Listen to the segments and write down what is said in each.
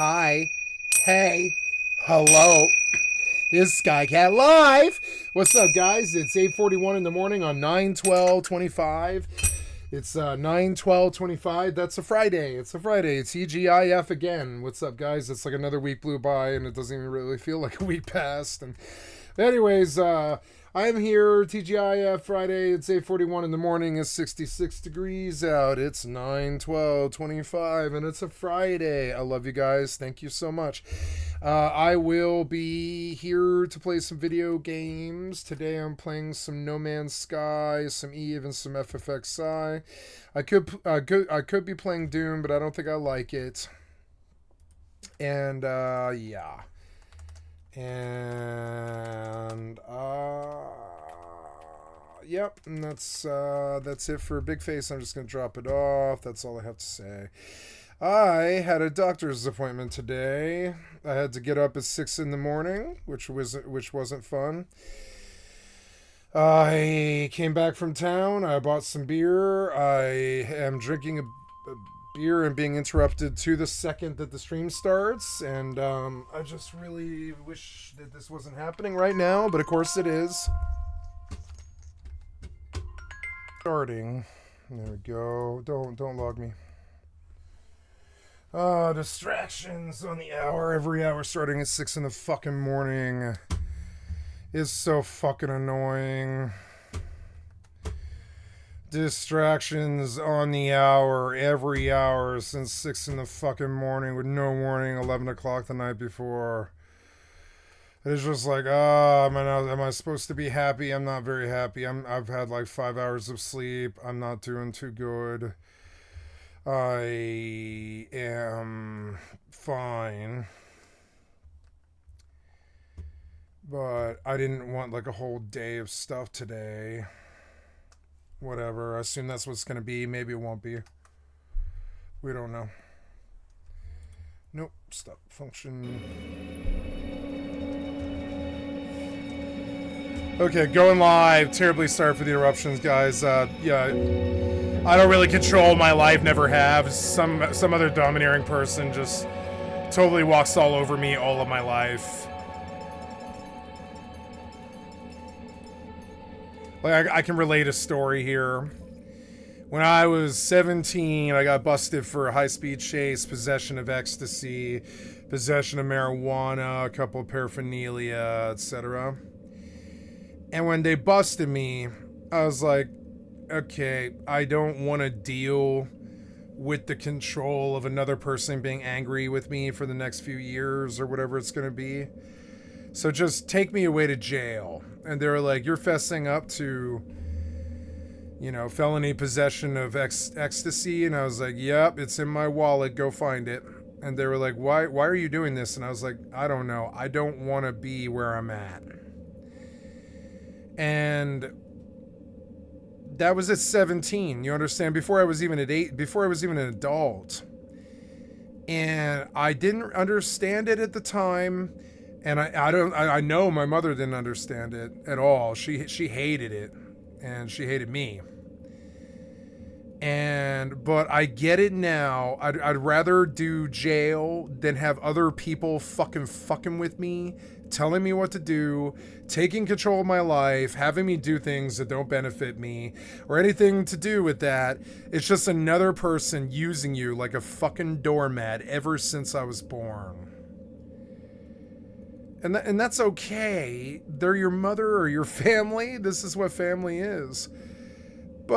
Hi. Hey. Hello. It's Skycatlive. What's up, guys? It's 8:41 in the morning on 9/12/25. It's 9/12/25. That's a Friday. It's a Friday. It's TGIF again. What's up, guys? It's like another week blew by, and it doesn't even really feel like a week passed. And anyways, I am here, TGIF Friday. It's 8:41 in the morning. It's 66 degrees out. It's 9/12/25, and it's a Friday. I love you guys. Thank you so much. I will be here to play some video games. Today I'm playing some No Man's Sky, some Eve, and some FFXI. I could be playing Doom, but I don't think I like it. And yeah. And yep, and that's it for Big Face. I'm just gonna drop it off. That's all I have to say. I had a doctor's appointment today. I had to get up at 6 in the morning, which wasn't fun. I came back from town. I bought some beer. I am drinking a beer and being interrupted to the second that the stream starts, and I just really wish that this wasn't happening right now, but of course it is. Starting. There we go. Don't log me. Distractions on the hour. Every hour starting at 6 in the fucking morning is so fucking annoying. Distractions on the hour, every hour since 6 in the fucking morning with no warning, 11 o'clock the night before. It's just like, am I supposed to be happy? I'm not very happy. I've had like 5 hours of sleep. I'm not doing too good. I am fine. But I didn't want like a whole day of stuff today. Whatever. I assume that's what it's going to be. Maybe it won't be. We don't know. Nope. Stop function. Okay, going live. Terribly sorry for the interruptions, guys. Yeah, I don't really control my life. Never have. Some other domineering person just totally walks all over me all of my life. Like, I can relate a story here. When I was 17, I got busted for a high-speed chase, possession of ecstasy, possession of marijuana, a couple of paraphernalia, etc. And when they busted me, I was like, okay, I don't want to deal with the control of another person being angry with me for the next few years or whatever it's going to be. So just take me away to jail. And they were like, you're fessing up to, felony possession of ecstasy. And I was like, yep, it's in my wallet. Go find it. And they were like, why are you doing this? And I was like, I don't know. I don't want to be where I'm at. And that was at 17. You understand? Before I was even at 8, before I was even an adult. And I didn't understand it at the time. And I know my mother didn't understand it at all. She hated it, and she hated me. But I get it now. I'd rather do jail than have other people fucking with me, telling me what to do, taking control of my life, having me do things that don't benefit me, or anything to do with that. It's just another person using you like a fucking doormat ever since I was born. And that's okay. They're your mother or your family. This is what family is. But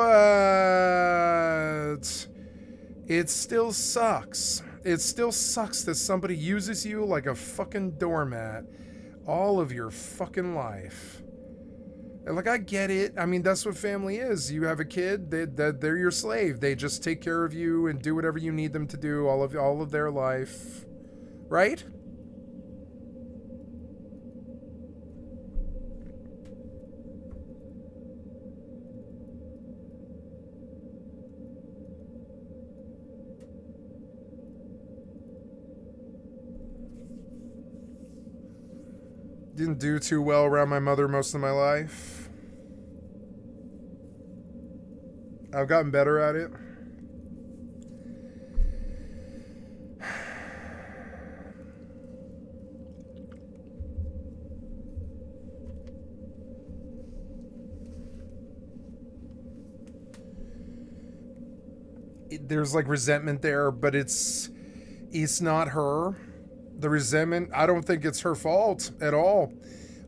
it still sucks. It still sucks that somebody uses you like a fucking doormat all of your fucking life. And like, I get it. I mean, that's what family is. You have a kid, they're your slave. They just take care of you and do whatever you need them to do all of their life. Right? Didn't do too well around my mother most of my life. I've gotten better at it. there's like resentment there, but it's not her. The resentment, I don't think it's her fault at all.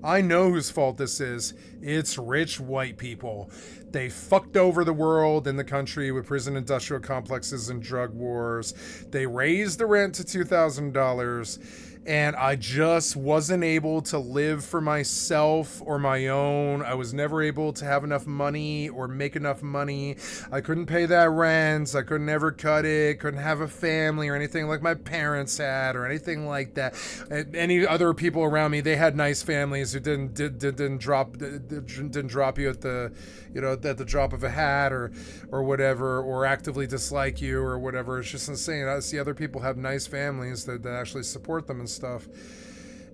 I know whose fault this is. It's rich white people. They fucked over the world and the country with prison industrial complexes and drug wars. They raised the rent to $2,000. And I just wasn't able to live for myself or my own. I was never able to have enough money or make enough money. I couldn't pay that rent. I couldn't ever cut it. Couldn't have a family or anything like my parents had or anything like that. Any other people around me, they had nice families who didn't drop you at the drop of a hat or whatever, or actively dislike you or whatever. It's just insane. I see other people have nice families that actually support them and stuff.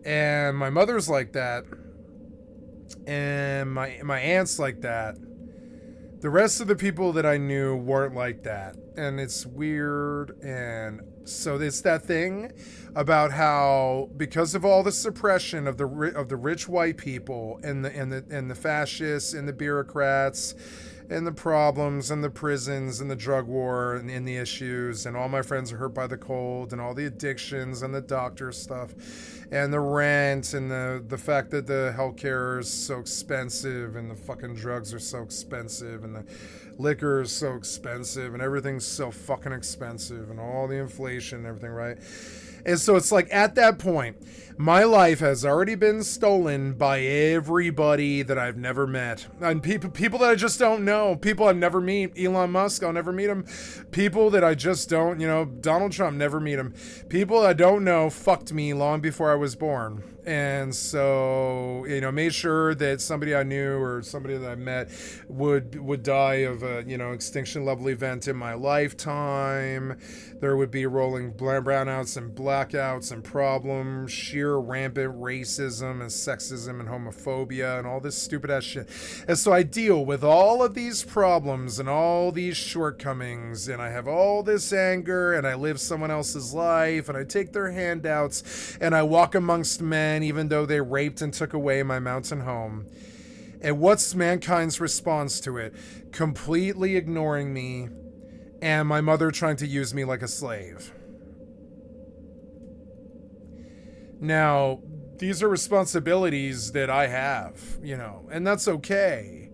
And my mother's like that, and my aunt's like that. The rest of the people that I knew weren't like that, and it's weird. And so it's that thing about how, because of all the suppression of the rich white people and the fascists and the bureaucrats and the problems and the prisons and the drug war and the issues, and all my friends are hurt by the cold and all the addictions and the doctor stuff and the rent and the fact that the healthcare is so expensive and the fucking drugs are so expensive and the liquor is so expensive and everything's so fucking expensive and all the inflation and everything, right? And so it's like, at that point, my life has already been stolen by everybody that I've never met. And people that I just don't know. People I'll never meet. Elon Musk, I'll never meet him. People that I just don't, Donald Trump, never meet him. People I don't know fucked me long before I was born. And so, made sure that somebody I knew or somebody that I met would die of a, extinction level event in my lifetime. There would be rolling brownouts and blackouts and problems, sheer rampant racism and sexism and homophobia and all this stupid ass shit. And so I deal with all of these problems and all these shortcomings, and I have all this anger, and I live someone else's life, and I take their handouts, and I walk amongst men even though they raped and took away my mountain home. And what's mankind's response to it? Completely ignoring me, and my mother trying to use me like a slave. Now, these are responsibilities that I have, and that's okay.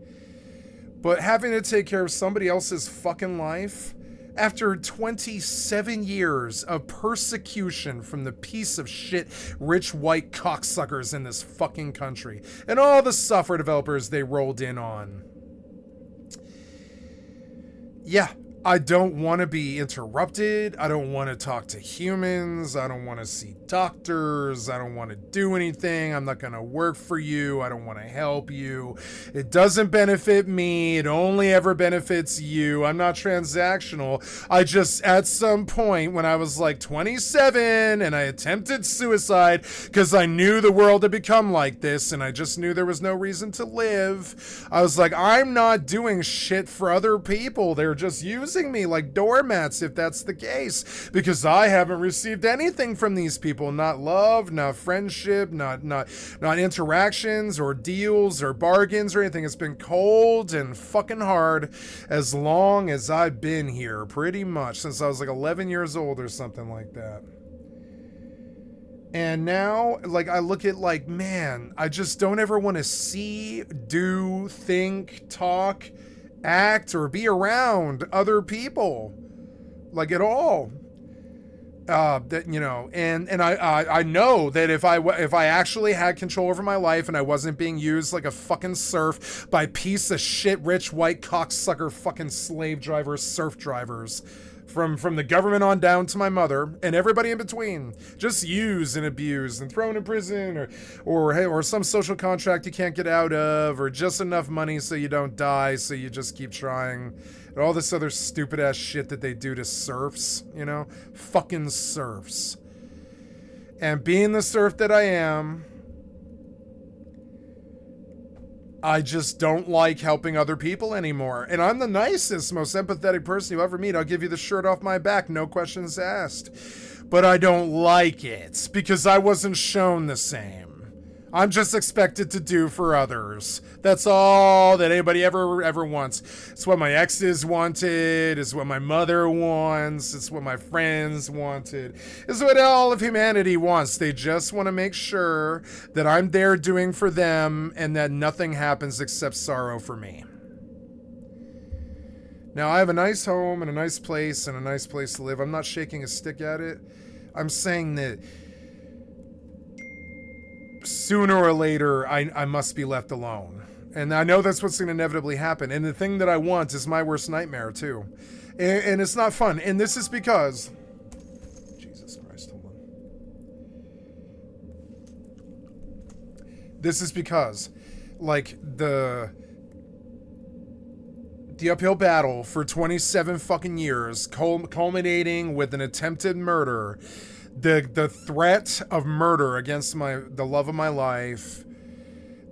But having to take care of somebody else's fucking life after 27 years of persecution from the piece of shit rich white cocksuckers in this fucking country and all the software developers they rolled in on. Yeah, I don't want to be interrupted. I don't want to talk to humans. I don't want to see doctors. I don't want to do anything. I'm not going to work for you. I don't want to help you. It doesn't benefit me. It only ever benefits you. I'm not transactional. I just, at some point when I was like 27 and I attempted suicide because I knew the world had become like this and I just knew there was no reason to live, I was like, I'm not doing shit for other people. They're just using me like doormats if that's the case, because I haven't received anything from these people. Not love, not friendship, not interactions or deals or bargains or anything. It's been cold and fucking hard as long as I've been here, pretty much since I was like 11 years old or something like that. And now, like, I look at like, man, I just don't ever want to see, do, think, talk, act, or be around other people, like, at all. And I know that if I actually had control over my life and I wasn't being used like a fucking serf by piece of shit rich white cocksucker fucking slave drivers, serf drivers, from the government on down to my mother and everybody in between, just used and abused and thrown in prison or some social contract you can't get out of, or just enough money so you don't die, so you just keep trying, and all this other stupid ass shit that they do to serfs, fucking serfs. And being the serf that I am, I just don't like helping other people anymore. And I'm the nicest, most empathetic person you ever meet. I'll give you the shirt off my back, no questions asked. But I don't like it because I wasn't shown the same. I'm just expected to do for others. That's all that anybody ever wants. It's what my exes wanted. It's what my mother wants. It's what my friends wanted. It's what all of humanity wants. They just want to make sure that I'm there doing for them and that nothing happens except sorrow for me. Now, I have a nice home and a nice place to live. I'm not shaking a stick at it. I'm saying that sooner or later, I must be left alone. And I know that's what's going to inevitably happen. And the thing that I want is my worst nightmare, too. And it's not fun. And this is because... Jesus Christ, hold on. This is because, like, the uphill battle for 27 fucking years, culminating with an attempted murder... The threat of murder against the love of my life,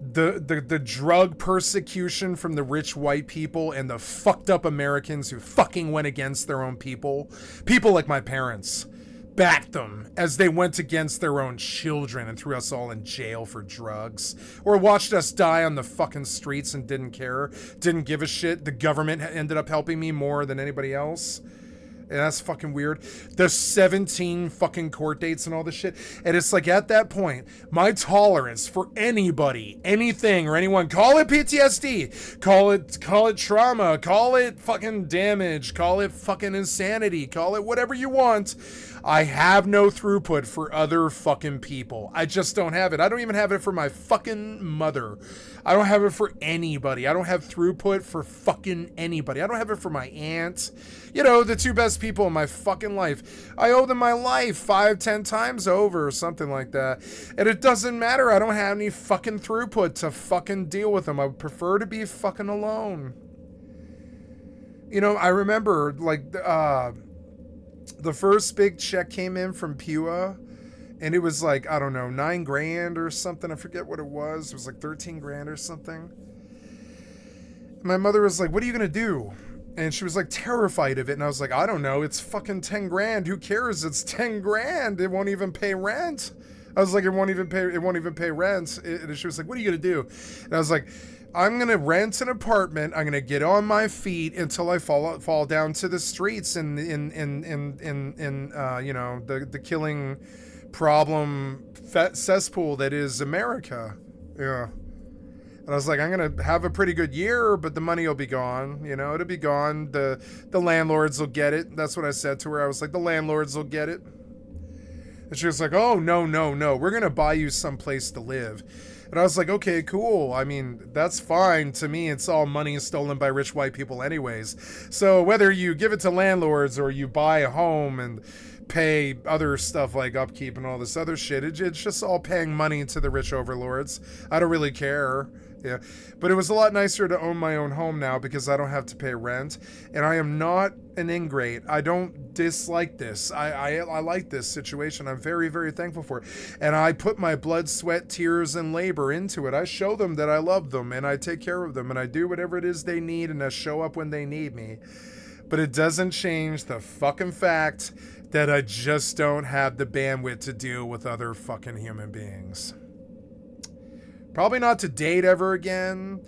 the drug persecution from the rich white people and the fucked up Americans who fucking went against their own people like my parents, backed them as they went against their own children and threw us all in jail for drugs, or watched us die on the fucking streets and didn't care, didn't give a shit. The government ended up helping me more than anybody else. And that's fucking weird. There's 17 fucking court dates and all this shit. And it's like, at that point, my tolerance for anybody, anything, or anyone, call it PTSD, call it trauma, call it fucking damage, call it fucking insanity, call it whatever you want. I have no throughput for other fucking people. I just don't have it. I don't even have it for my fucking mother. I don't have it for anybody. I don't have throughput for fucking anybody. I don't have it for my aunt. You know, the two best people in my fucking life. I owe them my life 5-10 times over or something like that. And it doesn't matter. I don't have any fucking throughput to fucking deal with them. I would prefer to be fucking alone. You know, I remember, like, the first big check came in from Pua, and it was like, I don't know, $9,000 or something. I forget what it was. It was like 13 grand or something. My mother was like, what are you going to do? And she was like terrified of it. And I was like, I don't know. It's fucking 10 grand. Who cares? It's 10 grand. It won't even pay rent. I was like, it won't even pay rent. And she was like, what are you going to do? And I was like, I'm going to rent an apartment. I'm going to get on my feet until I fall down to the streets in you know, the killing problem cesspool that is America. Yeah. And I was like, I'm going to have a pretty good year, but the money will be gone. You know, it'll be gone. The landlords will get it. That's what I said to her. I was like, the landlords will get it. And she was like, oh, no. We're going to buy you some place to live. And I was like, okay, cool. I mean, that's fine. To me, it's all money stolen by rich white people anyways. So whether you give it to landlords or you buy a home and pay other stuff like upkeep and all this other shit, it's just all paying money to the rich overlords. I don't really care. Yeah, but it was a lot nicer to own my own home now because I don't have to pay rent, and I am not an ingrate. I don't dislike this. I like this situation. I'm very, very thankful for it, and I put my blood, sweat, tears, and labor into it. I show them that I love them, and I take care of them, and I do whatever it is they need, and I show up when they need me. But it doesn't change the fucking fact that I just don't have the bandwidth to deal with other fucking human beings. Probably not to date ever again.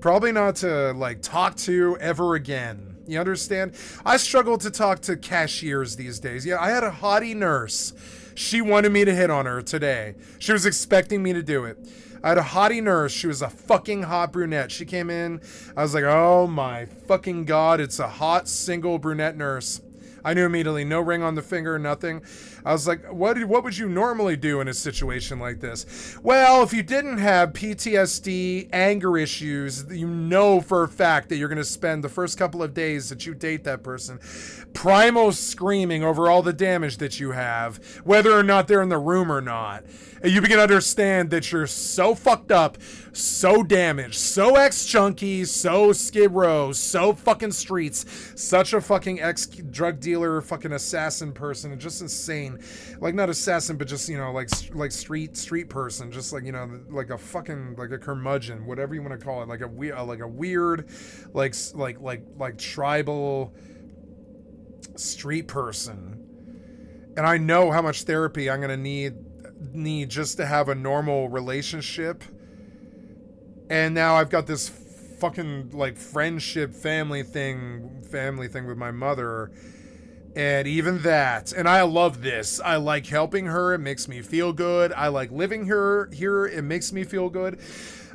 Probably not to, like, talk to ever again. You understand? I struggle to talk to cashiers these days. Yeah, I had a hottie nurse. She wanted me to hit on her today. She was expecting me to do it. I had a hottie nurse. She was a fucking hot brunette. She came in. I was like, oh my fucking God, it's a hot single brunette nurse. I knew immediately, no ring on the finger, nothing. I was like, what would you normally do in a situation like this? Well, if you didn't have PTSD, anger issues, you know for a fact that you're going to spend the first couple of days that you date that person primal screaming over all the damage that you have, whether or not they're in the room or not. And you begin to understand that you're so fucked up, so damaged, so ex-chunky, so skid row, so fucking streets, such a fucking ex-drug dealer, fucking assassin person, and just insane. Like, not assassin, but just, you know, like street person, just like, you know, like a fucking, like a curmudgeon, whatever you want to call it, like a weird, like tribal street person. And I know how much therapy I'm going to need need just to have a normal relationship. And now I've got this fucking like friendship family thing with my mother. And even that, and I love this. I like helping her. It makes me feel good. I like living here. It makes me feel good.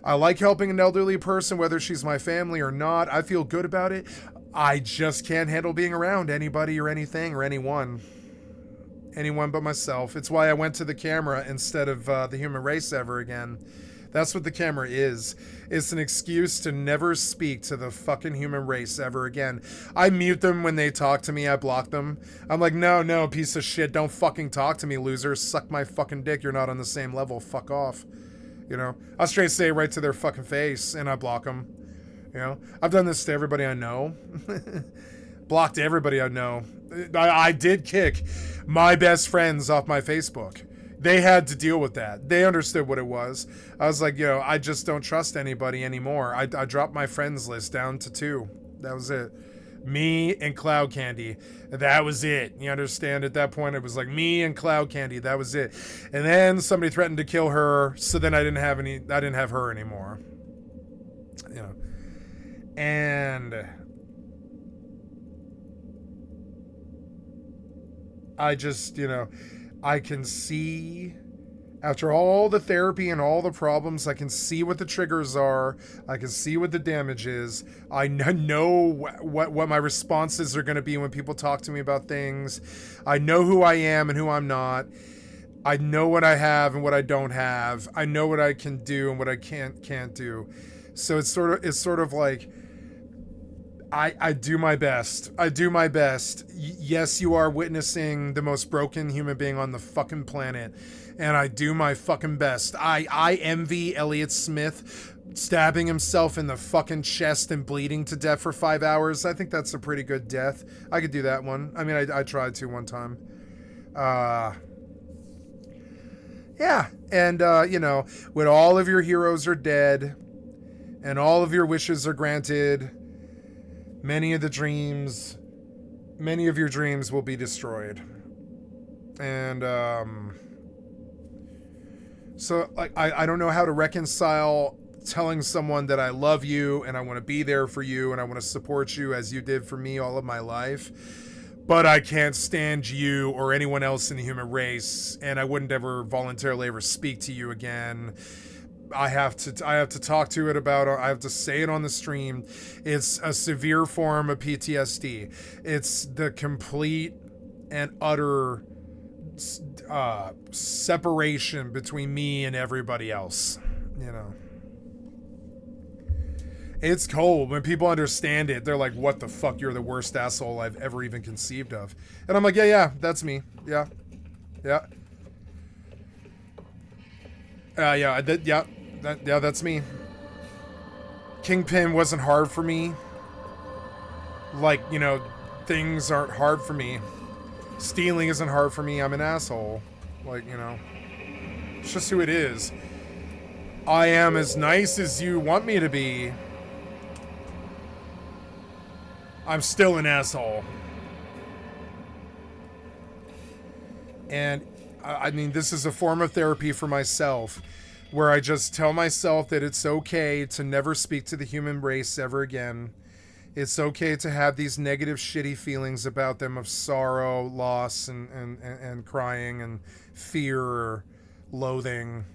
I like helping an elderly person, whether she's my family or not. I feel good about it. I just can't handle being around anybody or anything or anyone. Anyone but myself. It's why I went to the camera instead of the human race ever again. That's what the camera is. It's an excuse to never speak to the fucking human race ever again. I mute them when they talk to me. I block them. I'm like, no, piece of shit. Don't fucking talk to me, loser. Suck my fucking dick. You're not on the same level. Fuck off. You know? I'll straight say it right to their fucking face, and I block them. You know? I've done this to everybody I know. Blocked everybody I know. I did kick my best friends off my Facebook. They had to deal with that. They understood what it was. I was like, I just don't trust anybody anymore. I dropped my friends list down to 2. That was it. Me and Cloud Candy. That was it. You understand? At that point, it was like me and Cloud Candy. That was it. And then somebody threatened to kill her. So then I didn't have her anymore. You know. And I just, I can see, after all the therapy and all the problems, I can see what the triggers are. I can see what the damage is. I know what my responses are going to be when people talk to me about things. I know who I am and who I'm not. I know what I have and what I don't have. I know what I can do and what I can't do. So it's sort of like, I do my best. I do my best. Yes, you are witnessing the most broken human being on the fucking planet. And I do my fucking best. I envy Elliot Smith stabbing himself in the fucking chest and bleeding to death for 5 hours. I think that's a pretty good death. I could do that one. I mean, I tried to one time. Yeah. And, when all of your heroes are dead and all of your wishes are granted, many of your dreams will be destroyed. And, so like, I don't know how to reconcile telling someone that I love you and I want to be there for you and I want to support you as you did for me all of my life, but I can't stand you or anyone else in the human race, and I wouldn't ever voluntarily ever speak to you again. I have to talk to it about, I have to say it on the stream. It's a severe form of PTSD. It's the complete and utter separation between me and everybody else. It's cold. When people understand it, they're like, what the fuck? You're the worst asshole I've ever even conceived of. And I'm like, yeah, that's me. Yeah. That's me. Kingpin wasn't hard for me. Like, things aren't hard for me. Stealing isn't hard for me. I'm an asshole. Like, it's just who it is. I am as nice as you want me to be. I'm still an asshole. And, I mean, this is a form of therapy for myself, where I just tell myself that it's okay to never speak to the human race ever again. It's okay to have these negative, shitty feelings about them of sorrow, loss, and crying, and fear, or loathing.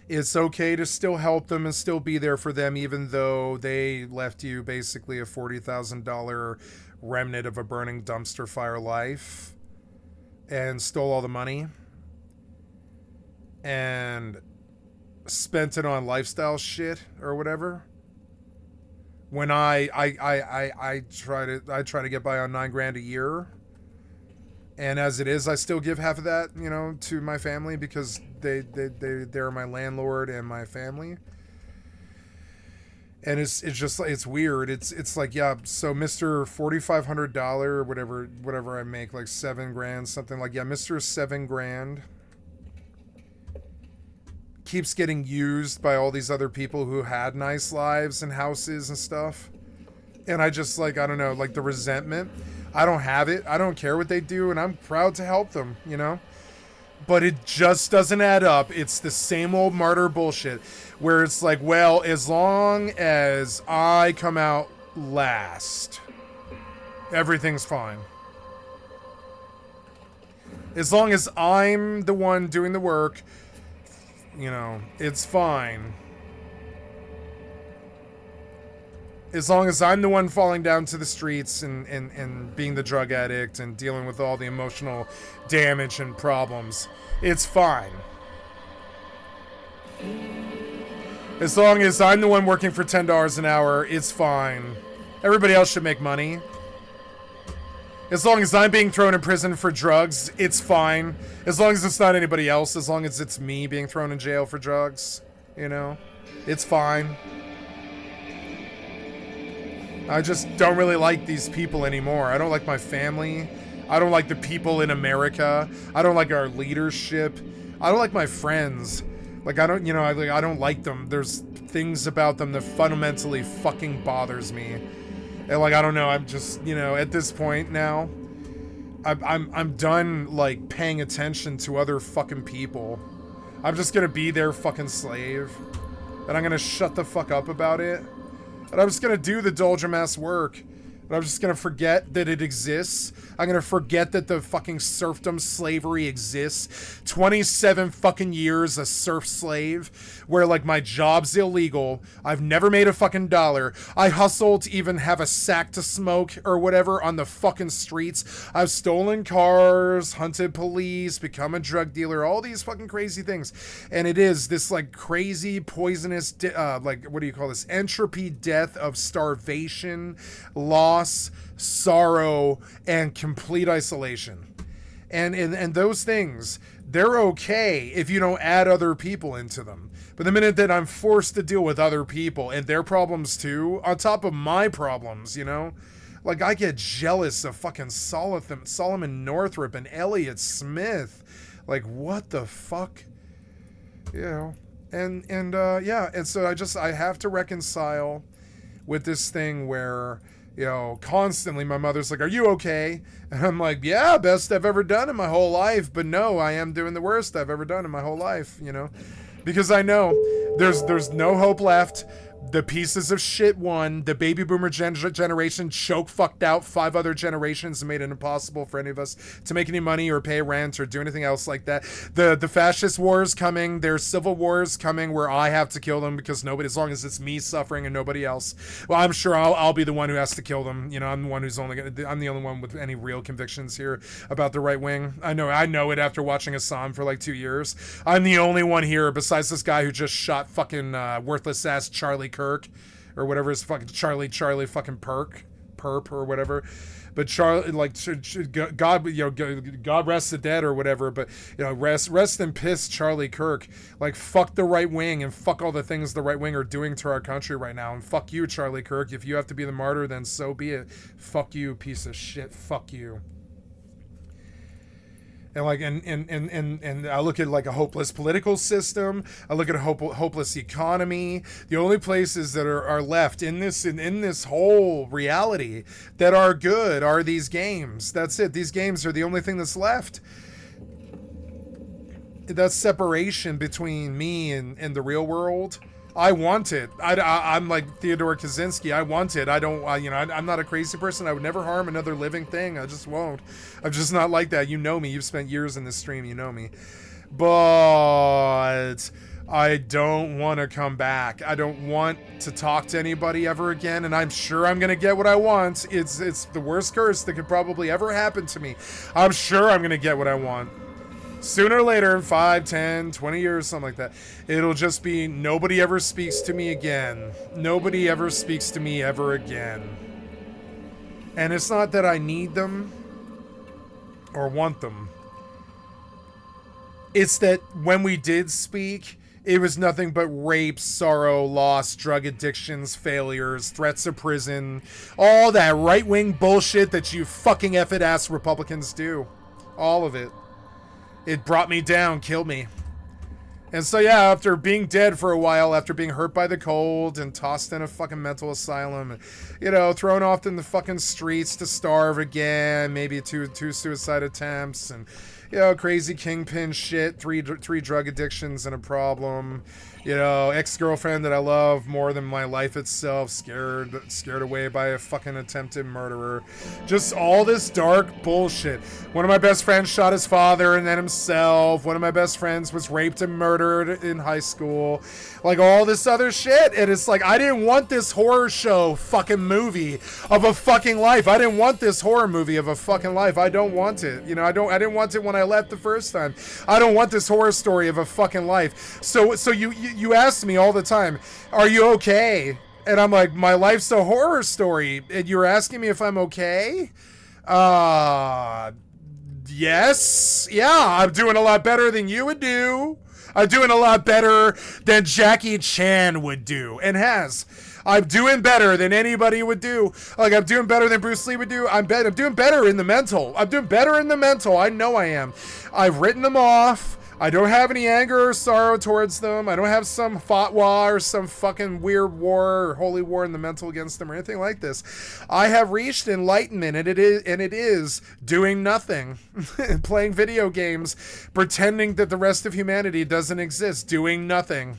It's okay to still help them and still be there for them, even though they left you basically a $40,000 remnant of a burning dumpster fire life and stole all the money and spent it on lifestyle shit or whatever. When I try to get by on $9,000 a year, and as it is, I still give half of that, to my family, because they're my landlord and my family. And it's weird. It's like, yeah, so Mr. $4,500, whatever I make, like $7,000, something like, yeah, Mr. $7,000 keeps getting used by all these other people who had nice lives and houses and stuff. And I just, like, I don't know, like, the resentment. I don't have it. I don't care what they do, and I'm proud to help them, But it just doesn't add up. It's the same old martyr bullshit where it's like, well, as long as I come out last, everything's fine. As long as I'm the one doing the work, you know, it's fine. As long as I'm the one falling down to the streets and being the drug addict and dealing with all the emotional damage and problems, it's fine. As long as I'm the one working for $10 an hour, it's fine. Everybody else should make money. As long as I'm being thrown in prison for drugs, it's fine. As long as it's not anybody else, as long as it's me being thrown in jail for drugs, you know, it's fine. I just don't really like these people anymore. I don't like my family. I don't like the people in America. I don't like our leadership. I don't like my friends. Like, I don't, you know, I don't like them. There's things about them that fundamentally fucking bothers me. And like, I don't know, I'm just, you know, at this point now, I'm done, like, paying attention to other fucking people. I'm just gonna be their fucking slave. And I'm gonna shut the fuck up about it. And I'm just gonna do the doldrum-ass work. And I'm just gonna forget that it exists. I'm gonna forget that the fucking serfdom slavery exists. 27 fucking years a serf slave, where like my job's illegal. I've never made a fucking dollar. I hustle to even have a sack to smoke or whatever on the fucking streets. I've stolen cars, hunted police, become a drug dealer, all these fucking crazy things. And it is this like crazy poisonous, like, what do you call this? Entropy death of starvation, loss, sorrow, and complete isolation. And those things, they're okay if you don't add other people into them. But the minute that I'm forced to deal with other people and their problems too, on top of my problems, you know, like I get jealous of fucking Solomon Northrop and Elliott Smith. Like, what the fuck? You know, and yeah, and so I have to reconcile with this thing where, you know, constantly my mother's like, are you okay? And I'm like, yeah, best I've ever done in my whole life. But no, I am doing the worst I've ever done in my whole life, you know, because I know there's no hope left. The pieces of shit won. The baby boomer generation choke fucked out 5 other generations and made it impossible for any of us to make any money or pay rent or do anything else like that. The fascist war is coming. There's civil wars coming where I have to kill them because nobody, as long as it's me suffering and nobody else. Well, I'm sure I'll be the one who has to kill them. You know, I'm the one who's I'm the only one with any real convictions here about the right wing. I know it after watching Assam for like 2 years. I'm the only one here besides this guy who just shot fucking worthless ass Charlie Kirk, or whatever his fucking Charlie fucking perp or whatever. But Charlie, like, God, you know, God rest the dead or whatever. But you know, rest in piss, Charlie Kirk. Like, fuck the right wing and fuck all the things the right wing are doing to our country right now. And fuck you, Charlie Kirk. If you have to be the martyr, then so be it. Fuck you, piece of shit. Fuck you. And like, and I look at like a hopeless political system. I look at a hopeless economy. The only places that are left in this whole reality that are good are these games. That's it. These games are the only thing that's left. That separation between me and the real world. I want it. I'm like Theodore Kaczynski. I want it. I'm not a crazy person. I would never harm another living thing. I just won't. I'm just not like that. You know me. You've spent years in this stream. You know me. But I don't want to come back. I don't want to talk to anybody ever again. And I'm sure I'm going to get what I want. It's the worst curse that could probably ever happen to me. I'm sure I'm going to get what I want. Sooner or later, in 5, 10, 20 years, something like that, it'll just be nobody ever speaks to me again. Nobody ever speaks to me ever again. And it's not that I need them or want them. It's that when we did speak, it was nothing but rape, sorrow, loss, drug addictions, failures, threats of prison, all that right-wing bullshit that you fucking effed-ass Republicans do. All of it. It brought me down, killed me. And so yeah, after being dead for a while, after being hurt by the cold and tossed in a fucking mental asylum, and, you know, thrown off in the fucking streets to starve again, maybe two suicide attempts, and, crazy kingpin shit, three drug addictions and a problem. Ex-girlfriend that I love more than my life itself, scared away by a fucking attempted murderer. Just all this dark bullshit. One of my best friends shot his father and then himself. One of my best friends was raped and murdered in high school. Like, all this other shit. And it's like, I didn't want this horror show fucking movie of a fucking life. I didn't want this horror movie of a fucking life. I don't want it. I didn't want it when I left the first time. I don't want this horror story of a fucking life. So you ask me all the time, are you okay? And I'm like, my life's a horror story. And you're asking me if I'm okay? Yes. Yeah, I'm doing a lot better than you would do. I'm doing a lot better than Jackie Chan would do and has. I'm doing better than anybody would do. Like, I'm doing better than Bruce Lee would do. I'm doing better in the mental. I'm doing better in the mental. I know I am. I've written them off. I don't have any anger or sorrow towards them. I don't have some fatwa or some fucking weird war or holy war in the mental against them or anything like this. I have reached enlightenment, and it is doing nothing. Playing video games, pretending that the rest of humanity doesn't exist, doing nothing.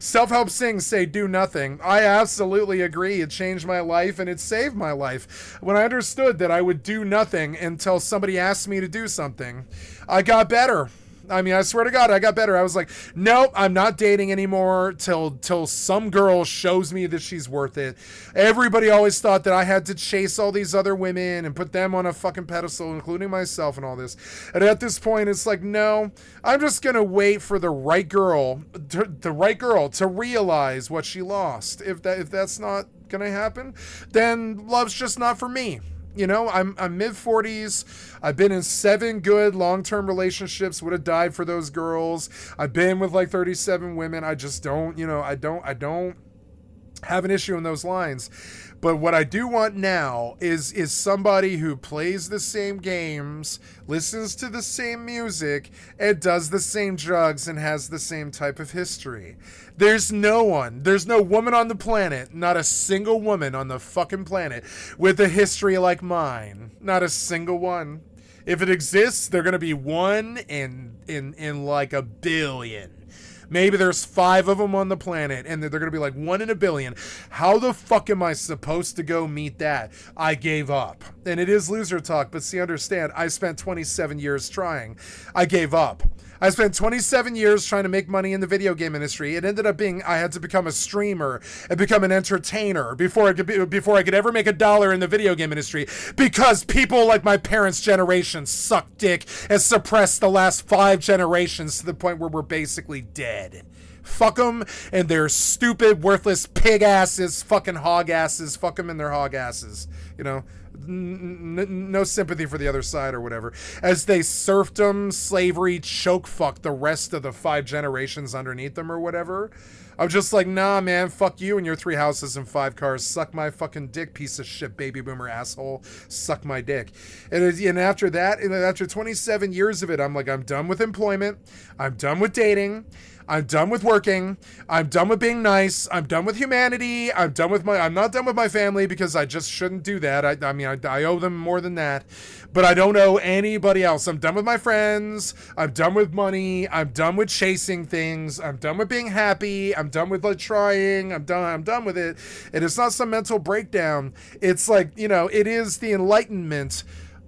Self-help sings say do nothing. I absolutely agree. It changed my life and it saved my life. When I understood that I would do nothing until somebody asked me to do something, I got better. I mean, I swear to God, I got better. I was like, nope, I'm not dating anymore till some girl shows me that she's worth it. Everybody always thought that I had to chase all these other women and put them on a fucking pedestal, including myself and all this. And at this point, it's like, no, I'm just going to wait for the right girl to realize what she lost. If that's not going to happen, then love's just not for me. I'm mid-40s. I've been in 7 good long-term relationships. Would have died for those girls. I've been with like 37 women. I just don't, I don't have an issue in those lines. But what I do want now is somebody who plays the same games, listens to the same music, and does the same drugs and has the same type of history. There's no woman on the planet, not a single woman on the fucking planet with a history like mine. Not a single one. If it exists, they're going to be one in like a billion. Maybe there's 5 of them on the planet, and they're going to be like 1 in a billion. How the fuck am I supposed to go meet that? I gave up. And it is loser talk, but see, understand, I spent 27 years trying. I gave up. I spent 27 years trying to make money in the video game industry. It ended up being I had to become a streamer and become an entertainer before I could ever make $1 in the video game industry, because people like my parents' generation sucked dick and suppressed the last 5 generations to the point where we're basically dead. Fuck them and their stupid, worthless pig asses, fucking hog asses. Fuck them and their hog asses. No sympathy for the other side or whatever. As they serfdom, slavery, choke fuck the rest of the 5 generations underneath them or whatever. I'm just like, nah, man, fuck you and your 3 houses and 5 cars. Suck my fucking dick, piece of shit, baby boomer asshole. Suck my dick. And after that, after 27 years of it, I'm like, I'm done with employment. I'm done with dating. I'm done with working. I'm done with being nice. I'm done with humanity. I'm not done with my family, because I just shouldn't do that. I owe them more than that, but I don't owe anybody else. I'm done with my friends. I'm done with money. I'm done with chasing things. I'm done with being happy. I'm done with trying. I'm done with it. And it's not some mental breakdown. It's like, it is the enlightenment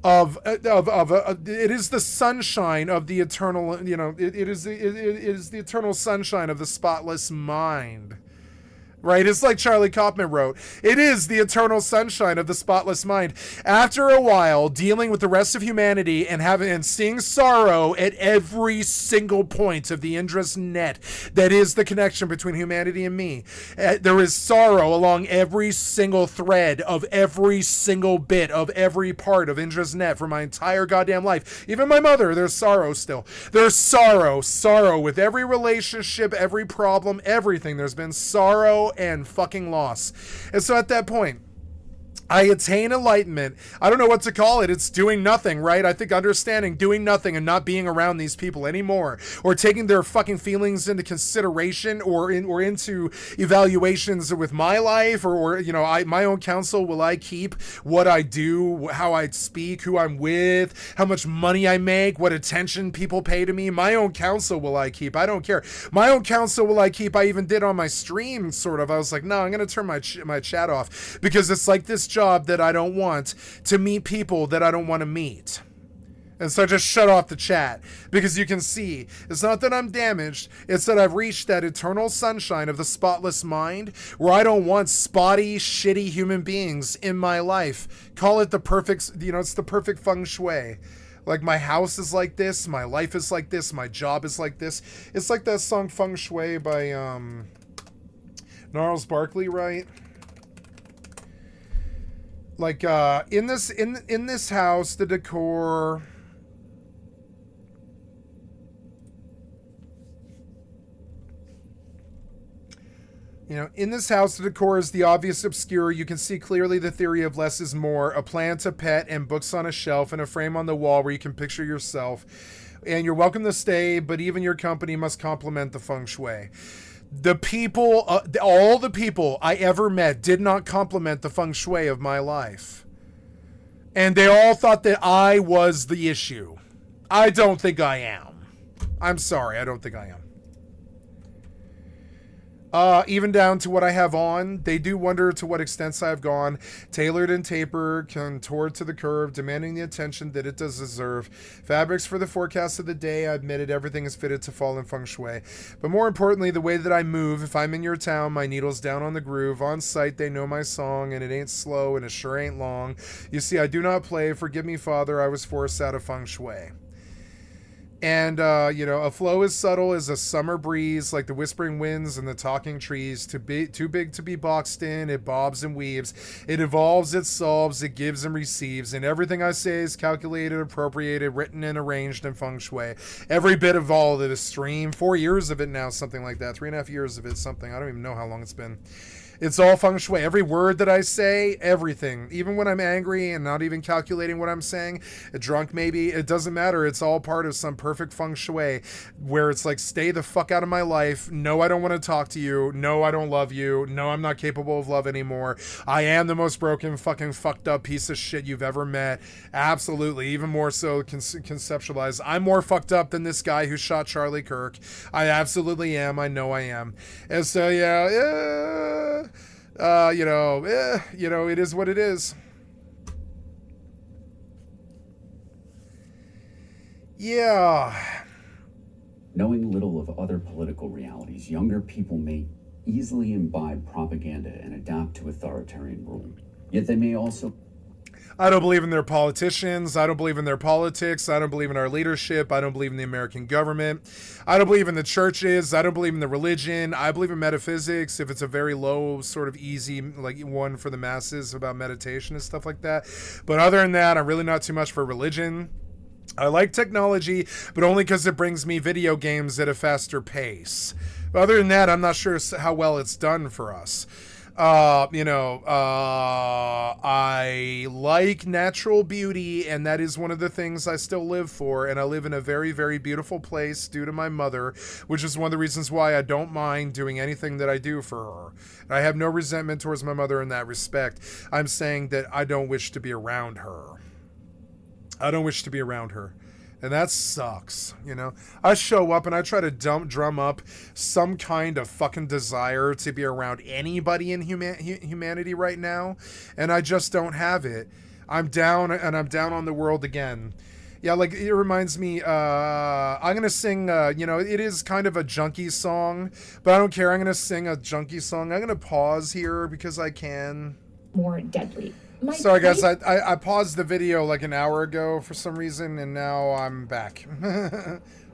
it is the sunshine of the eternal, it is the eternal sunshine of the spotless mind. Right? It's like Charlie Kaufman wrote. It is the eternal sunshine of the spotless mind. After a while, dealing with the rest of humanity and seeing sorrow at every single point of the Indra's net that is the connection between humanity and me. There is sorrow along every single thread of every single bit of every part of Indra's net for my entire goddamn life. Even my mother, there's sorrow still. There's sorrow with every relationship, every problem, everything. There's been sorrow and fucking loss. And so at that point, I attain enlightenment. I don't know what to call it. It's doing nothing, right? I think understanding doing nothing and not being around these people anymore, or taking their fucking feelings into consideration, or into evaluations with my life, or my own counsel will I keep, what I do, how I speak, who I'm with, how much money I make, what attention people pay to me. My own counsel will I keep. I don't care. My own counsel will I keep. I even did on my stream, sort of. I was like, no, I'm going to turn my chat off, because it's like this job that I don't want to meet people that I don't want to meet. And so I just shut off the chat, because you can see it's not that I'm damaged, it's that I've reached that eternal sunshine of the spotless mind where I don't want spotty, shitty human beings in my life. Call it the perfect, it's the perfect feng shui. Like, my house is like this, my life is like this, my job is like this. It's like that song Feng Shui by Gnarls Barkley, right? Like, in this house, the decor, in this house, the decor is the obvious obscure. You can see clearly the theory of less is more, a plant, a pet, and books on a shelf, and a frame on the wall where you can picture yourself. And you're welcome to stay, but even your company must complement the feng shui. The people, all the people I ever met did not complement the feng shui of my life. And they all thought that I was the issue. I don't think I am. I'm sorry, I don't think I am. Even down to what I have on, they do wonder to what extents I have gone, tailored and tapered, contoured to the curve, demanding the attention that it does deserve. Fabrics for the forecast of the day, I admitted everything is fitted to fall in feng shui. But more importantly, the way that I move, if I'm in your town, my needle's down on the groove. On site, they know my song, and it ain't slow, and it sure ain't long. You see, I do not play. Forgive me, Father, I was forced out of feng shui. And, a flow as subtle as a summer breeze, like the whispering winds and the talking trees, too big to be boxed in, it bobs and weaves, it evolves, it solves, it gives and receives, and everything I say is calculated, appropriated, written and arranged in feng shui. Every bit of all of it is stream, 4 years of it now, something like that, 3.5 years of it, something, I don't even know how long it's been. It's all feng shui. Every word that I say, everything. Even when I'm angry and not even calculating what I'm saying, drunk maybe, it doesn't matter. It's all part of some perfect feng shui where it's like, stay the fuck out of my life. No, I don't want to talk to you. No, I don't love you. No, I'm not capable of love anymore. I am the most broken, fucking fucked up piece of shit you've ever met. Absolutely. Even more so conceptualized. I'm more fucked up than this guy who shot Charlie Kirk. I absolutely am. I know I am. And so, it is what it is. Yeah. Knowing little of other political realities, younger people may easily imbibe propaganda and adapt to authoritarian rule. Yet they may also... I don't believe in their politicians. I don't believe in their politics. I don't believe in our leadership. I don't believe in the American government. I don't believe in the churches. I don't believe in the religion. I believe in metaphysics, if it's a very low, sort of easy, like one for the masses about meditation and stuff like that. But other than that, I'm really not too much for religion. I like technology, but only because it brings me video games at a faster pace. But other than that, I'm not sure how well it's done for us. I like natural beauty, and that is one of the things I still live for, and I live in a very, very beautiful place due to my mother, which is one of the reasons why I don't mind doing anything that I do for her. And I have no resentment towards my mother in that respect. I'm saying that I don't wish to be around her. I don't wish to be around her. And that sucks, I show up and I try to drum up some kind of fucking desire to be around anybody in humanity right now, and I just don't have it. I'm down, and I'm down on the world again. Yeah, like, it reminds me, I'm going to sing, it is kind of a junkie song, but I don't care. I'm going to sing a junkie song. I'm going to pause here because I can. More deadly. Sorry guys, I paused the video like an hour ago for some reason, and now I'm back.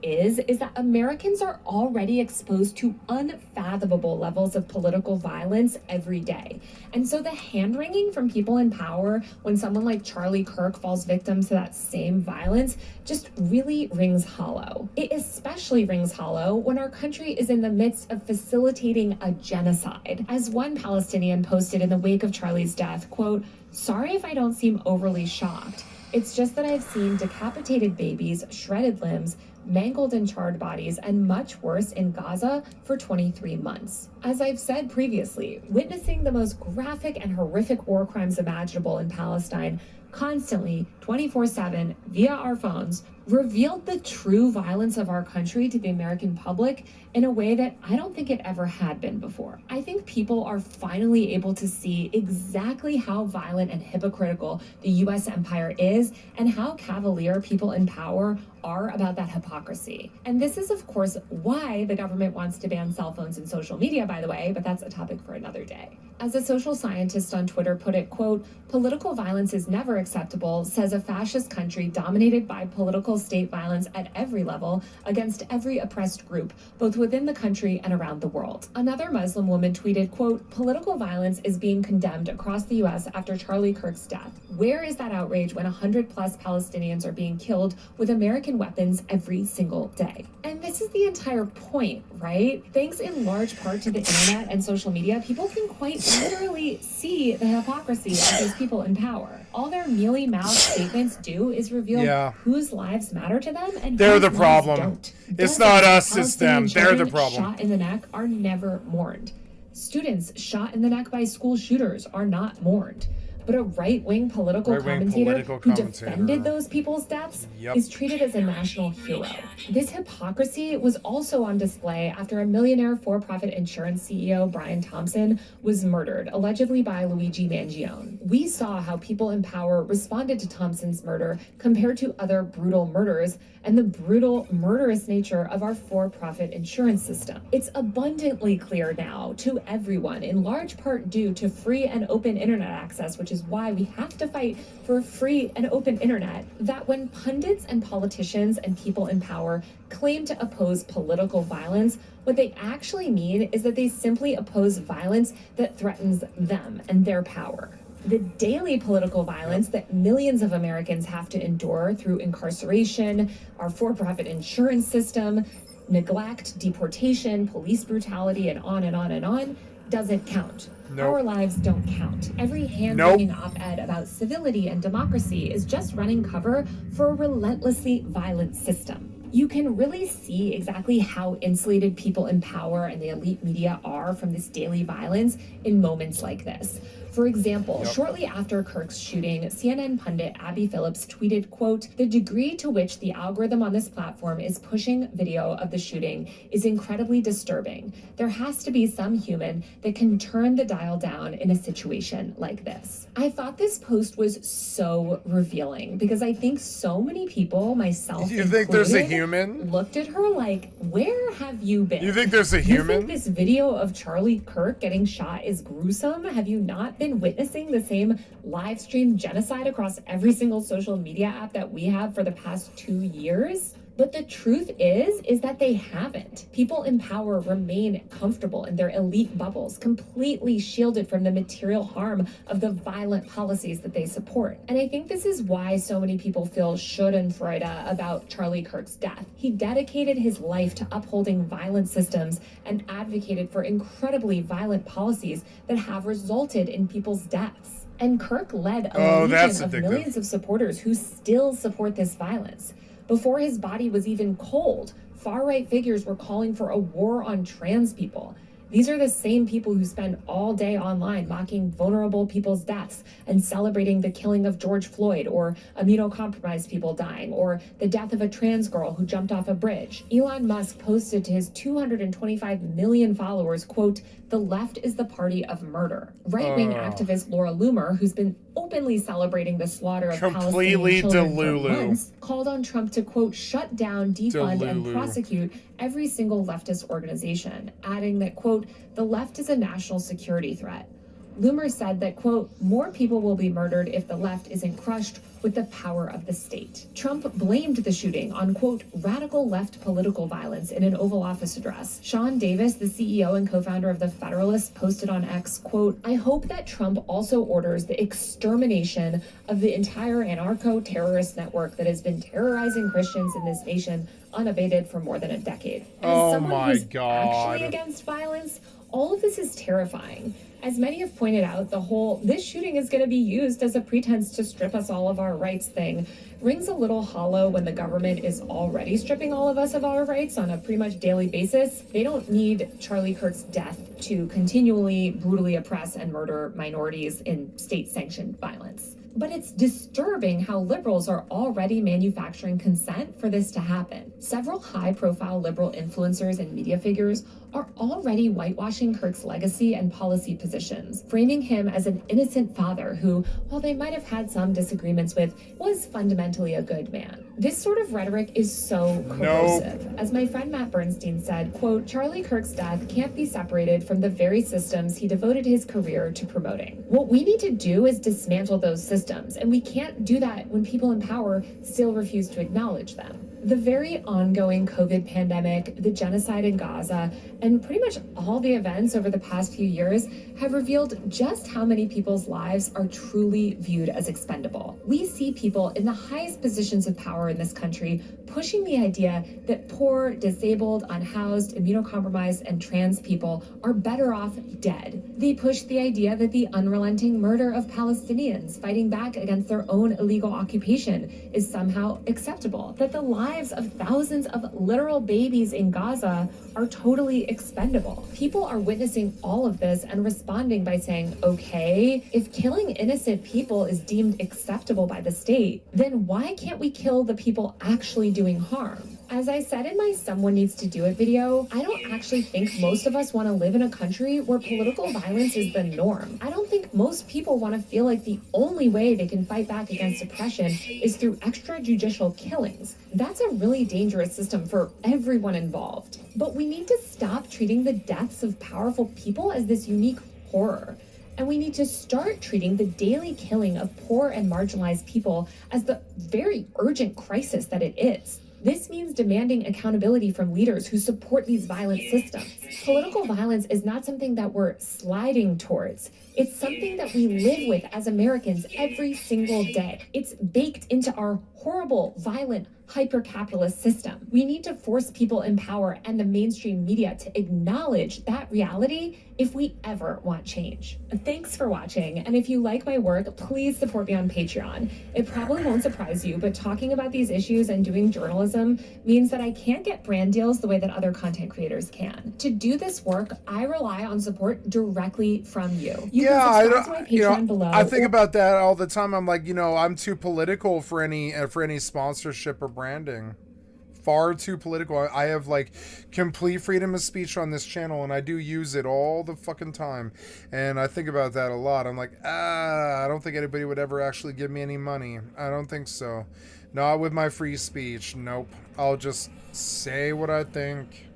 is that Americans are already exposed to unfathomable levels of political violence every day. And so the hand-wringing from people in power when someone like Charlie Kirk falls victim to that same violence just really rings hollow. It especially rings hollow when our country is in the midst of facilitating a genocide. As one Palestinian posted in the wake of Charlie's death, quote, Sorry if I don't seem overly shocked. It's just that I've seen decapitated babies, shredded limbs, mangled and charred bodies, and much worse in Gaza for 23 months. As I've said previously, witnessing the most graphic and horrific war crimes imaginable in Palestine constantly, 24/7, via our phones, revealed the true violence of our country to the American public in a way that I don't think it ever had been before. I think people are finally able to see exactly how violent and hypocritical the US empire is and how cavalier people in power are about that hypocrisy. And this is, of course, why the government wants to ban cell phones and social media, by the way, but that's a topic for another day. As a social scientist on Twitter put it, quote, political violence is never acceptable, says a fascist country dominated by political state violence at every level against every oppressed group, both within the country and around the world. Another Muslim woman tweeted, quote, political violence is being condemned across the US after Charlie Kirk's death. Where is that outrage when 100 plus Palestinians are being killed with American weapons every single day? And this is the entire point, right? Thanks in large part to the internet and social media, people can quite literally see the hypocrisy of these people in power. All their mealy-mouthed statements do is reveal whose lives matter to them and they're whose the lives problem. don't. It's not us, it's Palestinian them. They're the children problem. Shot in the neck are never mourned. Students shot in the neck by school shooters are not mourned. But a right-wing political commentator who defended those people's deaths is treated as a national hero. This hypocrisy was also on display after a millionaire for-profit insurance CEO, Brian Thompson, was murdered, allegedly by Luigi Mangione. We saw how people in power responded to Thompson's murder compared to other brutal murders and the brutal, murderous nature of our for-profit insurance system. It's abundantly clear now to everyone, in large part due to free and open internet access, which is why we have to fight for free and open internet, that when pundits and politicians and people in power claim to oppose political violence, what they actually mean is that they simply oppose violence that threatens them and their power. The daily political violence that millions of Americans have to endure through incarceration, our for-profit insurance system, neglect, deportation, police brutality, and on and on and on, doesn't count. Our lives don't count. Every hand-wringing op-ed about civility and democracy is just running cover for a relentlessly violent system. You can really see exactly how insulated people in power and the elite media are from this daily violence in moments like this. For example, shortly after Kirk's shooting, CNN pundit Abby Phillips tweeted, quote, the degree to which the algorithm on this platform is pushing video of the shooting is incredibly disturbing. There has to be some human that can turn the dial down in a situation like this. I thought this post was so revealing because I think so many people, myself You think there's a human? Looked at her like, where have you been? You think there's a human? You think this video of Charlie Kirk getting shot is gruesome? Have you not been witnessing the same live stream genocide across every single social media app that we have for the past 2 years? But the truth is that they haven't. People in power remain comfortable in their elite bubbles, completely shielded from the material harm of the violent policies that they support. And I think this is why so many people feel schadenfreude about Charlie Kirk's death. He dedicated his life to upholding violent systems and advocated for incredibly violent policies that have resulted in people's deaths. And Kirk led a legion of millions of supporters who still support this violence. Before his body was even cold, far-right figures were calling for a war on trans people. These are the same people who spend all day online mocking vulnerable people's deaths and celebrating the killing of George Floyd or immunocompromised people dying or the death of a trans girl who jumped off a bridge. Elon Musk posted to his 225 million followers, quote, the left is the party of murder. Right-wing activist Laura Loomer, who's been openly celebrating the slaughter of Palestinian children for months, called on Trump to, quote, shut down, defund, and prosecute every single leftist organization, adding that, quote, the left is a national security threat. Loomer said that, quote, more people will be murdered if the left isn't crushed with the power of the state. Trump blamed the shooting on, quote, radical left political violence in an Oval Office address. Sean Davis, the CEO and co-founder of The Federalist, posted on X, quote, I hope that Trump also orders the extermination of the entire anarcho-terrorist network that has been terrorizing Christians in this nation unabated for more than a decade. As someone who's actually against violence, All of this is terrifying. As many have pointed out, the whole "this shooting is going to be used as a pretense to strip us all of our rights" thing rings a little hollow when the government is already stripping all of us of our rights on a pretty much daily basis. They don't need Charlie Kirk's death to continually brutally oppress and murder minorities in state-sanctioned violence. But it's disturbing how liberals are already manufacturing consent for this to happen. Several high-profile liberal influencers and media figures are already whitewashing Kirk's legacy and policy positions, framing him as an innocent father who, while they might have had some disagreements with, was fundamentally a good man. This sort of rhetoric is so corrosive. As my friend Matt Bernstein said, quote, "Charlie Kirk's death can't be separated from the very systems he devoted his career to promoting. What we need to do is dismantle those systems, and we can't do that when people in power still refuse to acknowledge them." The very ongoing COVID pandemic, the genocide in Gaza, and pretty much all the events over the past few years have revealed just how many people's lives are truly viewed as expendable. We see people in the highest positions of power in this country pushing the idea that poor, disabled, unhoused, immunocompromised, and trans people are better off dead. They push the idea that the unrelenting murder of Palestinians fighting back against their own illegal occupation is somehow acceptable, that the lives of thousands of literal babies in Gaza are totally expendable. People are witnessing all of this and responding by saying, okay, if killing innocent people is deemed acceptable by the state, then why can't we kill the people actually doing harm? As I said in my Someone Needs to Do It video, I don't actually think most of us want to live in a country where political violence is the norm. I don't think most people want to feel like the only way they can fight back against oppression is through extrajudicial killings. That's a really dangerous system for everyone involved. But we need to stop treating the deaths of powerful people as this unique horror. And we need to start treating the daily killing of poor and marginalized people as the very urgent crisis that it is. This means demanding accountability from leaders who support these violent systems. Political violence is not something that we're sliding towards. It's something that we live with as Americans every single day. It's baked into our horrible, violent, hyper-capitalist system. We need to force people in power and the mainstream media to acknowledge that reality if we ever want change. Thanks for watching, and if you like my work, please support me on Patreon. It probably won't surprise you, but talking about these issues and doing journalism means that I can't get brand deals the way that other content creators can. To do this work, I rely on support directly from you. You can subscribe to my Patreon below. I think about that all the time. I'm like, I'm too political for any sponsorship or branding. Far too political. I have like complete freedom of speech on this channel, and I do use it all the fucking time. And I think about that a lot. I'm like, I don't think anybody would ever actually give me any money. I don't think so. Not with my free speech. Nope. I'll just say what I think.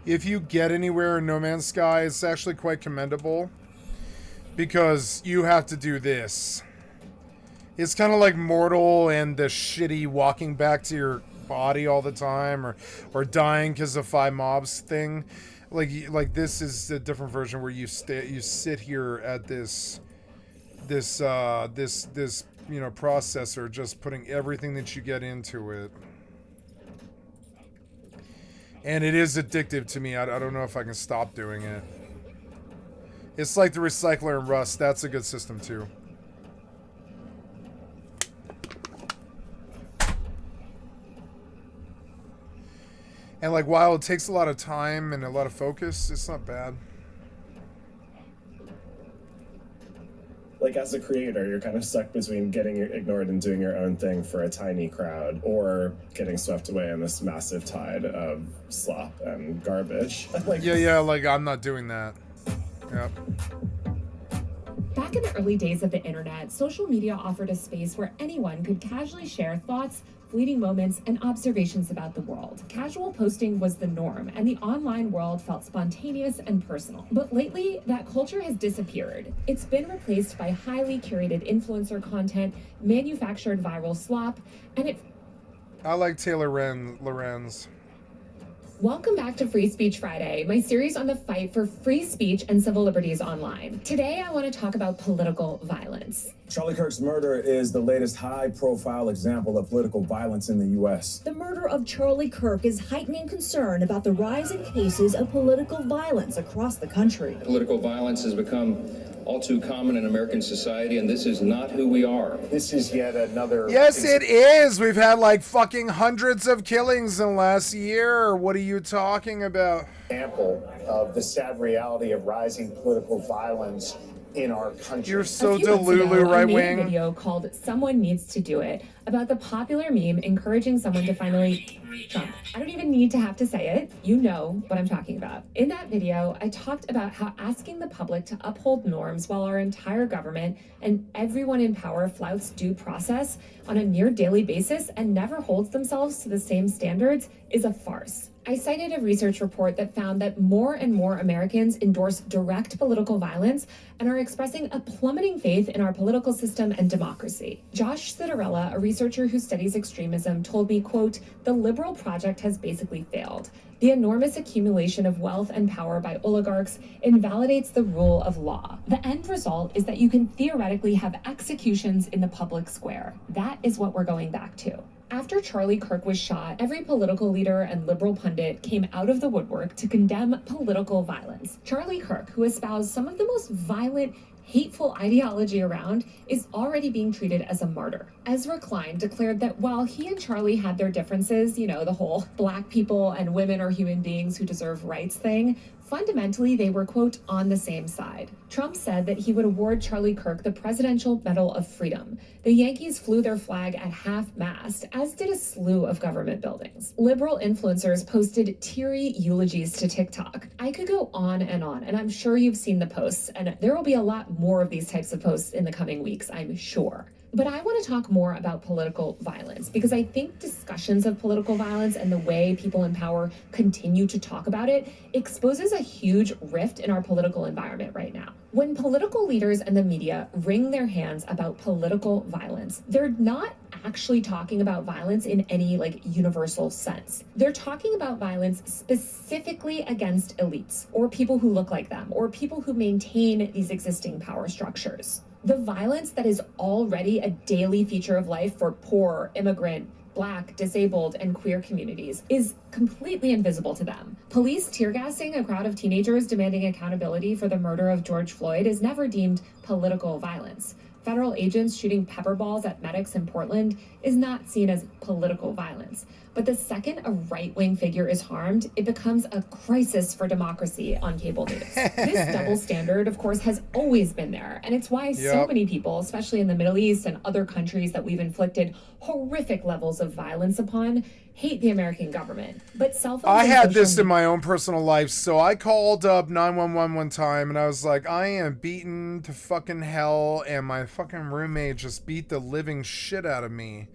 If you get anywhere in No Man's Sky, it's actually quite commendable, because you have to do this. It's kind of like Mortal and the shitty walking back to your body all the time, or dying because of 5 mobs thing. Like this is a different version where you sit here at this processor, just putting everything that you get into it. And it is addictive to me. I don't know if I can stop doing it. It's like the recycler and Rust. That's a good system too. And like while it takes a lot of time and a lot of focus, it's not bad. Like as a creator, you're kind of stuck between getting ignored and doing your own thing for a tiny crowd, or getting swept away in this massive tide of slop and garbage. Like, yeah, like I'm not doing that. Yep. Back in the early days of the internet, social media offered a space where anyone could casually share thoughts, fleeting moments, and observations about the world. Casual posting was the norm, and the online world felt spontaneous and personal. But lately, that culture has disappeared. It's been replaced by highly curated influencer content, manufactured viral slop, and it... I like Taylor Lorenz. Welcome back to Free Speech Friday, my series on the fight for free speech and civil liberties online. Today, I want to talk about political violence. Charlie Kirk's murder is the latest high-profile example of political violence in the U.S. The murder of Charlie Kirk is heightening concern about the rise in cases of political violence across the country. Political violence has become all too common in American society, and this is not who we are. This is yet another... Yes, it is. We've had like fucking hundreds of killings in the last year. What are you talking about? Example of the sad reality of rising political violence in our country. You're so A few months ago, delulu, right I made wing. a video called "Someone Needs to Do It" about the popular meme encouraging someone to finally Trump. I don't even need to have to say it. You know what I'm talking about. In that video, I talked about how asking the public to uphold norms while our entire government and everyone in power flouts due process on a near daily basis and never holds themselves to the same standards is a farce. I cited a research report that found that more and more Americans endorse direct political violence and are expressing a plummeting faith in our political system and democracy. Josh Citarella, a researcher who studies extremism, told me, quote, "The liberal project has basically failed. The enormous accumulation of wealth and power by oligarchs invalidates the rule of law. The end result is that you can theoretically have executions in the public square. That is what we're going back to." After Charlie Kirk was shot, every political leader and liberal pundit came out of the woodwork to condemn political violence. Charlie Kirk, who espoused some of the most violent, hateful ideology around, is already being treated as a martyr. Ezra Klein declared that while he and Charlie had their differences, you know, the whole black people and women are human beings who deserve rights thing, fundamentally, they were, quote, on the same side. Trump said that he would award Charlie Kirk the Presidential Medal of Freedom. The Yankees flew their flag at half-mast, as did a slew of government buildings. Liberal influencers posted teary eulogies to TikTok. I could go on, and I'm sure you've seen the posts, and there will be a lot more of these types of posts in the coming weeks, I'm sure. But I want to talk more about political violence because I think discussions of political violence and the way people in power continue to talk about it exposes a huge rift in our political environment right now. When political leaders and the media wring their hands about political violence, they're not actually talking about violence in any universal sense. They're talking about violence specifically against elites or people who look like them or people who maintain these existing power structures. The violence that is already a daily feature of life for poor, immigrant, Black, disabled, and queer communities is completely invisible to them. Police tear gassing a crowd of teenagers demanding accountability for the murder of George Floyd is never deemed political violence. Federal agents shooting pepper balls at medics in Portland is not seen as political violence. But the second a right-wing figure is harmed, it becomes a crisis for democracy on cable news. This double standard, of course, has always been there. And it's why so many people, especially in the Middle East and other countries that we've inflicted horrific levels of violence upon, hate the American government. But cell phones I had this in my own personal life, so I called up 911 one time, and I was like, I am beaten to fucking hell, and my fucking roommate just beat the living shit out of me.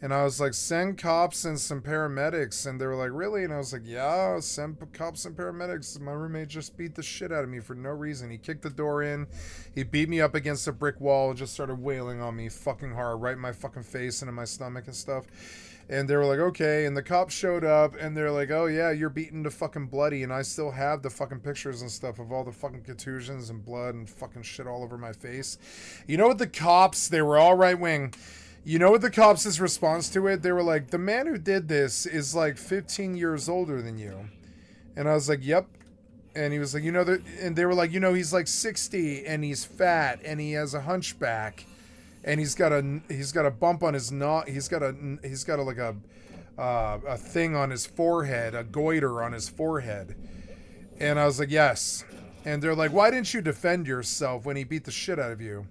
And I was like, send cops and some paramedics. And they were like, really? And I was like, yeah, send cops and paramedics. My roommate just beat the shit out of me for no reason. He kicked the door in. He beat me up against a brick wall and just started wailing on me fucking hard, right in my fucking face and in my stomach and stuff. And they were like, okay. And the cops showed up and they're like, oh yeah, you're beaten to fucking bloody. And I still have the fucking pictures and stuff of all the fucking contusions and blood and fucking shit all over my face. You know what, the cops, they were all right wing. You know what the cops' response to it? They were like, the man who did this is like 15 years older than you. And I was like, yep. And he was like, and they were like, he's like 60 and he's fat and he has a hunchback and he's got a bump on his he's got a thing on his forehead, a goiter on his forehead. And I was like, yes. And they're like, why didn't you defend yourself when he beat the shit out of you?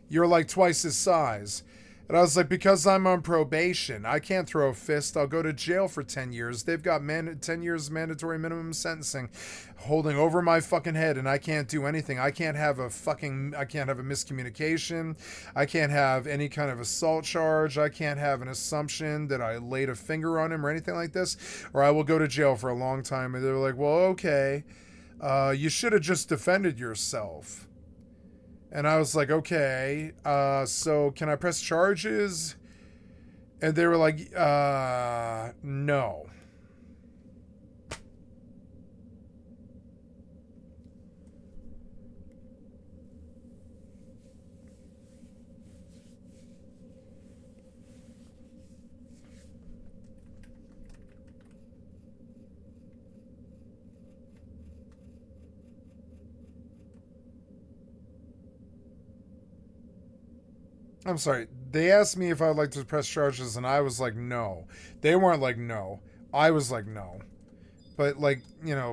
You're like twice his size. And I was like, because I'm on probation. I can't throw a fist. I'll go to jail for 10 years. They've got 10 years mandatory minimum sentencing holding over my fucking head, and I can't do anything. I can't have a miscommunication. I can't have any kind of assault charge. I can't have an assumption that I laid a finger on him or anything like this, or I will go to jail for a long time. And they were like, well, okay. You should have just defended yourself. And I was like, okay, so can I press charges? And they were like, no. I'm sorry. They asked me if I would like to press charges, and I was like, no. They weren't like, no. I was like, no. But like,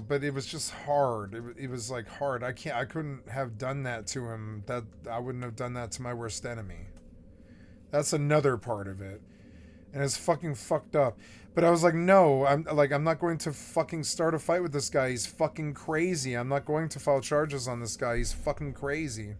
but it was just hard. It was like hard. I couldn't have done that to him. That I wouldn't have done that to my worst enemy. That's another part of it. And it's fucking fucked up. But I was like, no, I'm not going to fucking start a fight with this guy. He's fucking crazy. I'm not going to file charges on this guy. He's fucking crazy.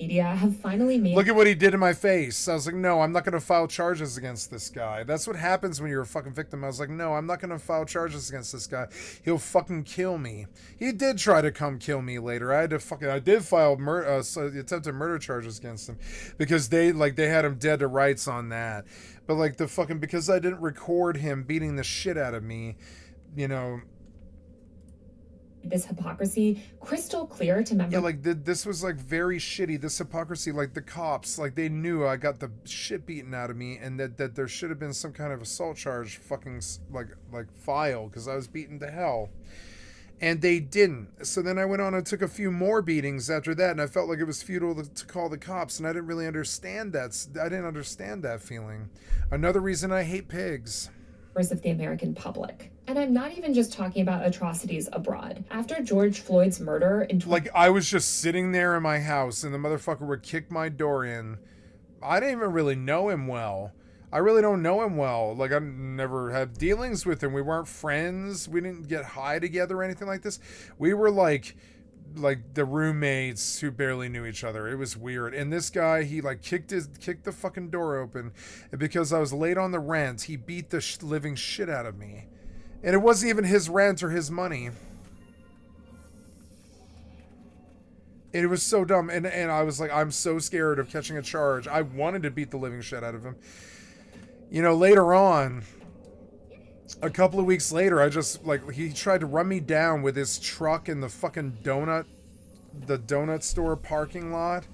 Media have finally made... Look at what he did to my face. I was like, no, I'm not going to file charges against this guy. That's what happens when you're a fucking victim. I was like, no, I'm not going to file charges against this guy. He'll fucking kill me. He did try to come kill me later. I did file attempted murder charges against him because they had him dead to rights on that. But like because I didn't record him beating the shit out of me, this hypocrisy crystal clear to members. Yeah, this was like very shitty. This hypocrisy, like the cops, like they knew I got the shit beaten out of me, and that there should have been some kind of assault charge, fucking like file, because I was beaten to hell, and they didn't. So then I went on and took a few more beatings after that, and I felt like it was futile to call the cops, and I didn't really understand that. I didn't understand that feeling. Another reason I hate pigs. Of the American public. And I'm not even just talking about atrocities abroad. After George Floyd's murder in... I was just sitting there in my house and the motherfucker would kick my door in. I didn't even really know him well. I really don't know him well. Like, I never had dealings with him. We weren't friends. We didn't get high together or anything like this. We were like the roommates who barely knew each other. It was weird. And this guy, he kicked the fucking door open, and because I was late on the rent, he beat the living shit out of me. And it wasn't even his rent or his money. And it was so dumb. And I was like, I'm so scared of catching a charge. I wanted to beat the living shit out of him. Later on, a couple of weeks later, I just, he tried to run me down with his truck in the fucking donut store parking lot.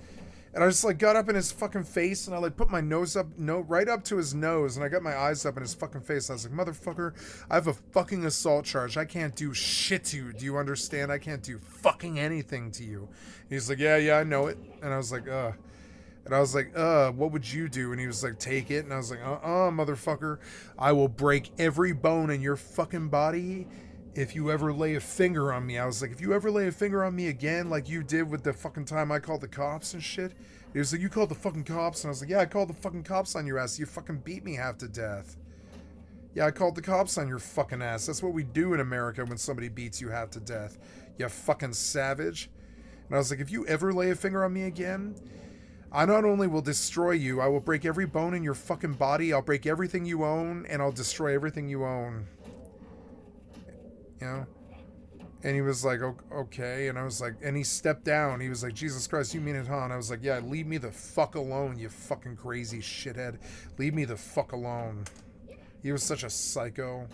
And I just, got up in his fucking face, and I, put my nose up, right up to his nose, and I got my eyes up in his fucking face. I was like, motherfucker, I have a fucking assault charge. I can't do shit to you. Do you understand? I can't do fucking anything to you. And he's like, yeah, I know it. And I was like, And I was like, what would you do? And he was like, take it. And I was like, motherfucker. I will break every bone in your fucking body if you ever lay a finger on me. I was like, if you ever lay a finger on me again, like you did with the fucking time I called the cops and shit. He was like, you called the fucking cops? And I was like, yeah, I called the fucking cops on your ass. You fucking beat me half to death. Yeah, I called the cops on your fucking ass. That's what we do in America when somebody beats you half to death. You fucking savage. And I was like, if you ever lay a finger on me again, I not only will destroy you, I will break every bone in your fucking body, I'll break everything you own, and I'll destroy everything you own. And he was like, okay. And I was like, and he stepped down. He was like, Jesus Christ, you mean it, huh? And I was like, yeah, leave me the fuck alone, you fucking crazy shithead. Leave me the fuck alone. He was such a psycho.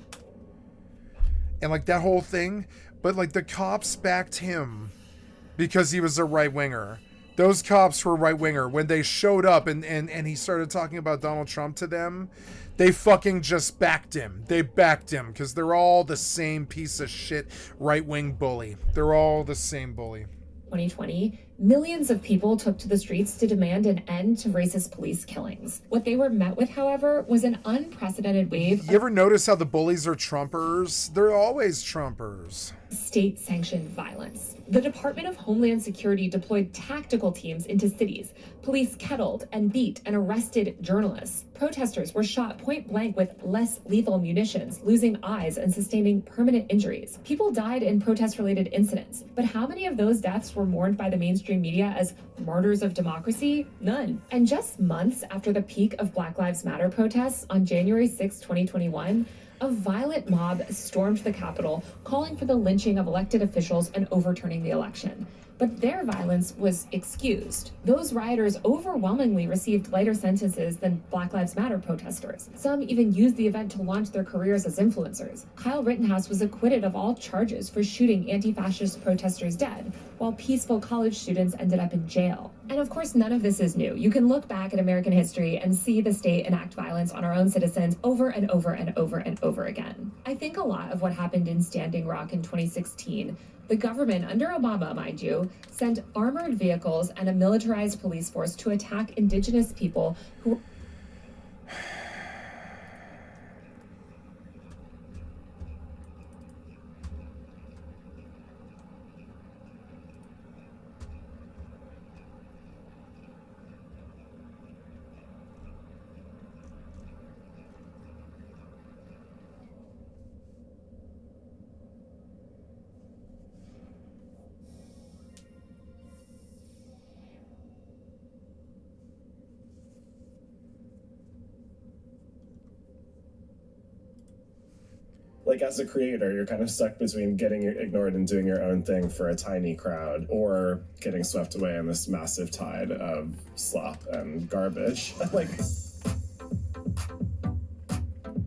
And that whole thing, but the cops backed him because he was a right-winger. Those cops were right-winger. When they showed up and he started talking about Donald Trump to them, they fucking just backed him. They backed him because they're all the same piece of shit right-wing bully. They're all the same bully. 2020, millions of people took to the streets to demand an end to racist police killings. What they were met with, however, was an unprecedented wave. You ever notice how the bullies are Trumpers? They're always Trumpers. State-sanctioned violence. The Department of Homeland Security deployed tactical teams into cities. Police kettled and beat and arrested journalists. Protesters were shot point blank with less lethal munitions, losing eyes and sustaining permanent injuries. People died in protest-related incidents, but how many of those deaths were mourned by the mainstream media as martyrs of democracy? None. And just months after the peak of Black Lives Matter protests on January 6, 2021, a violent mob stormed the Capitol, calling for the lynching of elected officials and overturning the election. But their violence was excused. Those rioters overwhelmingly received lighter sentences than Black Lives Matter protesters. Some even used the event to launch their careers as influencers. Kyle Rittenhouse was acquitted of all charges for shooting anti-fascist protesters dead, while peaceful college students ended up in jail. And of course, none of this is new. You can look back at American history and see the state enact violence on our own citizens over and over and over and over again. I think a lot of what happened in Standing Rock in 2016, the government, under Obama, mind you, sent armored vehicles and a militarized police force to attack indigenous people who... Like, as a creator, you're kind of stuck between getting ignored and doing your own thing for a tiny crowd, or getting swept away in this massive tide of slop and garbage. Like...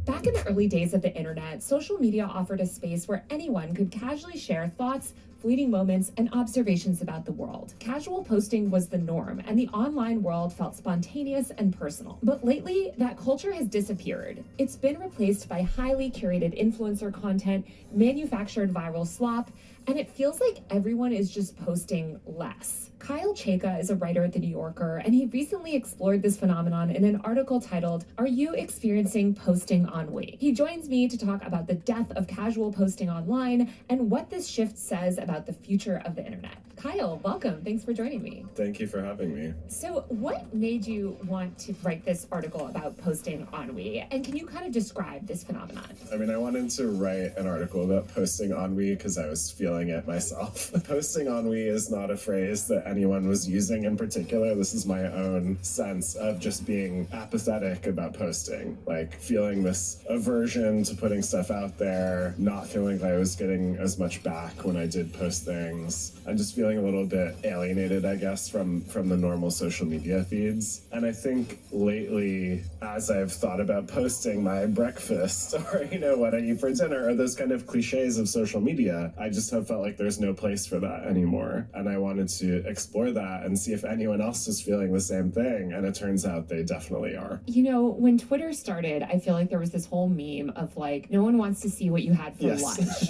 Back in the early days of the internet, social media offered a space where anyone could casually share thoughts, fleeting moments, and observations about the world. Casual posting was the norm, and the online world felt spontaneous and personal. But lately, that culture has disappeared. It's been replaced by highly curated influencer content, manufactured viral slop, and it feels like everyone is just posting less. Kyle Chayka is a writer at The New Yorker, and he recently explored this phenomenon in an article titled, "Are You Experiencing Posting Ennui?" He joins me to talk about the death of casual posting online and what this shift says about the future of the internet. Kyle, welcome. Thanks for joining me. Thank you for having me. So what made you want to write this article about posting ennui? And can you kind of describe this phenomenon? I mean, I wanted to write an article about posting ennui because I was feeling it myself. Posting ennui is not a phrase that anyone was using in particular. This is my own sense of just being apathetic about posting, like feeling this aversion to putting stuff out there, not feeling like I was getting as much back when I did post things, and just feeling a little bit alienated, I guess, from the normal social media feeds. And I think lately, as I've thought about posting my breakfast or, what I eat for dinner, or those kind of cliches of social media, I just have felt like there's no place for that anymore. And I wanted to explore that and see if anyone else was feeling the same thing. And it turns out they definitely are. When Twitter started, I feel like there was this whole meme of like, no one wants to see what you had for lunch.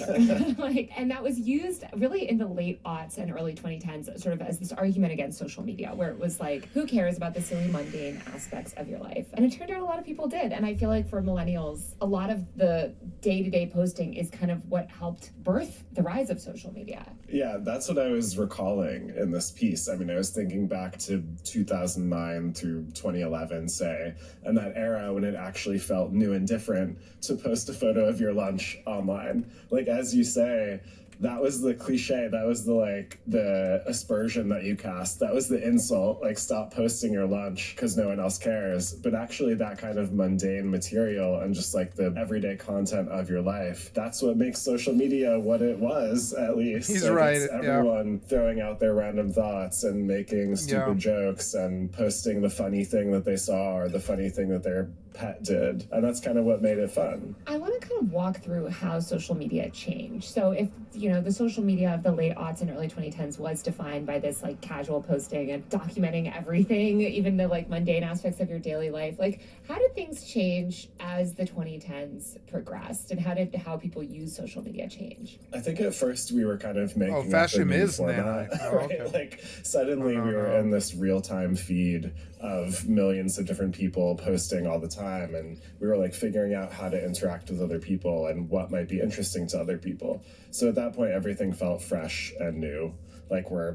And that was used really in the late aughts and early 2010s sort of as this argument against social media, where it was like, who cares about the silly mundane aspects of your life? And it turned out a lot of people did. And I feel like for millennials, a lot of the day-to-day posting is kind of what helped birth the rise of social media. Yeah, that's what I was recalling in this piece. I mean, I was thinking back to 2009 through 2011, say, and that era when it actually felt new and different to post a photo of your lunch online. Like, as you say, that was the cliche. That was the aspersion that you cast. That was the insult, like, stop posting your lunch because no one else cares. But actually that kind of mundane material and just like the everyday content of your life, that's what makes social media what it was, at least. He's right. It's everyone throwing out their random thoughts and making stupid jokes and posting the funny thing that they saw or the funny thing that their pet did. And that's kind of what made it fun. I want to kind of walk through how social media changed. So if, know, the social media of the late aughts and early 2010s was defined by this like casual posting and documenting everything, even the like mundane aspects of your daily life. Like, how did things change as the 2010s progressed, and how did how people use social media change? I think at first we were kind of making up a fashion new is format, now. Oh, right? okay. Like suddenly we were in this real-time feed of millions of different people posting all the time, and we were like figuring out how to interact with other people and what might be interesting to other people. So at that point, everything felt fresh and new. Like we're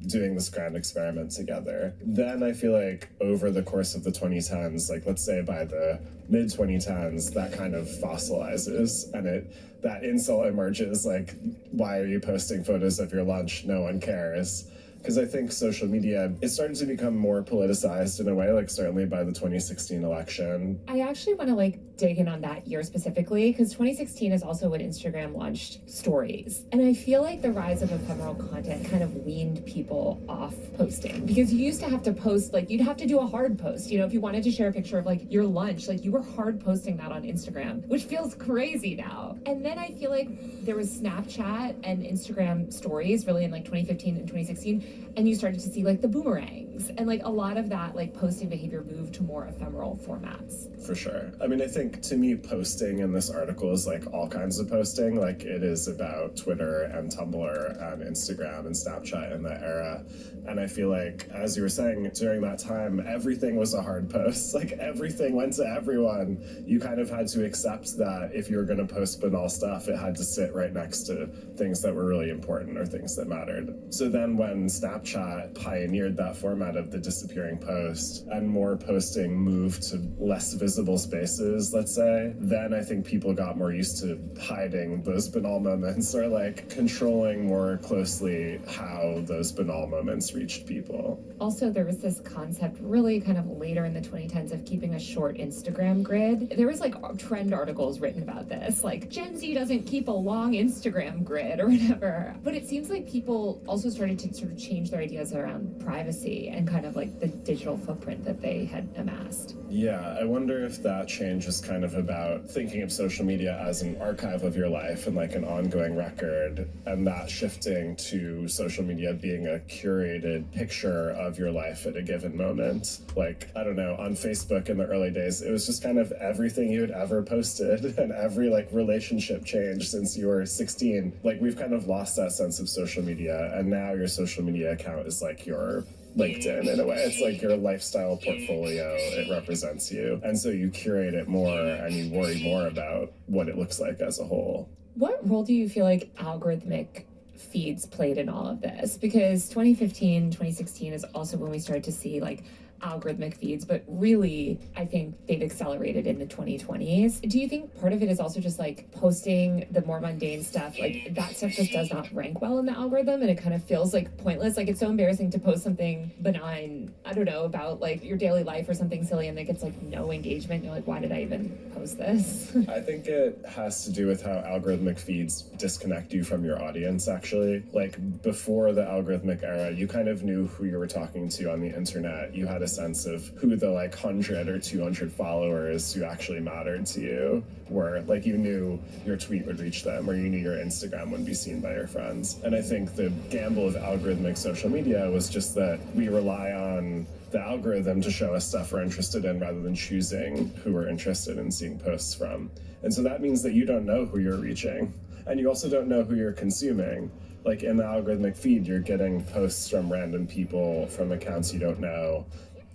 doing this grand experiment together. Then I feel like over the course of the 2010s, like let's say by the mid 2010s, that kind of fossilizes, and that insult emerges, like, why are you posting photos of your lunch? No one cares. Because I think social media, it started to become more politicized in a way, like certainly by the 2016 election. I actually want to like dig in on that year specifically, because 2016 is also when Instagram launched stories. And I feel like the rise of ephemeral content kind of weaned people off posting, because you used to have to post, like you'd have to do a hard post. You know, if you wanted to share a picture of like your lunch, like you were hard posting that on Instagram, which feels crazy now. And then I feel like there was Snapchat and Instagram stories really in like 2015 and 2016. And you started to see like the boomerangs, and like a lot of that like posting behavior moved to more ephemeral formats. For sure. I mean, I think to me, posting in this article is like all kinds of posting. Like it is about Twitter and Tumblr and Instagram and Snapchat in that era. And I feel like, as you were saying, during that time, everything was a hard post. Like everything went to everyone. You kind of had to accept that if you were going to post banal stuff, it had to sit right next to things that were really important or things that mattered. So then when Snapchat pioneered that format of the disappearing post and more posting moved to less visible spaces, let's say, then I think people got more used to hiding those banal moments, or like controlling more closely how those banal moments reached people. Also, there was this concept really kind of later in the 2010s of keeping a short Instagram grid. There was like trend articles written about this, like Gen Z doesn't keep a long Instagram grid or whatever. But it seems like people also started to sort of change their ideas around privacy and kind of like the digital footprint that they had amassed. Yeah, I wonder if that change is kind of about thinking of social media as an archive of your life and like an ongoing record, and that shifting to social media being a curated picture of your life at a given moment. Like, I don't know, on Facebook in the early days, it was just kind of everything you had ever posted and every like relationship change since you were 16. Like, we've kind of lost that sense of social media, and now your social media account is like your LinkedIn in a way. It's like your lifestyle portfolio. It represents you. And so you curate it more and you worry more about what it looks like as a whole. What role do you feel like algorithmic feeds played in all of this? Because 2015, 2016 is also when we started to see like algorithmic feeds, but really I think they've accelerated in the 2020s. Do you think part of it is also just like posting the more mundane stuff, like that stuff just does not rank well in the algorithm and it kind of feels like pointless? Like it's so embarrassing to post something benign, I don't know, about like your daily life or something silly, and it gets like no engagement. You're like, why did I even post this? I think it has to do with how algorithmic feeds disconnect you from your audience, actually. Like before the algorithmic era, you kind of knew who you were talking to on the internet. You had a sense of who the like 100 or 200 followers who actually mattered to you were. Like you knew your tweet would reach them, or you knew your Instagram would be seen by your friends. And I think the gamble of algorithmic social media was just that we rely on the algorithm to show us stuff we're interested in rather than choosing who we're interested in seeing posts from. And so that means that you don't know who you're reaching, and you also don't know who you're consuming. Like in the algorithmic feed, you're getting posts from random people from accounts you don't know.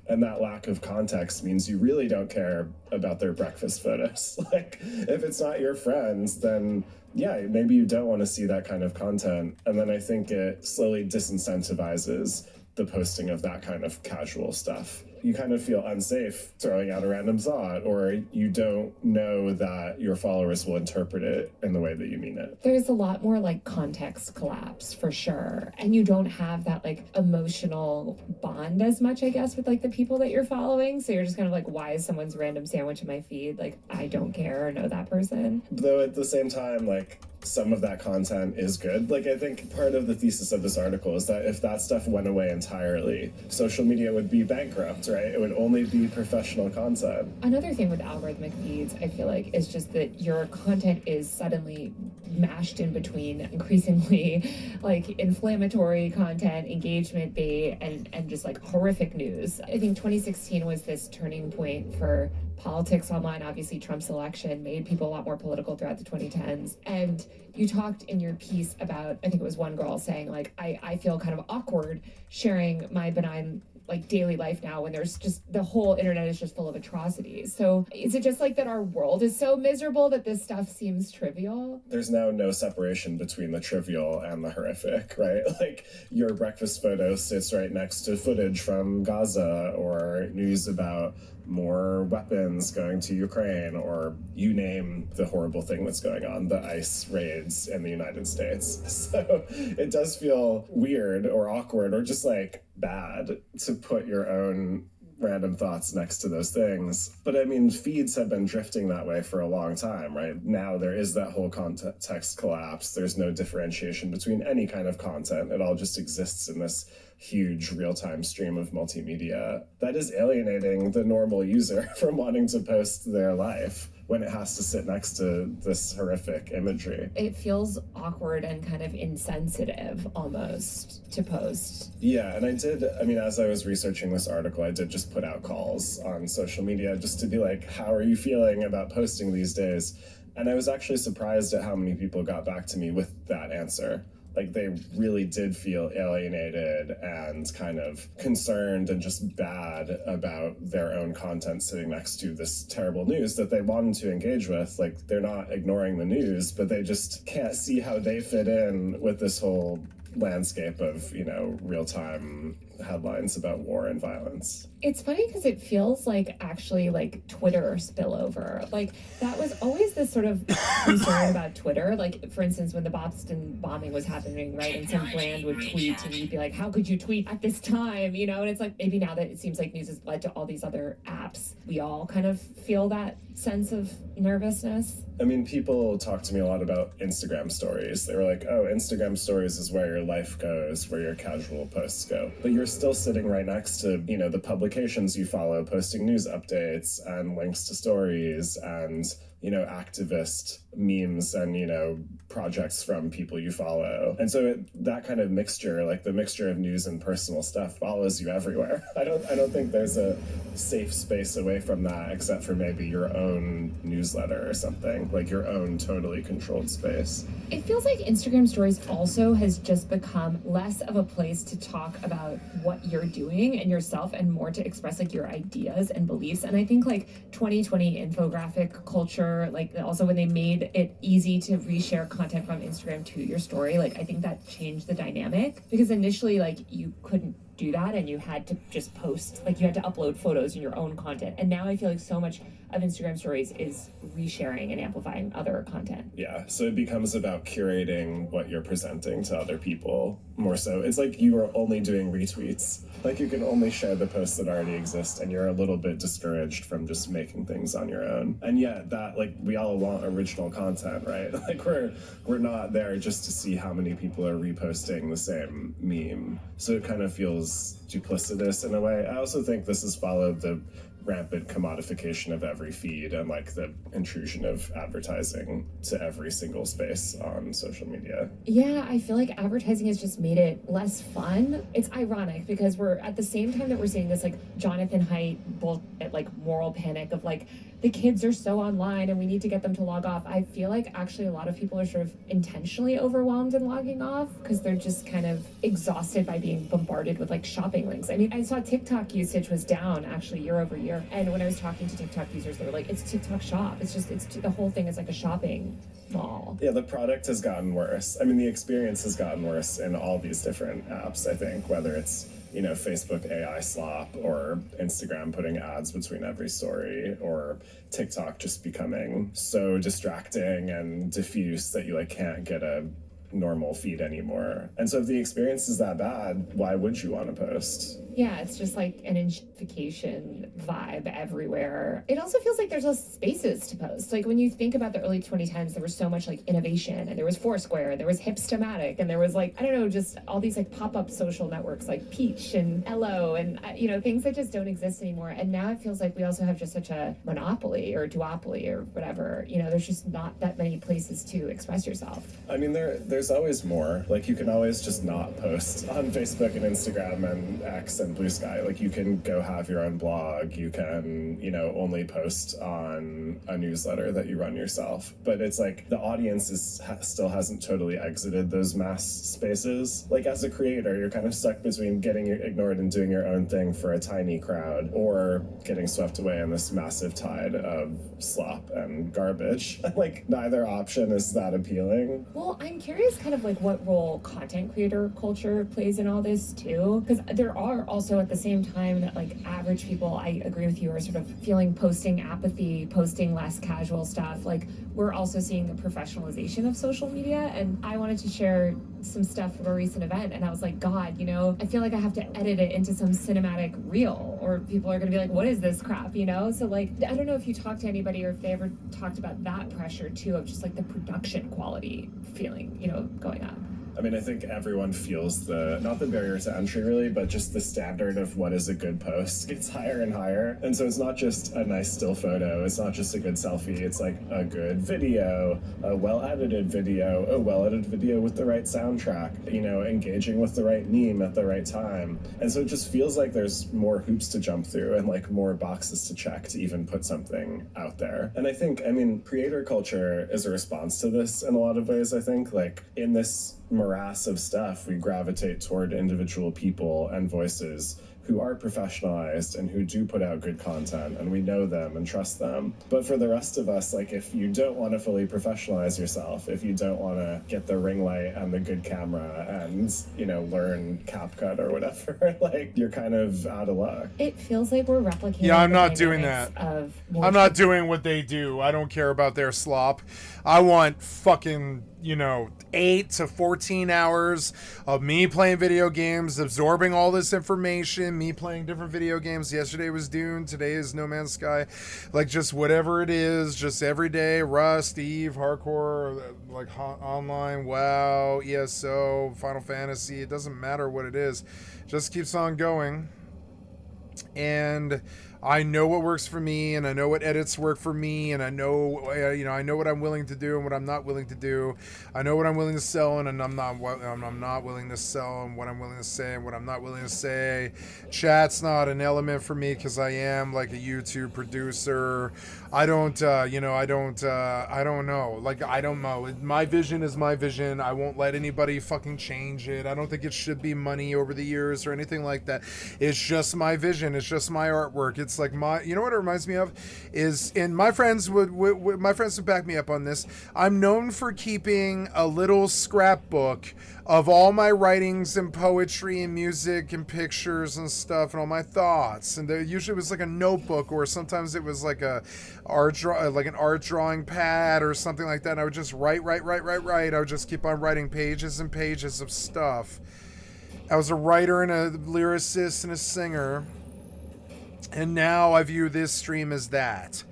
And that lack of context means you really don't care about their breakfast photos. Like, if it's not your friends, then yeah, maybe you don't want to see that kind of content. And then I think it slowly disincentivizes the posting of that kind of casual stuff. You kind of feel unsafe throwing out a random thought, or you don't know that your followers will interpret it in the way that you mean it. There's a lot more like context collapse for sure. And you don't have that like emotional bond as much, I guess, with like the people that you're following. So you're just kind of like, why is someone's random sandwich in my feed? Like, I don't care or know that person. Though at the same time, like, some of that content is good. Like, I think part of the thesis of this article is that if that stuff went away entirely, social media would be bankrupt, right? It would only be professional content. Another thing with algorithmic feeds, I feel like, is just that your content is suddenly mashed in between increasingly like inflammatory content, engagement bait, and just like horrific news. I think 2016 was this turning point for politics online. Obviously, Trump's election made people a lot more political throughout the 2010s. And you talked in your piece about, I think it was one girl saying, like, I feel kind of awkward sharing my benign like daily life now when there's just the whole internet is just full of atrocities. So is it just like that our world is so miserable that this stuff seems trivial? There's now no separation between the trivial and the horrific, right? Like, your breakfast photo sits right next to footage from Gaza or news about more weapons going to Ukraine, or you name the horrible thing that's going on, the ICE raids in the United States. So it does feel weird or awkward or just like bad to put your own random thoughts next to those things. But I mean, feeds have been drifting that way for a long time, right? Now there is that whole context collapse. There's no differentiation between any kind of content. It all just exists in this huge real-time stream of multimedia that is alienating the normal user from wanting to post their life when it has to sit next to this horrific imagery. It feels awkward and kind of insensitive almost to post. Yeah, and I mean, as I was researching this article, I did just put out calls on social media just to be like, how are you feeling about posting these days? And I was actually surprised at how many people got back to me with that answer. Like, they really did feel alienated and kind of concerned and just bad about their own content sitting next to this terrible news that they wanted to engage with. Like, they're not ignoring the news, but they just can't see how they fit in with this whole landscape of, you know, real-time headlines about war and violence. It's funny because it feels like actually like Twitter spillover. Like, that was always this sort of concern about Twitter. Like, for instance, when the Boston bombing was happening, right, and some brand would tweet and you'd be like, how could you tweet at this time, you know? And it's like, maybe now that it seems like news has led to all these other apps, we all kind of feel that sense of nervousness. I mean, people talk to me a lot about Instagram stories. They were like, oh, Instagram stories is where your life goes, where your casual posts go. But you're still sitting right next to, you know, the publications you follow, posting news updates and links to stories and, you know, activist memes and, you know, projects from people you follow. And so that kind of mixture, like the mixture of news and personal stuff, follows you everywhere. I don't think there's a safe space away from that, except for maybe your own newsletter or something, like your own totally controlled space. It feels like Instagram stories also has just become less of a place to talk about what you're doing and yourself and more to express like your ideas and beliefs. And I think like 2020 infographic culture, like also when they made it easy to reshare content from Instagram to your story, like I think that changed the dynamic, because initially like you couldn't do that and you had to just post, like you had to upload photos in your own content. And now I feel like so much of Instagram stories is resharing and amplifying other content. Yeah, so it becomes about curating what you're presenting to other people more so. It's like you are only doing retweets. Like you can only share the posts that already exist, and you're a little bit discouraged from just making things on your own. And yet that, like, we all want original content, right? Like we're not there just to see how many people are reposting the same meme. So it kind of feels duplicitous in a way. I also think this has followed the rampant commodification of every feed and like the intrusion of advertising to every single space on social media. Yeah, I feel like advertising has just made it less fun. It's ironic because we're at the same time that we're seeing this like Jonathan Haidt bullshit, like moral panic of like the kids are so online and we need to get them to log off. I feel like actually a lot of people are sort of intentionally overwhelmed and logging off because they're just kind of exhausted by being bombarded with like shopping links. I mean, I saw TikTok usage was down actually year over year. And when I was talking to TikTok users, they were like, it's TikTok shop. It's the whole thing is like a shopping mall. Yeah, the product has gotten worse. I mean, the experience has gotten worse in all these different apps, I think, whether it's, you know, Facebook AI slop or Instagram putting ads between every story or TikTok just becoming so distracting and diffuse that you like can't get a normal feed anymore. And so if the experience is that bad, why would you want to post? Yeah, it's just like an gentrification vibe everywhere. It also feels like there's less spaces to post. Like when you think about the early 2010s, there was so much like innovation, and there was Foursquare, there was Hipstamatic, and there was like, I don't know, just all these like pop-up social networks like Peach and Ello and, you know, things that just don't exist anymore. And now it feels like we also have just such a monopoly or duopoly or whatever. You know, there's just not that many places to express yourself. I mean, there's always more. Like you can always just not post on Facebook and Instagram and X and Blue Sky. Like you can go have your own blog. You can, you know, only post on a newsletter that you run yourself. But it's like the audience still hasn't totally exited those mass spaces. Like as a creator, you're kind of stuck between getting ignored and doing your own thing for a tiny crowd, or getting swept away in this massive tide of slop and garbage. Like neither option is that appealing. Well, I'm curious kind of like what role content creator culture plays in all this too, because there are also at the same time that like average people, I agree with you, are sort of feeling posting apathy, posting less casual stuff. Like we're also seeing the professionalization of social media, and I wanted to share some stuff from a recent event, and I was like, God, you know, I feel like I have to edit it into some cinematic reel, or people are gonna be like, what is this crap, you know? So like, I don't know if you talked to anybody or if they ever talked about that pressure too, of just like the production quality feeling, you know, going on. I mean, I think everyone feels not the barrier to entry really, but just the standard of what is a good post gets higher and higher. And so it's not just a nice still photo, it's not just a good selfie, it's like a good video, a well-edited video with the right soundtrack, you know, engaging with the right meme at the right time. And so it just feels like there's more hoops to jump through and like more boxes to check to even put something out there. And I think, I mean, creator culture is a response to this in a lot of ways, I think. Like in this morass of stuff, we gravitate toward individual people and voices who are professionalized and who do put out good content, and we know them and trust them. But for the rest of us, like if you don't want to fully professionalize yourself, if you don't want to get the ring light and the good camera and, you know, learn CapCut or whatever, like you're kind of out of luck. It feels like we're replicating. Yeah, I'm not doing that. I'm not doing what they do. I don't care about their slop. I want fucking, you know, 8 to 14 hours of me playing video games, absorbing all this information, me playing different video games. Yesterday was Dune, today is No Man's Sky. Like just whatever it is, just every day, Rust, Eve, hardcore, like online, WoW, ESO, Final Fantasy. It doesn't matter what it is. Just keeps on going. And I know what works for me, and I know what edits work for me, and I know, you know, I know what I'm willing to do and what I'm not willing to do. I know what I'm willing to sell and I'm not willing to sell, and what I'm willing to say and what I'm not willing to say. Chat's not an element for me because I am like a YouTube producer. I don't know. Like, I don't know. My vision is my vision. I won't let anybody fucking change it. I don't think it should be money over the years or anything like that. It's just my vision. It's just my artwork. It's like you know what it reminds me of is, and my friends would back me up on this. I'm known for keeping a little scrapbook of all my writings and poetry and music and pictures and stuff and all my thoughts. And there usually was like a notebook, or sometimes it was like an art drawing pad or something like that. And I would just write. I would just keep on writing pages and pages of stuff. I was a writer and a lyricist and a singer. And now I view this stream as that.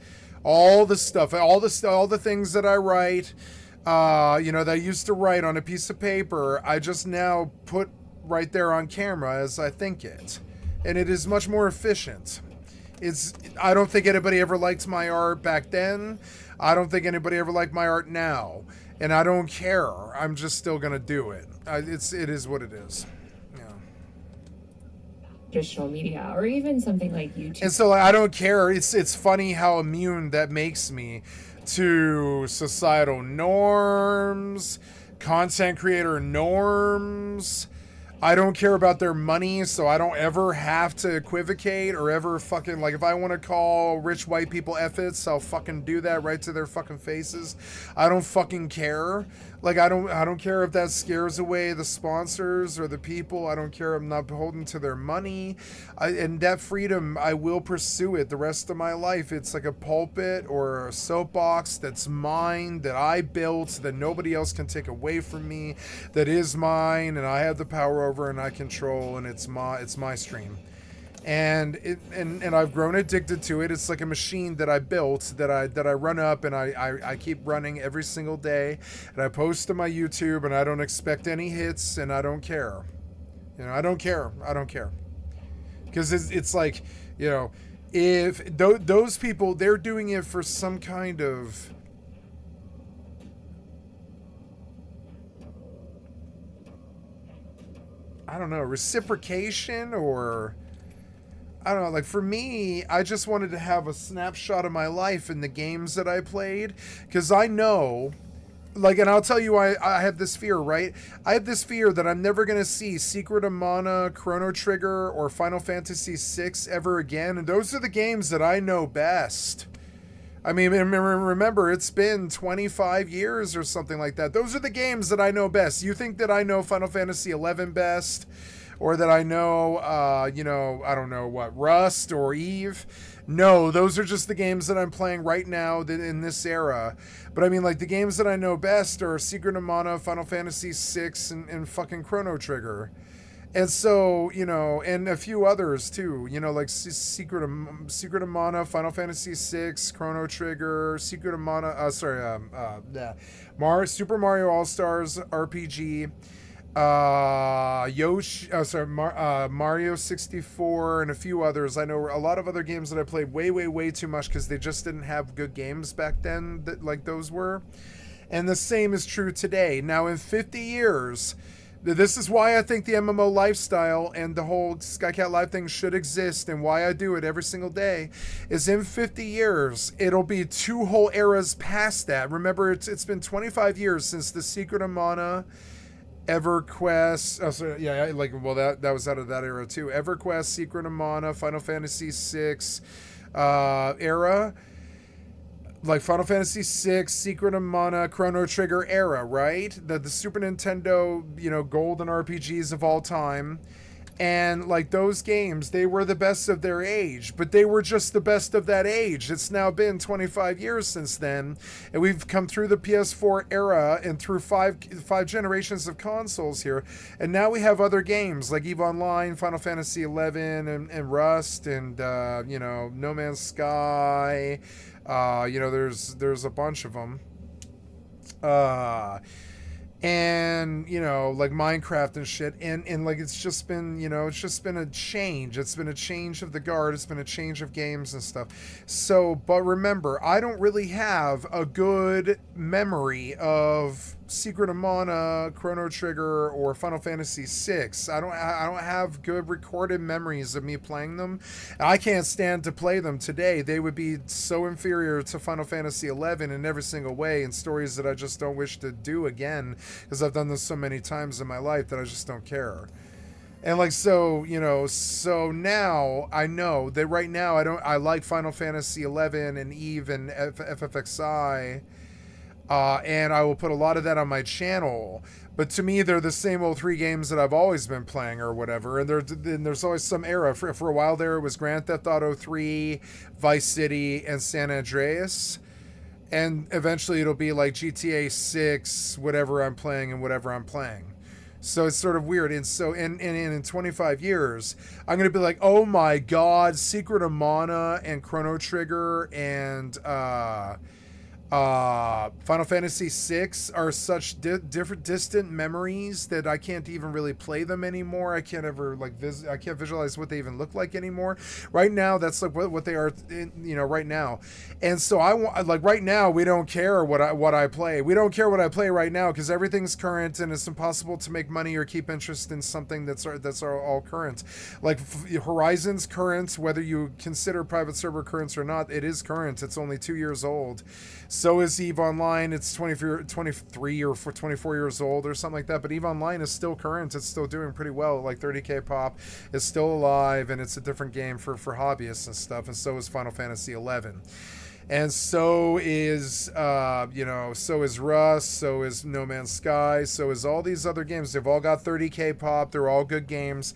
All the stuff, all the things that I write, you know, that I used to write on a piece of paper, I just now put right there on camera as I think it. And it is much more efficient. I don't think anybody ever liked my art back then. I don't think anybody ever liked my art now. And I don't care. I'm just still going to do it. It is what it is. Traditional media, or even something like YouTube. And so like, I don't care. It's funny how immune that makes me to societal norms, content creator norms, I don't care about their money, so I don't ever have to equivocate or ever fucking, like, if I want to call rich white people F-its, I'll fucking do that right to their fucking faces. I don't fucking care. Like, I don't care if that scares away the sponsors or the people. I don't care. I'm not beholden to their money. And that freedom, I will pursue it the rest of my life. It's like a pulpit or a soapbox that's mine, that I built, that nobody else can take away from me, that is mine, and I have the power over and I control, and it's my stream. And I've grown addicted to it. It's like a machine that I built, that I run up, and I keep running every single day, and I post to my YouTube, and I don't expect any hits, and I don't care. You know, I don't care. Because it's like, you know, if those people, they're doing it for some kind of, I don't know, reciprocation, or I don't know, like for me, I just wanted to have a snapshot of my life in the games that I played, because I know, like, and I'll tell you, I have this fear, right? I have this fear that I'm never going to see Secret of Mana, Chrono Trigger, or Final Fantasy VI ever again, and those are the games that I know best. I mean, remember, it's been 25 years or something like that. Those are the games that I know best. You think that I know Final Fantasy XI best? Or that I know, you know, I don't know what, Rust or Eve? No, those are just the games that I'm playing right now in this era. But I mean, like, the games that I know best are Secret of Mana, Final Fantasy VI, and fucking Chrono Trigger. And so, you know, and a few others too, you know, like Secret of Mana, Final Fantasy VI, Chrono Trigger, Secret of Mana, Super Mario All-Stars RPG, Mario 64, and a few others. I know a lot of other games that I played way too much because they just didn't have good games back then that like those were. And the same is true today. Now in 50 years, this is why I think the MMO lifestyle and the whole Skycatlive thing should exist, and why I do it every single day, is in 50 years, it'll be 2 whole eras past that. Remember, it's been 25 years since the Secret of Mana, EverQuest, that was out of that era too. EverQuest, Secret of Mana, Final Fantasy VI era, like Final Fantasy VI, Secret of Mana, Chrono Trigger era, right? The Super Nintendo, you know, golden RPGs of all time. And like those games, they were the best of their age, but they were just the best of that age. It's now been 25 years since then, and we've come through the PS4 era and through five generations of consoles here, and now we have other games like EVE Online, Final Fantasy XI, and Rust, and you know, No Man's Sky. You know, there's a bunch of them. And, you know, like Minecraft and shit, and like it's just been, you know, it's just been a change. It's been a change of the guard. It's been a change of games and stuff. So, but remember, I don't really have a good memory of Secret of Mana, Chrono Trigger, or Final Fantasy VI. I don't have good recorded memories of me playing them. I can't stand to play them today. They would be so inferior to Final Fantasy XI in every single way, and stories that I just don't wish to do again, because I've done this so many times in my life that I just don't care. And like, so, you know, so now I know that right now I like Final Fantasy XI and EVE and FFXI. And I will put a lot of that on my channel. But to me, they're the same old 3 games that I've always been playing or whatever. And there's always some era. For a while there, it was Grand Theft Auto 3, Vice City, and San Andreas. And eventually it'll be like GTA 6, whatever I'm playing and whatever I'm playing. So it's sort of weird. And so in 25 years, I'm going to be like, oh my God, Secret of Mana and Chrono Trigger and Final Fantasy VI are such different distant memories that I can't even really play them anymore. I can't ever I can't visualize what they even look like anymore. Right now, that's like what they are, you know, right now. And so I want, like, right now we don't care what I play. We don't care what I play right now because everything's current, and it's impossible to make money or keep interest in something that's all current. Like Horizon's current, whether you consider private server current or not, it is current. It's only 2 years old. So is EVE Online. It's 23 or 24 years old or something like that. But EVE Online is still current. It's still doing pretty well. Like 30K Pop is still alive, and it's a different game for hobbyists and stuff. And so is Final Fantasy 11. And so is, so is Rust, so is No Man's Sky, so is all these other games. They've all got 30K Pop. They're all good games.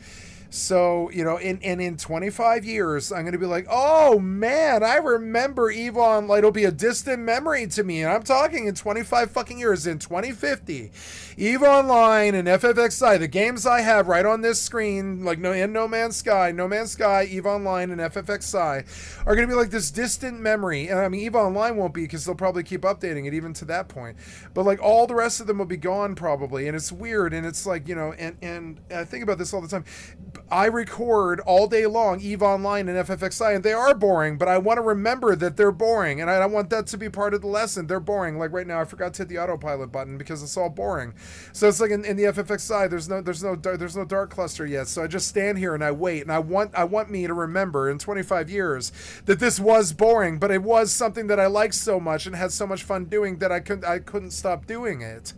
So, in 25 years, I'm going to be like, oh, man, I remember EVE Online. It'll be a distant memory to me. And I'm talking in 25 fucking years, in 2050. EVE Online and FFXI, the games I have right on this screen, like No Man's Sky, EVE Online, and FFXI, are going to be like this distant memory. And I mean, EVE Online won't be, because they'll probably keep updating it even to that point. But like all the rest of them will be gone probably. And it's weird. And it's like, and I think about this all the time. I record all day long EVE Online and FFXI, and they are boring, but I want to remember that they're boring, and I don't want that to be part of the lesson. They're boring. Like right now, I forgot to hit the autopilot button because it's all boring. So it's like in the FFXI, there's no dark cluster yet. So I just stand here and I wait, and I want me to remember in 25 years that this was boring, but it was something that I liked so much and had so much fun doing that I couldn't stop doing it.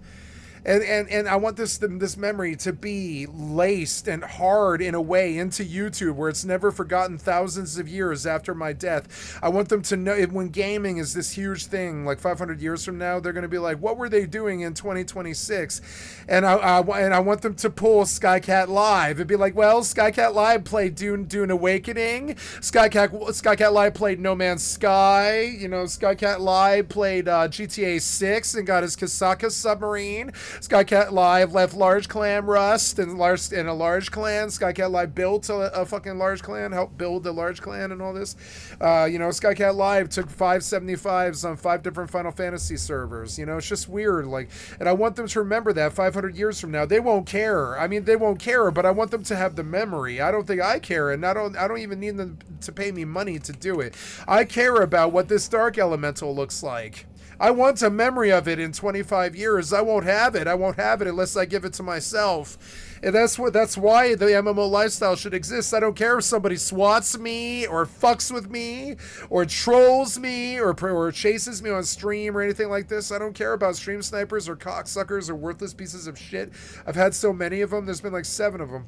And I want this memory to be laced and hard in a way into YouTube where it's never forgotten thousands of years after my death. I want them to know when gaming is this huge thing, like 500 years from now, they're going to be like, what were they doing in 2026? And I want them to pull Skycatlive and be like, well, Skycatlive played Dune Awakening. Skycatlive played No Man's Sky. Skycatlive played GTA 6 and got his Kasaka submarine. Skycatlive left large clan Rust and a large clan. Skycatlive built a fucking large clan, helped build the large clan and all this. Skycatlive took 575s on 5 different Final Fantasy servers. It's just weird. And I want them to remember that 500 years from now. They won't care. I mean, they won't care, but I want them to have the memory. I don't think I care, and I don't even need them to pay me money to do it. I care about what this Dark Elemental looks like. I want a memory of it in 25 years. I won't have it. I won't have it unless I give it to myself. And that's why the MMO lifestyle should exist. I don't care if somebody swats me or fucks with me or trolls me or chases me on stream or anything like this. I don't care about stream snipers or cocksuckers or worthless pieces of shit. I've had so many of them. There's been like 7 of them.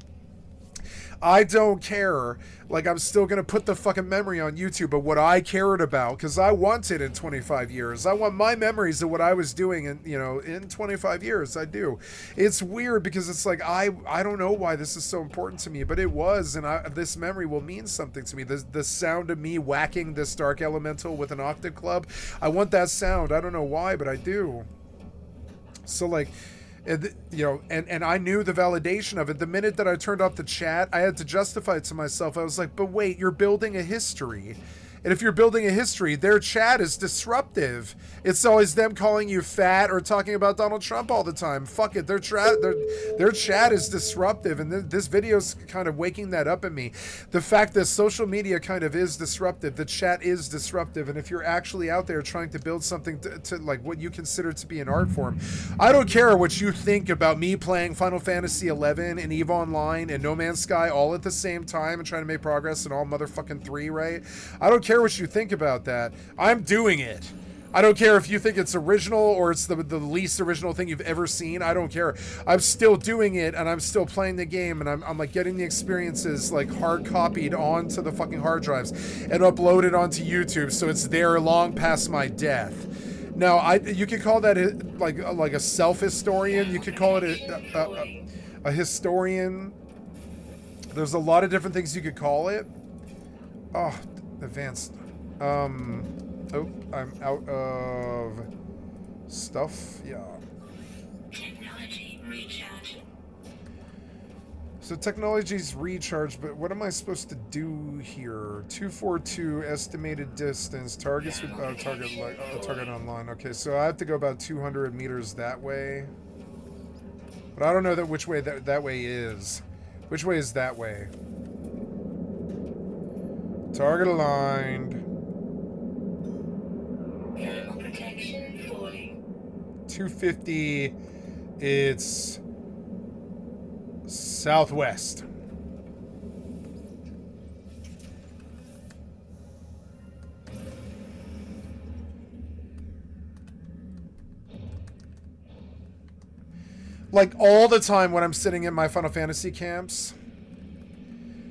I don't care. I'm still going to put the fucking memory on YouTube of what I cared about, because I want it in 25 years. I want my memories of what I was doing in 25 years. I do. It's weird because it's like, I don't know why this is so important to me, but it was, and this memory will mean something to me. The sound of me whacking this Dark Elemental with an octave club, I want that sound. I don't know why, but I do. So and I knew the validation of it. The minute that I turned off the chat, I had to justify it to myself. I was like, but wait, you're building a history. And if you're building a history, their chat is disruptive. It's always them calling you fat or talking about Donald Trump all the time. Fuck it. Their chat is disruptive. And this video's kind of waking that up in me. The fact that social media kind of is disruptive. The chat is disruptive. And if you're actually out there trying to build something to like what you consider to be an art form, I don't care what you think about me playing Final Fantasy 11 and EVE Online and No Man's Sky all at the same time and trying to make progress in all motherfucking 3, right? I don't care what you think about that. I'm doing it. I don't care if you think it's original or it's the least original thing you've ever seen. I don't care. I'm still doing it, and I'm still playing the game, and I'm like getting the experiences like hard copied onto the fucking hard drives and uploaded onto YouTube, so it's there long past my death. Now, you could call that like a self-historian. You could call it a historian. There's a lot of different things you could call it. Oh, advanced. Oh, I'm out of stuff. Yeah. Technology recharge. So technology's recharged, but what am I supposed to do here? 242 estimated distance. Targets with target online. Okay, so I have to go about 200 meters that way. But I don't know which way that way is. Which way is that way? Target aligned. 250. It's southwest. Like, all the time when I'm sitting in my Final Fantasy camps,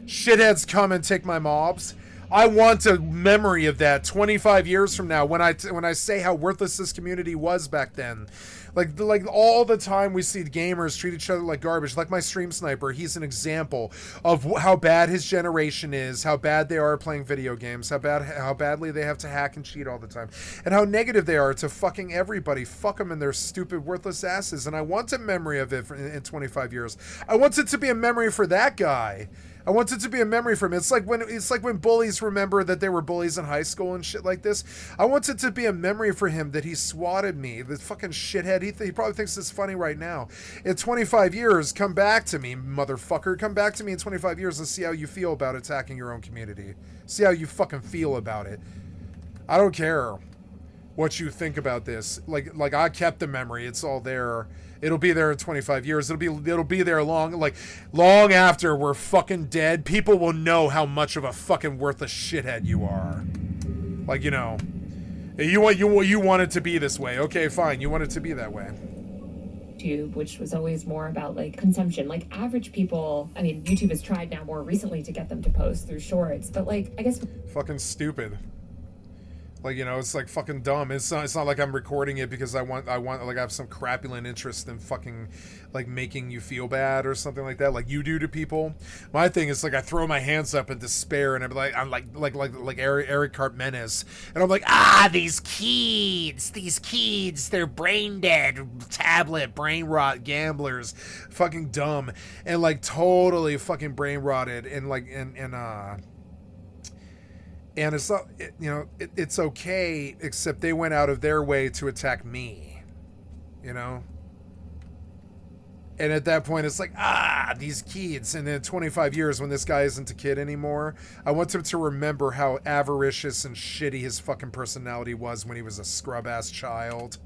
shitheads come and take my mobs. I want a memory of that 25 years from now when I say how worthless this community was back then. Like all the time we see gamers treat each other like garbage. Like my stream sniper, he's an example of how bad his generation is, how bad they are playing video games, how badly they have to hack and cheat all the time, and how negative they are to fucking everybody. Fuck them and their stupid, worthless asses. And I want a memory of it in 25 years. I want it to be a memory for that guy. I want it to be a memory for him. It's like when bullies remember that they were bullies in high school and shit like this. I want it to be a memory for him that he swatted me. The fucking shithead. He probably thinks it's funny right now. In 25 years, come back to me, motherfucker. Come back to me in 25 years and see how you feel about attacking your own community. See how you fucking feel about it. I don't care what you think about this. Like I kept the memory. It's all there. It'll be there in 25 years. It'll be there long after we're fucking dead. People will know how much of a fucking worthless shithead you are. Like, you know, you want it to be this way. Okay, fine. You want it to be that way. YouTube, which was always more about like consumption. Like average people, I mean, YouTube has tried now more recently to get them to post through shorts, but like, I guess fucking stupid. Like, you know, it's like fucking dumb. It's not like I'm recording it because I want like I have some crapulent interest in fucking like making you feel bad or something like that, like you do to people. My thing is like I throw my hands up in despair and I'm like Eric Cartmenes, and I'm like, these kids, they're brain dead, tablet, brain rot gamblers, fucking dumb, and like totally fucking brain rotted, and like and it's not, you know, it's okay, except they went out of their way to attack me, you know? And at that point, it's like, these kids. And in 25 years, when this guy isn't a kid anymore, I want him to remember how avaricious and shitty his fucking personality was when he was a scrub-ass child.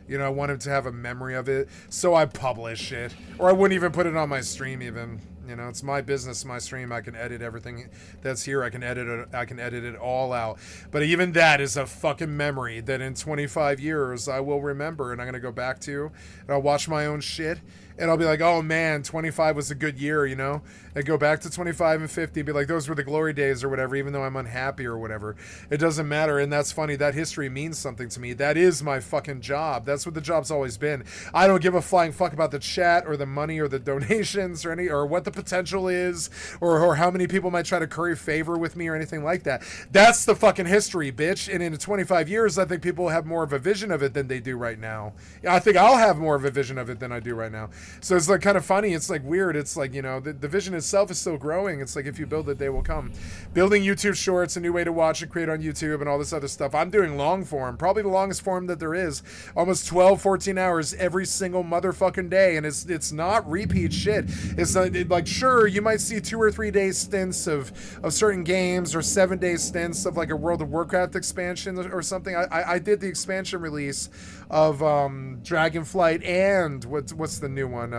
You know, I want him to have a memory of it, so I publish it. Or I wouldn't even put it on my stream even. You know, it's my business, my stream. I can edit everything that's here. I can edit it all out. But even that is a fucking memory that in 25 years I will remember, and I'm going to go back to, and I'll watch my own shit, and I'll be like, oh man, 25 was a good year, you know? And go back to 25 and 50, be like, those were the glory days or whatever, even though I'm unhappy or whatever. It doesn't matter, and that's funny. That history means something to me. That is my fucking job. That's what the job's always been. I don't give a flying fuck about the chat or the money or the donations or what the potential is or how many people might try to curry favor with me or anything like that. That's the fucking history, bitch. And in 25 years, I think people have more of a vision of it than they do right now. I think I'll have more of a vision of it than I do right now. So it's like kind of funny. It's like weird. It's like, you know, the vision itself is still growing. It's like if you build it, they will come. Building YouTube shorts, a new way to watch and create on YouTube and all this other stuff. I'm doing long form, probably the longest form that there is. Almost 12, 14 hours every single motherfucking day. And it's not repeat shit. It's not, like, sure, you might see 2 or 3 day stints of certain games or 7 day stints of like a World of Warcraft expansion or something. I did the expansion release of Dragonflight and what's the new one?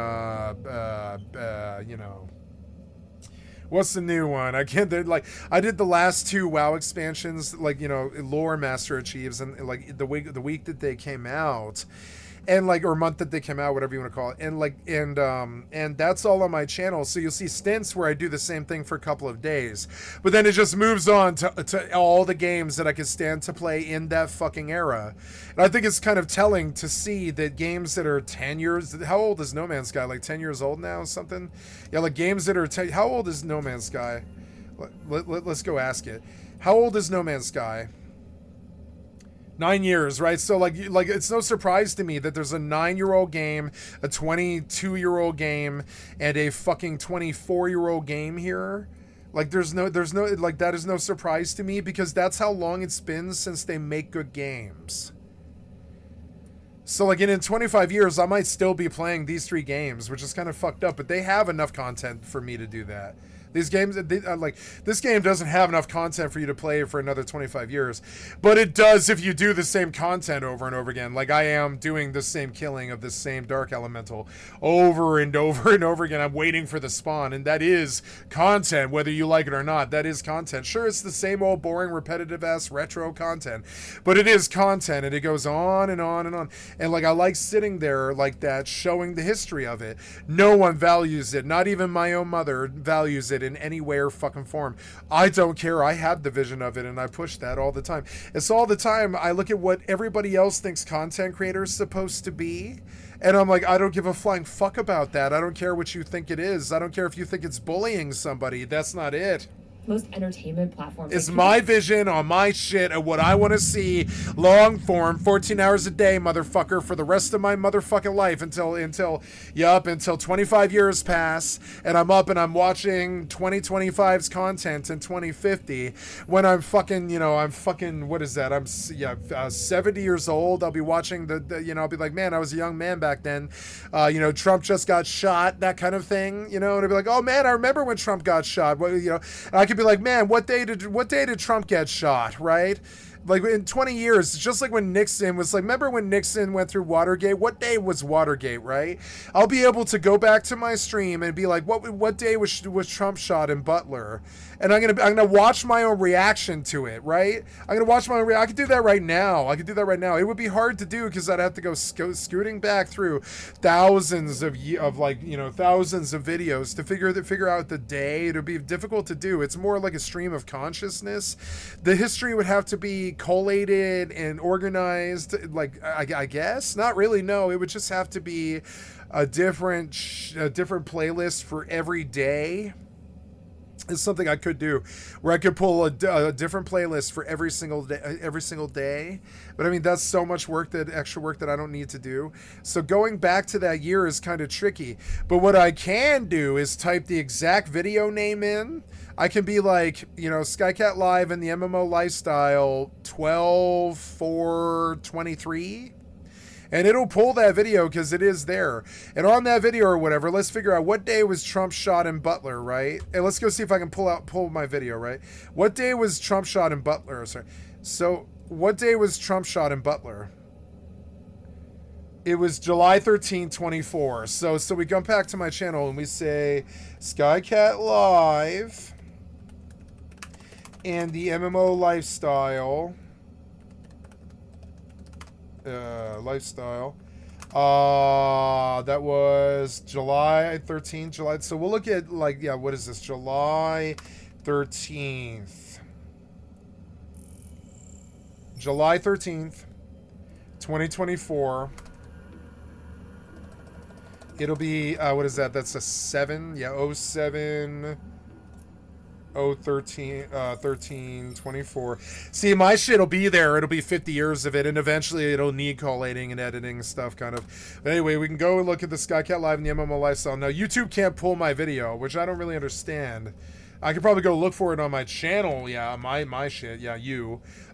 You know, what's the new one? I did the last 2 WoW expansions, like, you know, Lore Master Achieves, and like the week that they came out. And like, or month that they came out, whatever you want to call it, and like, and that's all on my channel. So you'll see stints where I do the same thing for a couple of days, but then it just moves on to all the games that I could stand to play in that fucking era. And I think it's kind of telling to see that games that are 10 years, how old is No Man's Sky? Like 10 years old now, or something? Yeah, like games that are how old is No Man's Sky? Let's go ask it. How old is No Man's Sky? 9 years, right? So like it's no surprise to me that there's a 9-year-old game, a 22-year-old game, and a fucking 24-year-old game here. Like there's no like, that is no surprise to me, because that's how long it's been since they make good games. So like in 25 years, I might still be playing these 3 games, which is kind of fucked up, but they have enough content for me to do that. These games, like, this game doesn't have enough content for you to play for another 25 years. But it does if you do the same content over and over again. Like, I am doing the same killing of this same Dark Elemental over and over and over again. I'm waiting for the spawn. And that is content, whether you like it or not. That is content. Sure, it's the same old boring, repetitive-ass retro content. But it is content, and it goes on and on and on. And, like, I like sitting there like that, showing the history of it. No one values it. Not even my own mother values it in any way or fucking form. I don't care. I have the vision of it, and I push that all the time. It's all the time. I look at what everybody else thinks content creators supposed to be, and I'm like, I don't give a flying fuck about that. I don't care what you think it is. I don't care if you think it's bullying somebody. That's not it. Most entertainment platforms. It's my vision on my shit of what I want to see, long form, 14 hours a day, motherfucker, for the rest of my motherfucking life until 25 years pass, and I'm up and I'm watching 2025's content in 2050 when I'm fucking, what is that? I'm 70 years old. I'll be watching I'll be like, man, I was a young man back then. Trump just got shot, that kind of thing, and I'll be like, oh man, I remember when Trump got shot. Well, and I could be like, man, what day did Trump get shot, right? Like, in 20 years, just like when Nixon was like, remember when Nixon went through Watergate? What day was Watergate, right? I'll be able to go back to my stream and be like, what day was Trump shot in Butler? And I'm gonna watch my own reaction to it, right? I'm gonna watch my own I could do that right now. It would be hard to do because I'd have to go scooting back through thousands of videos to figure out the day. It would be difficult to do. It's more like a stream of consciousness. The history would have to be collated and organized, like, I guess not really. No, it would just have to be a different playlist for every day. Is something I could do, where I could pull a different playlist for every single day. But I mean, that's so much extra work that I don't need to do. So going back to that year is kind of tricky. But what I can do is type the exact video name in. I can be like, Skycatlive and the MMO lifestyle 12/4/23. And it'll pull that video because it is there. And on that video or whatever, let's figure out what day was Trump shot in Butler, right? And let's go see if I can pull my video, right? What day was Trump shot in Butler? Sorry. So what day was Trump shot in Butler? It was July 13, 24. So we come back to my channel and we say Skycatlive and the MMO lifestyle. That was July 13th. So we'll look at, like, what is this? July 13th. July 13th, 2024. It'll be, what is that? That's a 7. Yeah, 07. 13/24. See, my shit'll be there. It'll be 50 years of it, and eventually it'll need collating and editing and stuff, kind of. But anyway, we can go and look at the Skycatlive and the MMO lifestyle. Now, YouTube can't pull my video, which I don't really understand. I could probably go look for it on my channel. Yeah, my shit. Yeah, I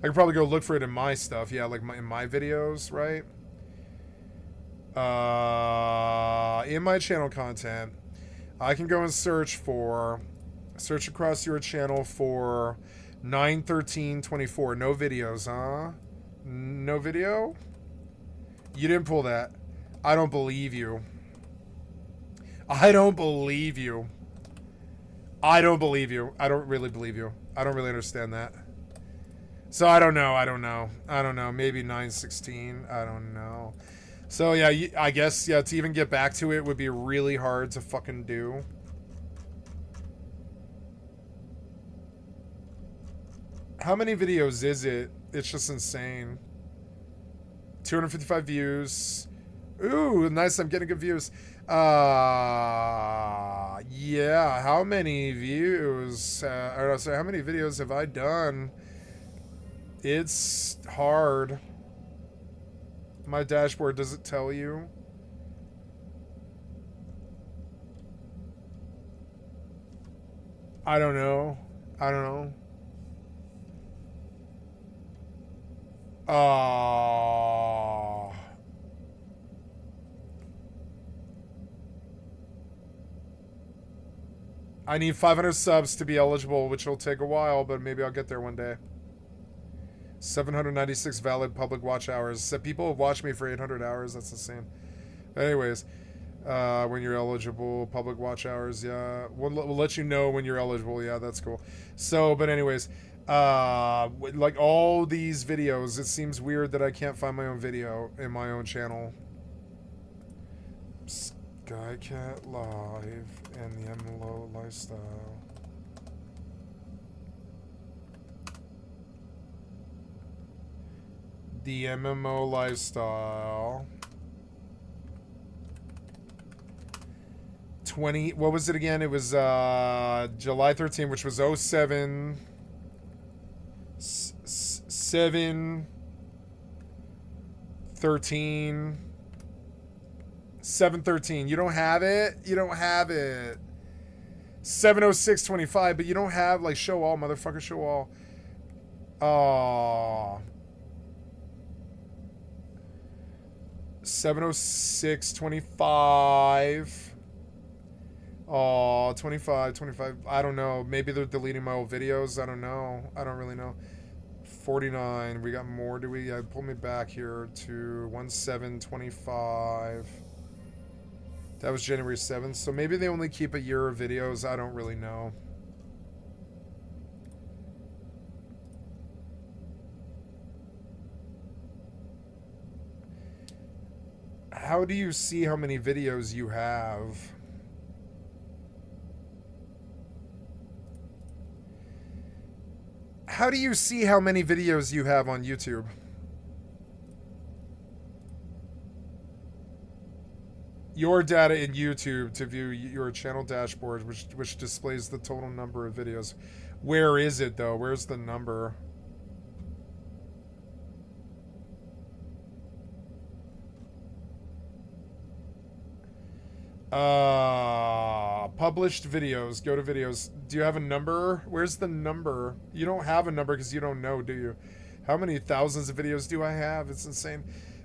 could probably go look for it in my stuff. Yeah, like in my videos, right? In my channel content, I can go and search across your channel for 9/13/24. No videos, huh? No video? You didn't pull that. I don't believe you. I don't believe you. I don't believe you. I don't really believe you. I don't really understand that. So I don't know. Maybe 9/16. I don't know. So yeah, I guess, to even get back to it would be really hard to fucking do. How many videos is it? It's just insane. 255 views. Ooh, nice. I'm getting good views. Yeah. How many views? How many videos have I done? It's hard. My dashboard, does it tell you? I don't know. I need 500 subs to be eligible, which will take a while, but maybe I'll get there one day. 796 valid public watch hours. So people have watched me for 800 hours. That's insane. Anyways, when you're eligible, public watch hours, yeah. We'll let you know when you're eligible. Yeah, that's cool. So, but anyways, like all these videos, it seems weird that I can't find my own video in my own channel. Skycat Live and the MLO lifestyle. The MMO lifestyle. 20, what was it again? It was July 13, which was 07 7 13 713. You don't have it? You don't have it. 70625, but you don't have like show all, motherfucker, show all. Aww. 70625. Oh, 25. I don't know. Maybe they're deleting my old videos. I don't know. I don't really know. 49. We got more, do we? Yeah, pull me back here to 1725. That was January 7th. So maybe they only keep a year of videos. I don't really know. How do you see how many videos you have? How do you see how many videos you have on YouTube? Your data in YouTube to view your channel dashboard, which displays the total number of videos. Where is it though? Where's the number? Published videos. Go to videos. Do you have a number? Where's the number? You don't have a number because you don't know, do you? How many thousands of videos do I have? It's insane.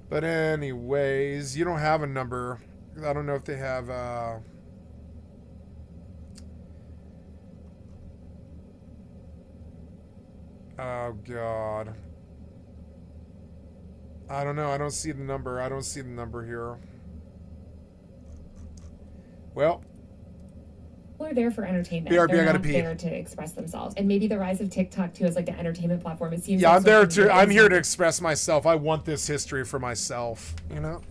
But anyways, you don't have a number. I don't know if they have oh god. I don't know. I don't see the number. I don't see the number here. Well, people are there for entertainment. BRB, They're I gotta not pee. there to express themselves. And maybe the rise of TikTok too as like the entertainment platform. It seems yeah, like I'm there social to. media I'm is- here to express myself. I want this history for myself. You know.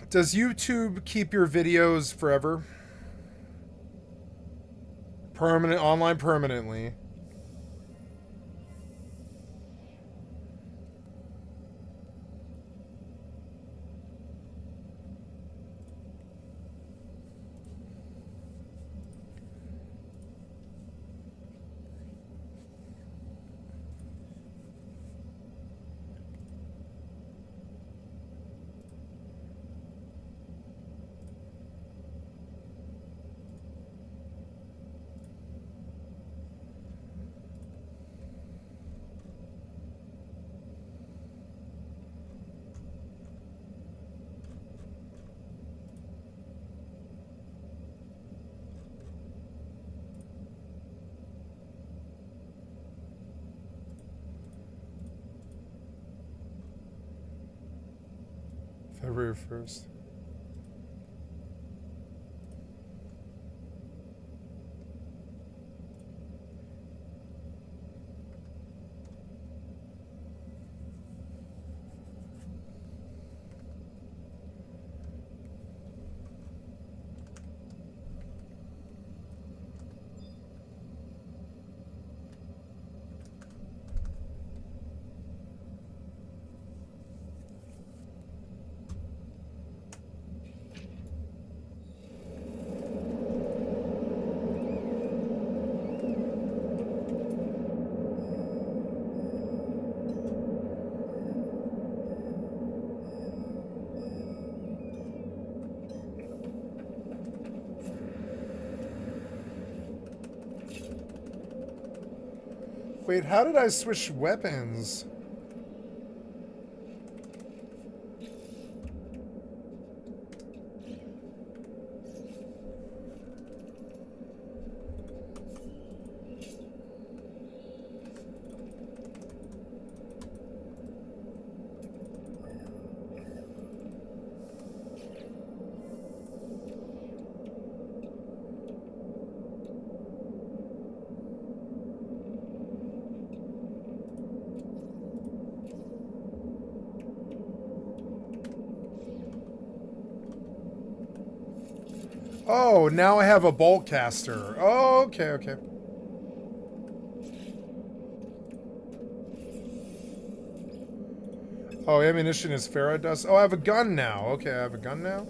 Does YouTube keep your videos forever? Online permanently. February 1st. Wait, how did I switch weapons? Oh, now I have a bolt caster. Oh, okay, okay. Oh, ammunition is ferrodust. Oh, I have a gun now. Okay, I have a gun now.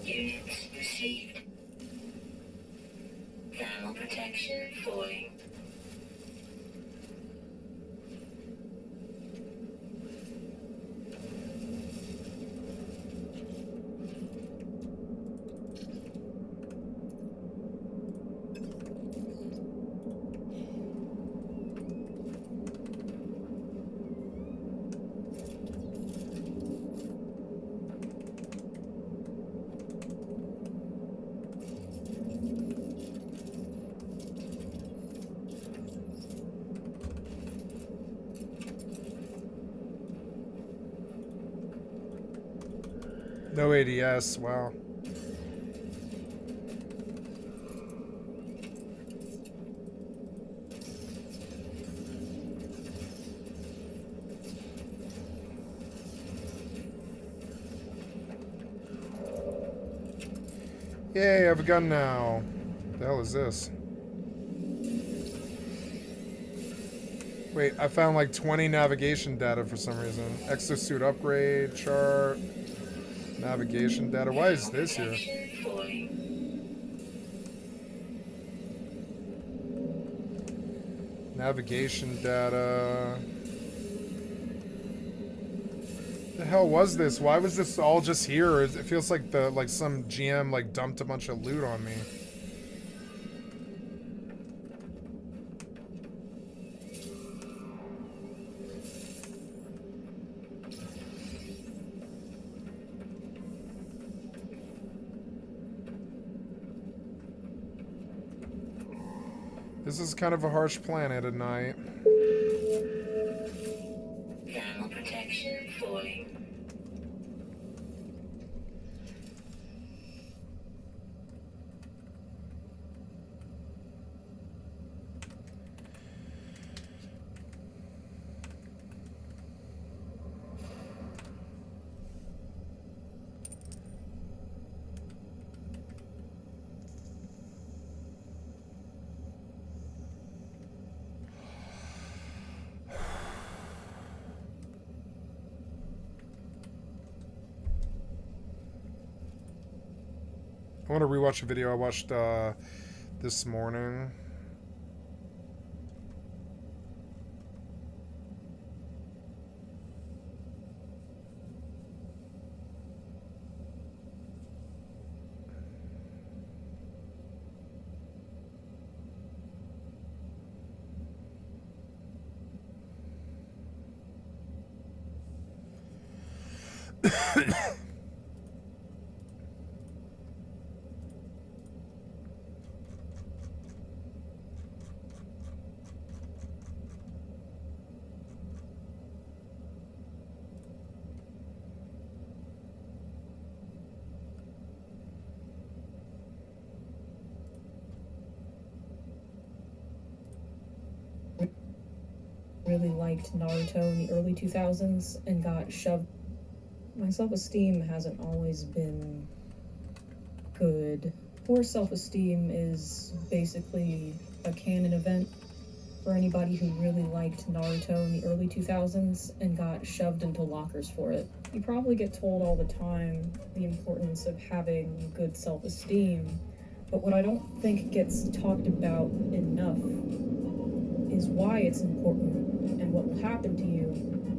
Units received. Thermal protection falling. No ADS, wow. Yay, I have a gun now. What the hell is this? Wait, I found like 20 navigation data for some reason. Exosuit upgrade, chart, navigation data. Why is this here? Navigation data. The hell was this? Why was this all just here? It feels like some GM like dumped a bunch of loot on me. This is kind of a harsh planet at night. Thermal protection falling. I want to rewatch a video I watched this morning. Really liked Naruto in the early 2000s and got shoved. My self-esteem hasn't always been good. Poor self-esteem is basically a canon event for anybody who really liked Naruto in the early 2000s and got shoved into lockers for it. You probably get told all the time the importance of having good self-esteem, but what I don't think gets talked about enough is why it's important and what will happen to you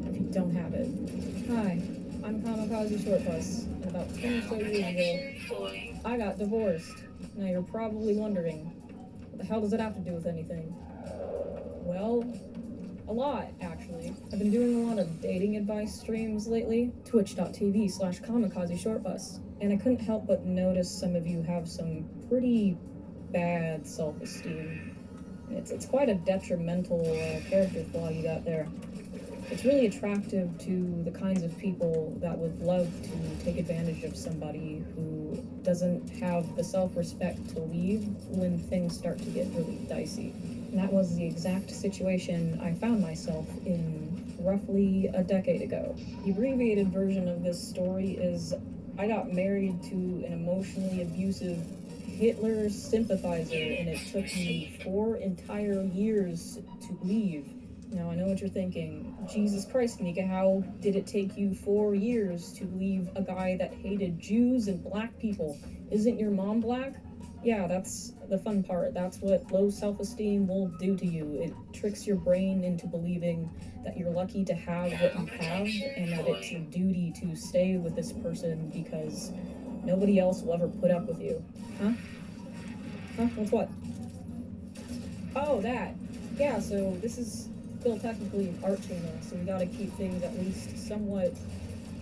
if you don't have it. Hi, I'm Kamikaze Shortbus, and about 20 or so years ago, I got divorced. Now you're probably wondering, what the hell does it have to do with anything? Well, a lot, actually. I've been doing a lot of dating advice streams lately, twitch.tv/Kamikaze Shortbus, and I couldn't help but notice some of you have some pretty bad self-esteem. It's quite a detrimental character flaw you got there. It's really attractive to the kinds of people that would love to take advantage of somebody who doesn't have the self-respect to leave when things start to get really dicey. And that was the exact situation I found myself in roughly a decade ago. The abbreviated version of this story is I got married to an emotionally abusive Hitler sympathizer, and it took me 4 entire years to leave. Now, I know what you're thinking. Jesus Christ, Mika, how did it take you 4 years to leave a guy that hated Jews and black people? Isn't your mom black? Yeah, that's the fun part. That's what low self-esteem will do to you. It tricks your brain into believing that you're lucky to have what you have, and that it's your duty to stay with this person because nobody else will ever put up with you. Huh? What's what? Oh, that. Yeah, so this is still technically an art channel, so we gotta keep things at least somewhat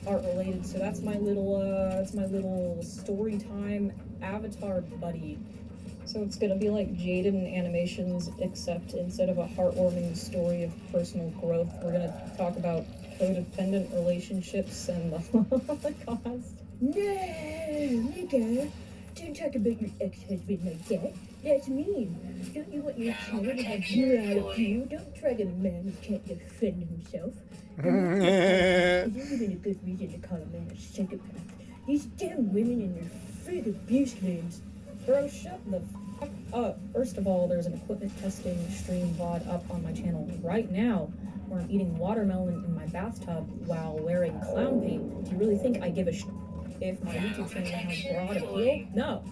art related. So that's my little story time avatar buddy. So it's gonna be like Jaden animations, except instead of a heartwarming story of personal growth, we're gonna talk about codependent relationships and the Holocaust. No, Mika, don't talk about your ex-husband like that. That's mean. Don't you want your children to have more out of you? Don't drag a man who can't defend himself. There isn't even a good reason to call a man a psychopath. These damn women and their fake abuse claims. Bro, shut the fuck up. First of all, there's an equipment testing stream VOD up on my channel right now where I'm eating watermelon in my bathtub while wearing clown paint. Do you really think I give a if my YouTube channel has broad appeal? No.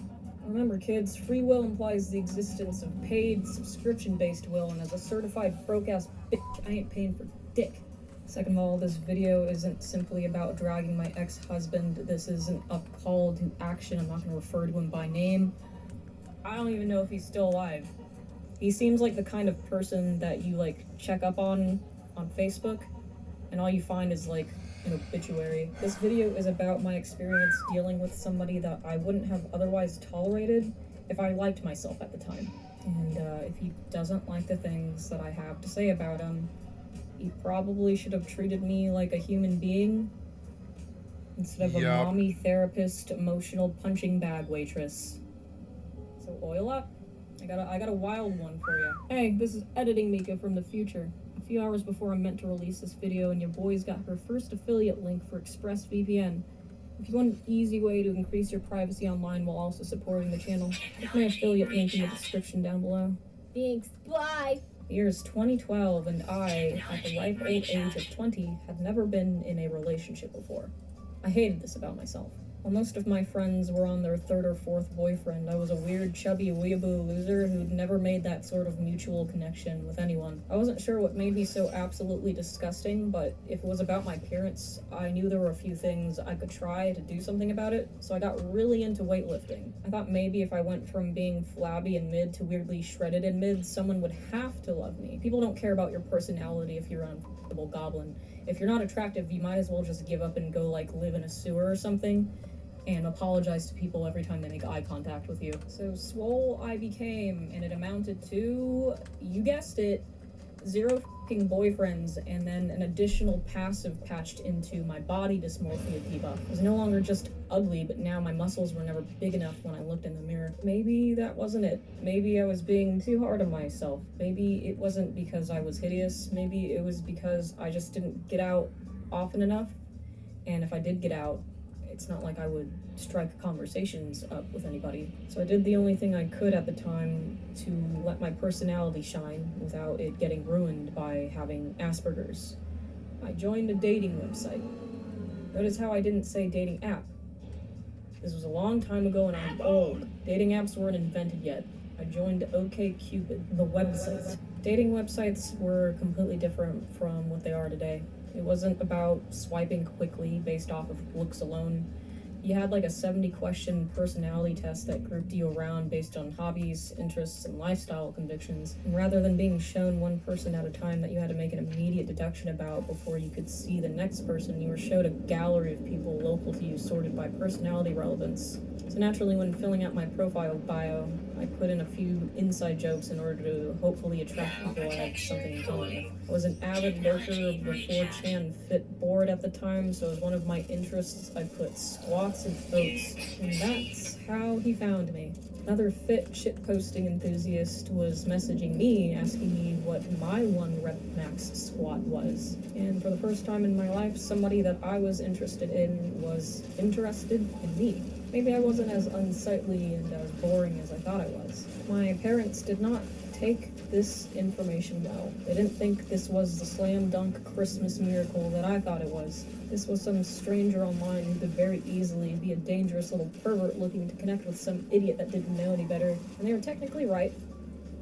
Remember, kids, free will implies the existence of paid, subscription-based will, and as a certified broke-ass bitch, I ain't paying for dick. Second of all, this video isn't simply about dragging my ex-husband. This isn't a call to action. I'm not going to refer to him by name. I don't even know if he's still alive. He seems like the kind of person that you, like, check up on Facebook, and all you find is, like, an obituary. This video is about my experience dealing with somebody that I wouldn't have otherwise tolerated if I liked myself at the time. And if he doesn't like the things that I have to say about him, he probably should have treated me like a human being instead of a mommy therapist, emotional punching bag waitress. So oil up. I got a wild one for you. Hey, this is Editing Mika from the future. A few hours before I'm meant to release this video, and your boy's got her first affiliate link for ExpressVPN. If you want an easy way to increase your privacy online while also supporting the channel, click my affiliate link in the description down below. Thanks, bye! The year is 2012, and I, at the ripe old age of 20, had never been in a relationship before. I hated this about myself. While most of my friends were on their third or fourth boyfriend, I was a weird, chubby, weeaboo loser who'd never made that sort of mutual connection with anyone. I wasn't sure what made me so absolutely disgusting, but if it was about my appearance, I knew there were a few things I could try to do something about it, so I got really into weightlifting. I thought maybe if I went from being flabby and mid to weirdly shredded in mid, someone would have to love me. People don't care about your personality if you're an unfuckable goblin. If you're not attractive, you might as well just give up and go, like, live in a sewer or something, and apologize to people every time they make eye contact with you. So swole I became, and it amounted to, you guessed it, 0 fucking boyfriends, and then an additional passive patched into my body dysmorphia debuff. I was no longer just ugly, but now my muscles were never big enough when I looked in the mirror. Maybe that wasn't it. Maybe I was being too hard on myself. Maybe it wasn't because I was hideous. Maybe it was because I just didn't get out often enough, and if I did get out, it's not like I would strike conversations up with anybody. So I did the only thing I could at the time to let my personality shine without it getting ruined by having Asperger's. I joined a dating website. Notice how I didn't say dating app. This was a long time ago and I'm old. Dating apps weren't invented yet. I joined OkCupid, the website. Dating websites were completely different from what they are today. It wasn't about swiping quickly based off of looks alone. You had like a 70-question personality test that grouped you around based on hobbies, interests, and lifestyle convictions. And rather than being shown one person at a time that you had to make an immediate deduction about before you could see the next person, you were showed a gallery of people local to you sorted by personality relevance. So naturally, when filling out my profile bio, I put in a few inside jokes in order to hopefully attract people I had something in common with. I was an avid lurker of the 4chan fit board at the time, so as one of my interests, I put squats and oats, and that's how he found me. Another fit shitposting enthusiast was messaging me, asking me what my 1 rep max squat was. And for the first time in my life, somebody that I was interested in was interested in me. Maybe I wasn't as unsightly and as boring as I thought I was. My parents did not take this information well. They didn't think this was the slam dunk Christmas miracle that I thought it was. This was some stranger online who could very easily be a dangerous little pervert looking to connect with some idiot that didn't know any better. And they were technically right,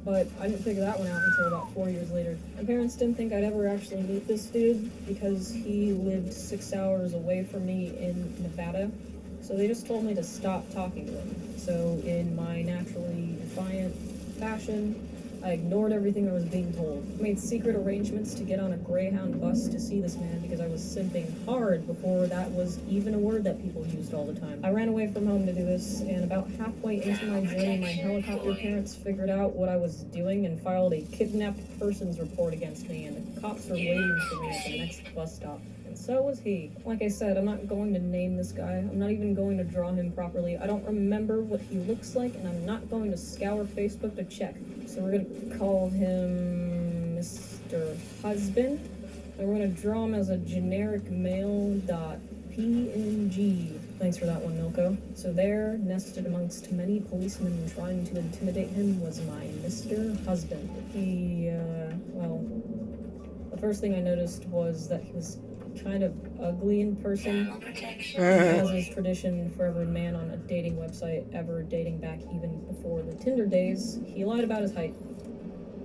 but I didn't figure that one out until about 4 years later. My parents didn't think I'd ever actually meet this dude because he lived 6 hours away from me in Nevada. So they just told me to stop talking to him. So in my naturally defiant fashion, I ignored everything I was being told. I made secret arrangements to get on a Greyhound bus to see this man because I was simping hard before that was even a word that people used all the time. I ran away from home to do this, and about halfway into my journey, my helicopter parents figured out what I was doing and filed a kidnapped persons report against me, and the cops were waiting for me at the next bus stop. And so was he. Like I said, I'm not going to name this guy. I'm not even going to draw him properly. I don't remember what he looks like, and I'm not going to scour Facebook to check. So we're going to call him Mr. Husband. And we're going to draw him as a generic male.png. Thanks for that one, Milko. So there, nested amongst many policemen trying to intimidate him, was my Mr. Husband. He, well, the first thing I noticed was that he was kind of ugly in person, as is tradition for every man on a dating website ever dating back even before the Tinder days. He lied about his height.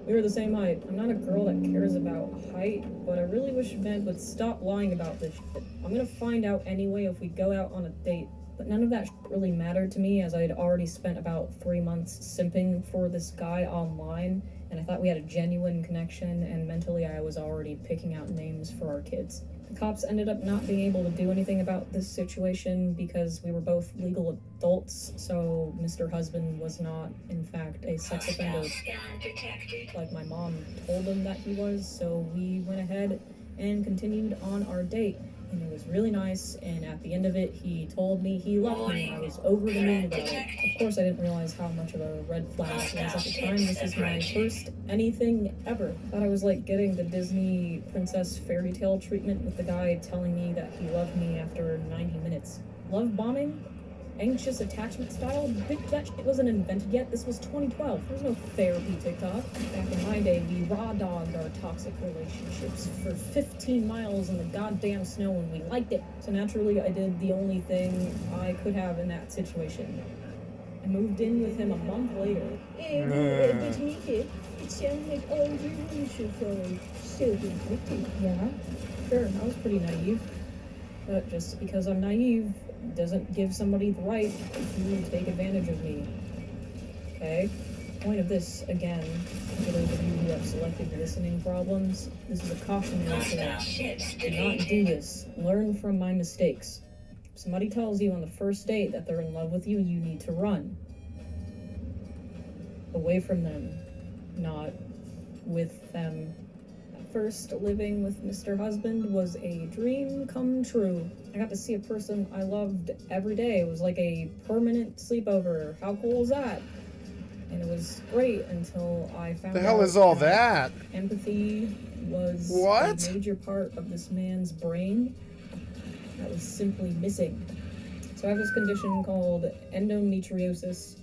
We were the same height. I'm not a girl that cares about height, but I really wish men would stop lying about this shit. I'm gonna find out anyway if we go out on a date. But none of that shit really mattered to me, as I had already spent about 3 months simping for this guy online, and I thought we had a genuine connection, and mentally I was already picking out names for our kids. The cops ended up not being able to do anything about this situation because we were both legal adults, so Mr. Husband was not, in fact, a sex offender like my mom told him that he was, so we went ahead and continued on our date. And it was really nice, and at the end of it, he told me he loved me, and I was over the moon about it. Of course, I didn't realize how much of a red flag it was at the time. This was my first anything ever. I thought I was like getting the Disney princess fairy tale treatment with the guy telling me that he loved me after 90 minutes. Love bombing? Anxious attachment style? Bitch, that shit wasn't invented yet. This was 2012. There's no therapy TikTok. Back in my day, we raw dogged our toxic relationships for 15 miles in the goddamn snow, and we liked it. So naturally, I did the only thing I could have in that situation. I moved in with him a month later. But Mika, it sounds like all your initial photos so conflicting. Yeah, sure, I was pretty naive. But just because I'm naive doesn't give somebody the right to take advantage of me. Okay? Point of this, again, for those of you who have selective listening problems, this is a cautionary tale. Do not do this. Learn from my mistakes. If somebody tells you on the first date that they're in love with you, you need to run. Away from them, not with them. First, living with Mr. Husband was a dream come true. I got to see a person I loved every day. It was like a permanent sleepover. How cool is that? And it was great until I found out The hell is all that? empathy was What? a major part of this man's brain that was simply missing. So I have this condition called endometriosis.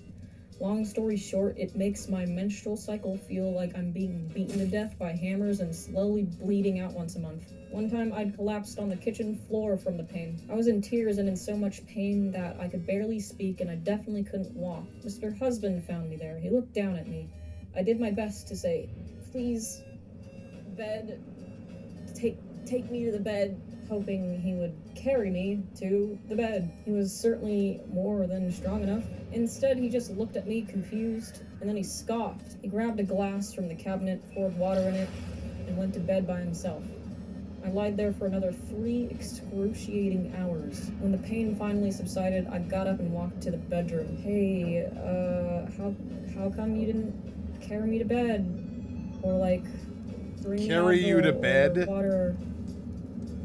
Long story short, it makes my menstrual cycle feel like I'm being beaten to death by hammers and slowly bleeding out once a month. One time I'd collapsed on the kitchen floor from the pain. I was in tears and in so much pain that I could barely speak, and I definitely couldn't walk. Mr. Husband found me there. He looked down at me. I did my best to say, "Please, bed, take me to the bed," hoping he would carry me to the bed. He was certainly more than strong enough. Instead, he just looked at me confused, and then he scoffed. He grabbed a glass from the cabinet, poured water in it, and went to bed by himself. I lied there for another 3 excruciating hours. When the pain finally subsided, I got up and walked to the bedroom. "Hey, how come you didn't carry me to bed? Or like, bring me Carry you to apple or bed? water,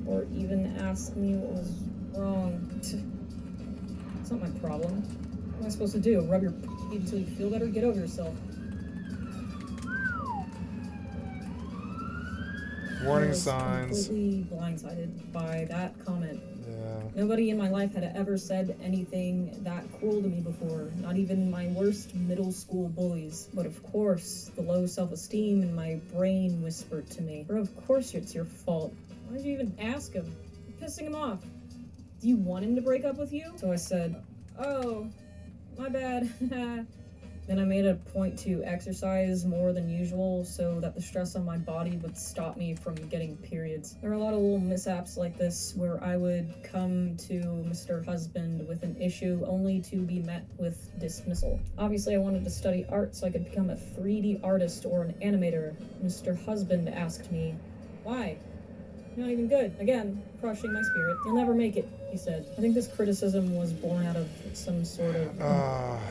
or even ask me what was wrong?" It's not my problem. What am I supposed to do? Rub your p until you feel better? Get over yourself. Warning I was signs. completely blindsided by that comment. Yeah. Nobody in my life had ever said anything that cruel to me before, not even my worst middle school bullies. But of course, the low self-esteem in my brain whispered to me, "Bro, of course it's your fault. Why did you even ask him? You're pissing him off. Do you want him to break up with you?" So I said, "Oh, my bad." Then I made a point to exercise more than usual so that the stress on my body would stop me from getting periods. There were a lot of little mishaps like this where I would come to Mr. Husband with an issue only to be met with dismissal. Obviously, I wanted to study art so I could become a 3D artist or an animator. Mr. Husband asked me, "Why? You're not even good." Again, crushing my spirit. "You'll never make it," he said. I think this criticism was born out of some sort of...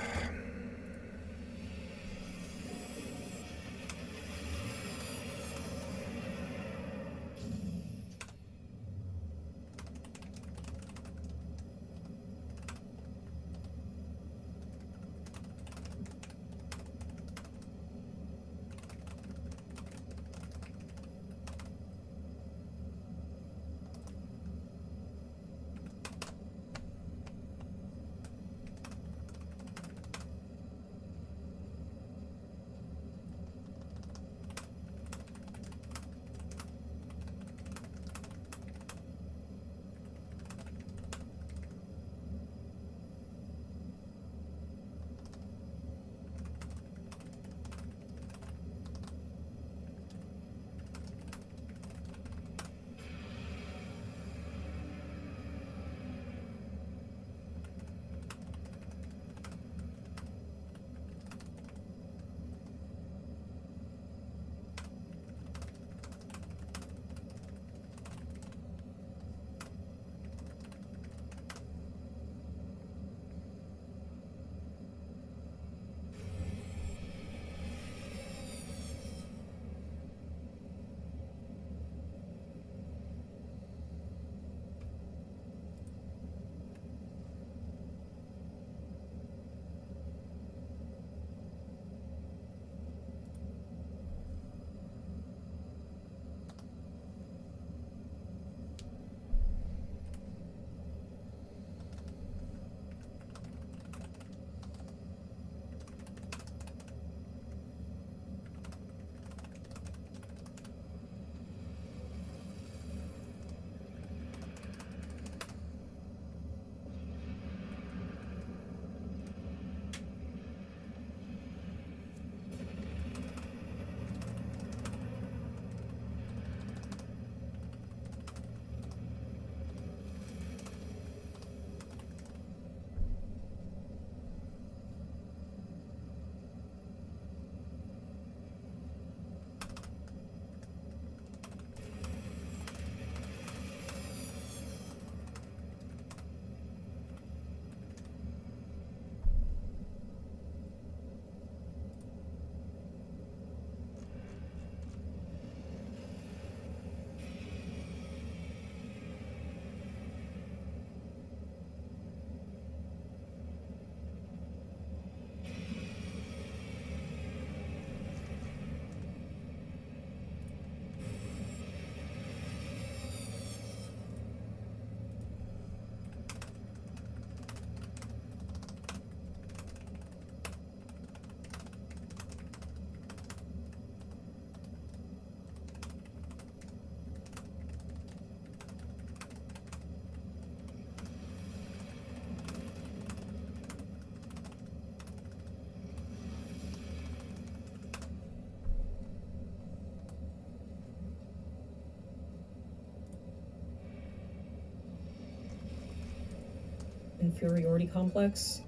inferiority complex.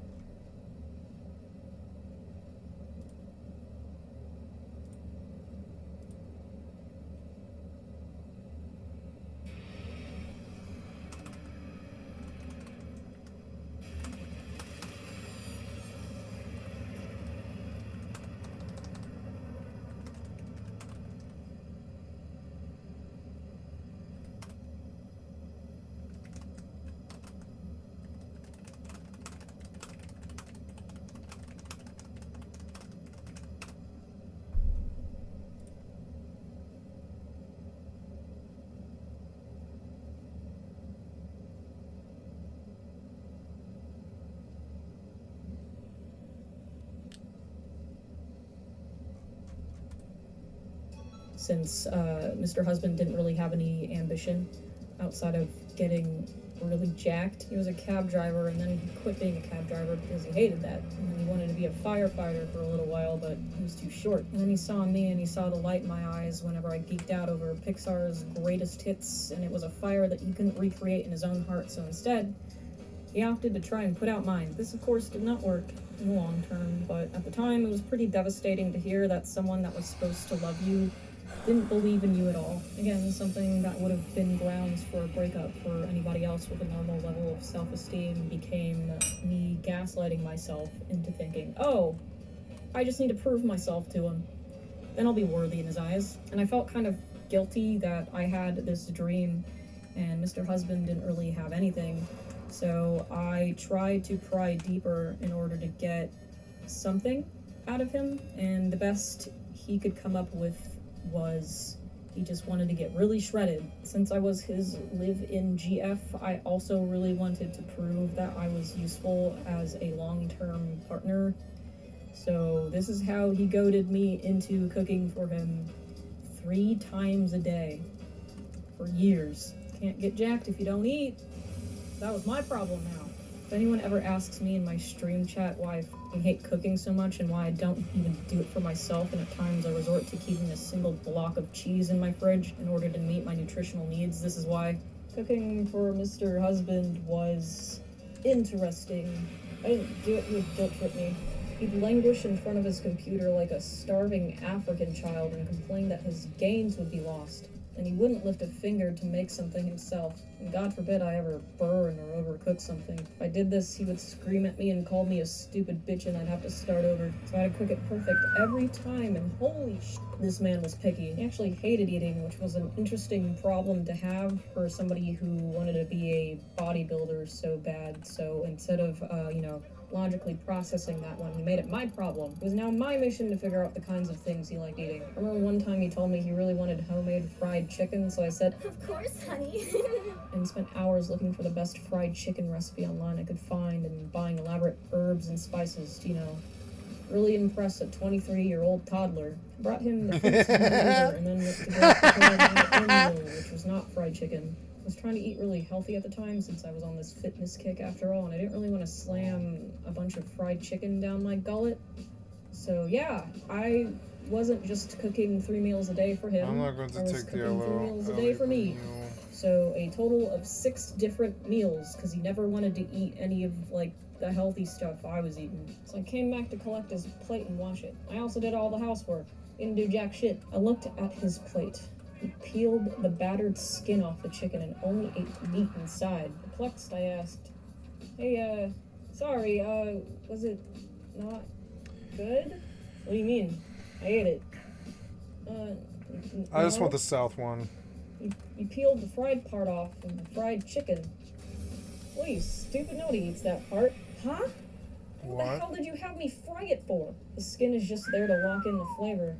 Since Mr. Husband didn't really have any ambition outside of getting really jacked. He was a cab driver, and then he quit being a cab driver because he hated that. And then he wanted to be a firefighter for a little while, but he was too short. And then he saw me, and he saw the light in my eyes whenever I geeked out over Pixar's greatest hits, and it was a fire that he couldn't recreate in his own heart, so instead, he opted to try and put out mine. This, of course, did not work in the long term, but at the time, it was pretty devastating to hear that someone that was supposed to love you didn't believe in you at all. Again, something that would have been grounds for a breakup for anybody else with a normal level of self-esteem became me gaslighting myself into thinking, oh, I just need to prove myself to him. Then I'll be worthy in his eyes. And I felt kind of guilty that I had this dream and Mr. Husband didn't really have anything. So I tried to pry deeper in order to get something out of him, and the best he could come up with was he just wanted to get really shredded. Since I was his live-in GF, I also really wanted to prove that I was useful as a long-term partner. So this is how he goaded me into cooking for him 3 times a day for years. Can't get jacked if you don't eat. That was my problem now. If anyone ever asks me in my stream chat why I fucking hate cooking so much and why I don't even do it for myself, and at times I resort to keeping a single block of cheese in my fridge in order to meet my nutritional needs, this is why. Cooking for Mr. Husband was interesting. I didn't do it, he would guilt trip me. He'd languish in front of his computer like a starving African child and complain that his gains would be lost. And he wouldn't lift a finger to make something himself. And God forbid I ever burn or overcook something. If I did this, he would scream at me and call me a stupid bitch, and I'd have to start over. So I had to cook it perfect every time, and holy shit, this man was picky. He actually hated eating, which was an interesting problem to have for somebody who wanted to be a bodybuilder so bad. So instead of, logically processing that one, he made it my problem. It was now my mission to figure out the kinds of things he liked eating. I remember one time he told me he really wanted homemade fried chicken, so I said, Of course, honey. and spent hours looking for the best fried chicken recipe online I could find and buying elaborate herbs and spices to, really impress a 23-year-old toddler. I brought him the fruits and neighbor, and then went to go prepare my own meal, which was not fried chicken. I was trying to eat really healthy at the time since I was on this fitness kick after all, and I didn't really want to slam a bunch of fried chicken down my gullet. So yeah, I wasn't just cooking 3 meals a day for him. I'm not going to I was take the cooking 3 yellow. meals a day for me. So a total of 6 different meals, because he never wanted to eat any of the healthy stuff I was eating. So I came back to collect his plate and wash it. I also did all the housework. Didn't do jack shit. I looked at his plate. He peeled the battered skin off the chicken and only ate meat inside. Perplexed, I asked, hey, sorry, was it not good? What do you mean? I ate it. I just no. want the south one. You peeled the fried part off from the fried chicken. What are you, stupid? Nobody eats that part. Huh? What the hell did you have me fry it for? The skin is just there to lock in the flavor.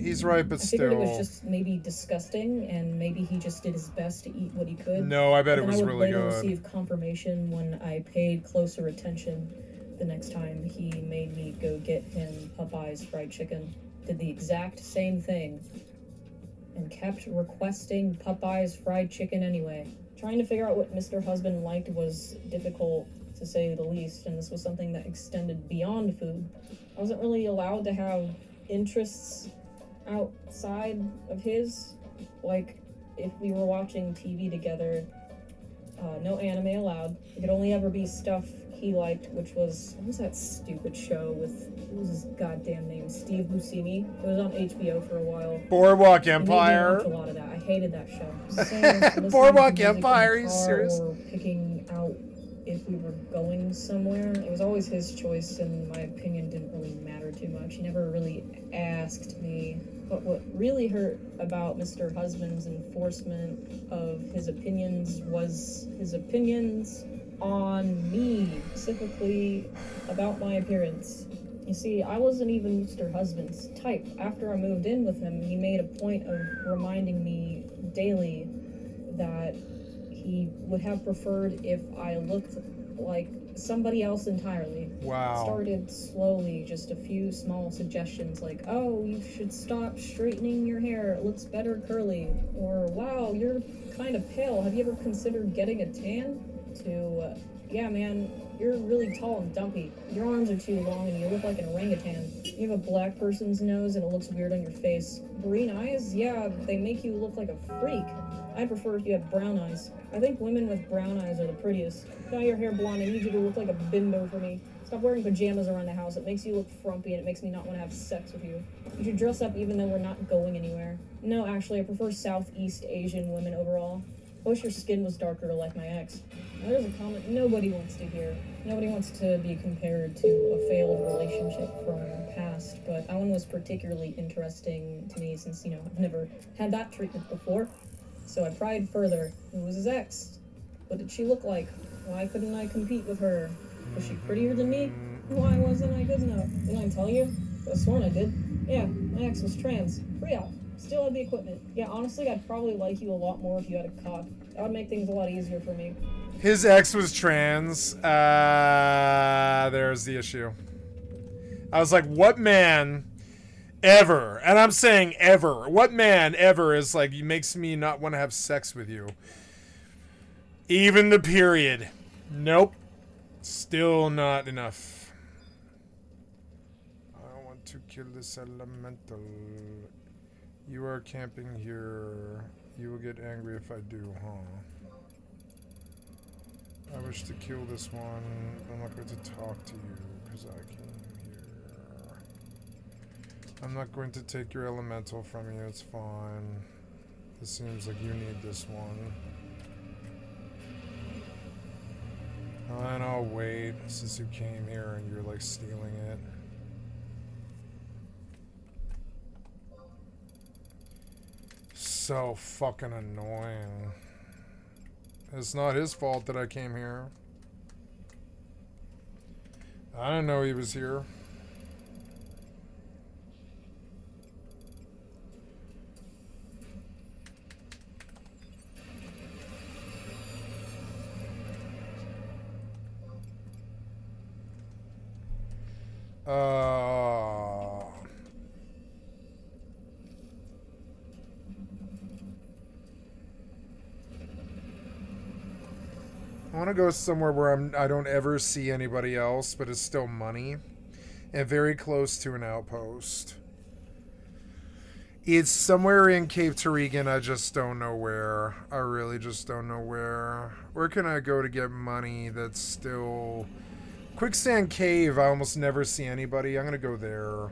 He's right, but I figured still. it was just maybe disgusting, and maybe he just did his best to eat what he could. No, I bet it was really good. I would good. later receive confirmation when I paid closer attention the next time he made me go get him Popeye's fried chicken. Did the exact same thing, and kept requesting Popeye's fried chicken anyway. Trying to figure out what Mr. Husband liked was difficult, to say the least, and this was something that extended beyond food. I wasn't really allowed to have interests outside of his. Like, if we were watching TV together, No anime allowed. It could only ever be stuff he liked, which was, what was that stupid show with, what was his goddamn name? Steve Buscemi. It was on HBO for a while. Boardwalk He made me Empire. watch a lot of that. I hated that show. Same as listening Boardwalk to music in the Empire, are you car serious? or picking out if we were going somewhere. It was always his choice, and my opinion didn't really matter too much. He never really asked me. But what really hurt about Mr. Husband's enforcement of his opinions was his opinions on me, specifically about my appearance. You see, I wasn't even Mr. Husband's type. After I moved in with him, he made a point of reminding me daily that he would have preferred if I looked like somebody else entirely. Wow. Started slowly, just a few small suggestions like, oh, you should stop straightening your hair, it looks better curly, or wow, you're kind of pale, have you ever considered getting a tan? To, yeah man, you're really tall and dumpy, your arms are too long and you look like an orangutan. You have a black person's nose and it looks weird on your face. Green eyes? Yeah, they make you look like a freak. I prefer if you have brown eyes. I think women with brown eyes are the prettiest. Dye your hair blonde, I need you to look like a bimbo for me. Stop wearing pajamas around the house, it makes you look frumpy and it makes me not want to have sex with you. You should dress up even though we're not going anywhere. No, actually, I prefer Southeast Asian women overall. I wish your skin was darker like my ex. Now, there's a comment nobody wants to hear. Nobody wants to be compared to a failed relationship from the past, but that one was particularly interesting to me since, I've never had that treatment before. So I pried further. Who was his ex? What did she look like? Why couldn't I compete with her? Was she prettier than me? Why wasn't I good enough? Didn't I tell you? I sworn I did. Yeah, my ex was trans. Free-out. Still had the equipment. Yeah, honestly, I'd probably like you a lot more if you had a cock. That would make things a lot easier for me. His ex was trans. There's the issue. I was like, what man ever, and I'm saying ever, what man ever is like, makes me not want to have sex with you? Even the period. Nope. Still not enough. I want to kill this elemental. You are camping here. You will get angry if I do, huh? I wish to kill this one. I'm not going to talk to you because I came here. I'm not going to take your elemental from you. It's fine. It seems like you need this one. And I'll wait since you came here and you're like stealing it. So fucking annoying. It's not his fault that I came here. I didn't know he was here. I want to go somewhere where I don't ever see anybody else, but it's still money, and very close to an outpost. It's somewhere in Cape Tarigan. I just don't know where. I really just don't know where. Where can I go to get money that's still... Quicksand Cave, I almost never see anybody. I'm gonna go there.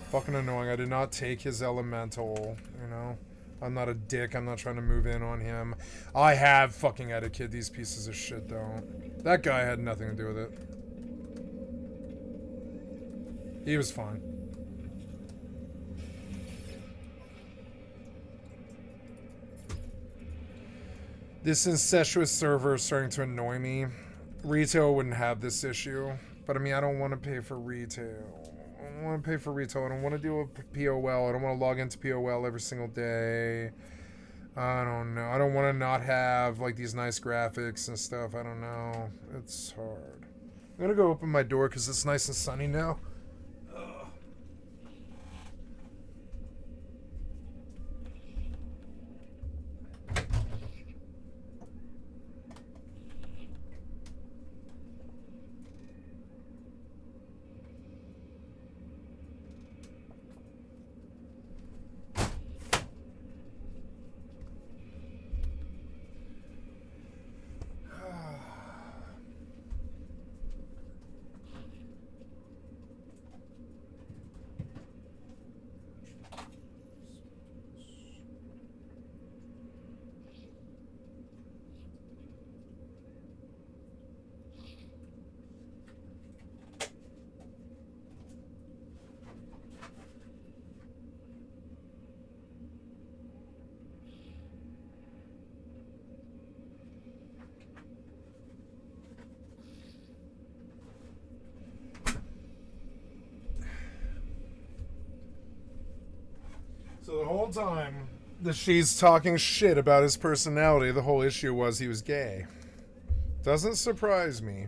Fucking annoying. I did not take his elemental, you know? I'm not a dick. I'm not trying to move in on him. I have fucking etiquette. These pieces of shit don't. That guy had nothing to do with it. He was fine. This incestuous server is starting to annoy me. Retail wouldn't have this issue. But I mean, I don't want to pay for retail. I don't want to pay for retail. I don't want to deal with POL. I don't want to log into POL every single day. I don't know. I don't want to not have like these nice graphics and stuff. I don't know. It's hard. I'm gonna go open my door because it's nice and sunny now. whole time that she's talking shit about his personality, the whole issue was he was gay. Doesn't surprise me.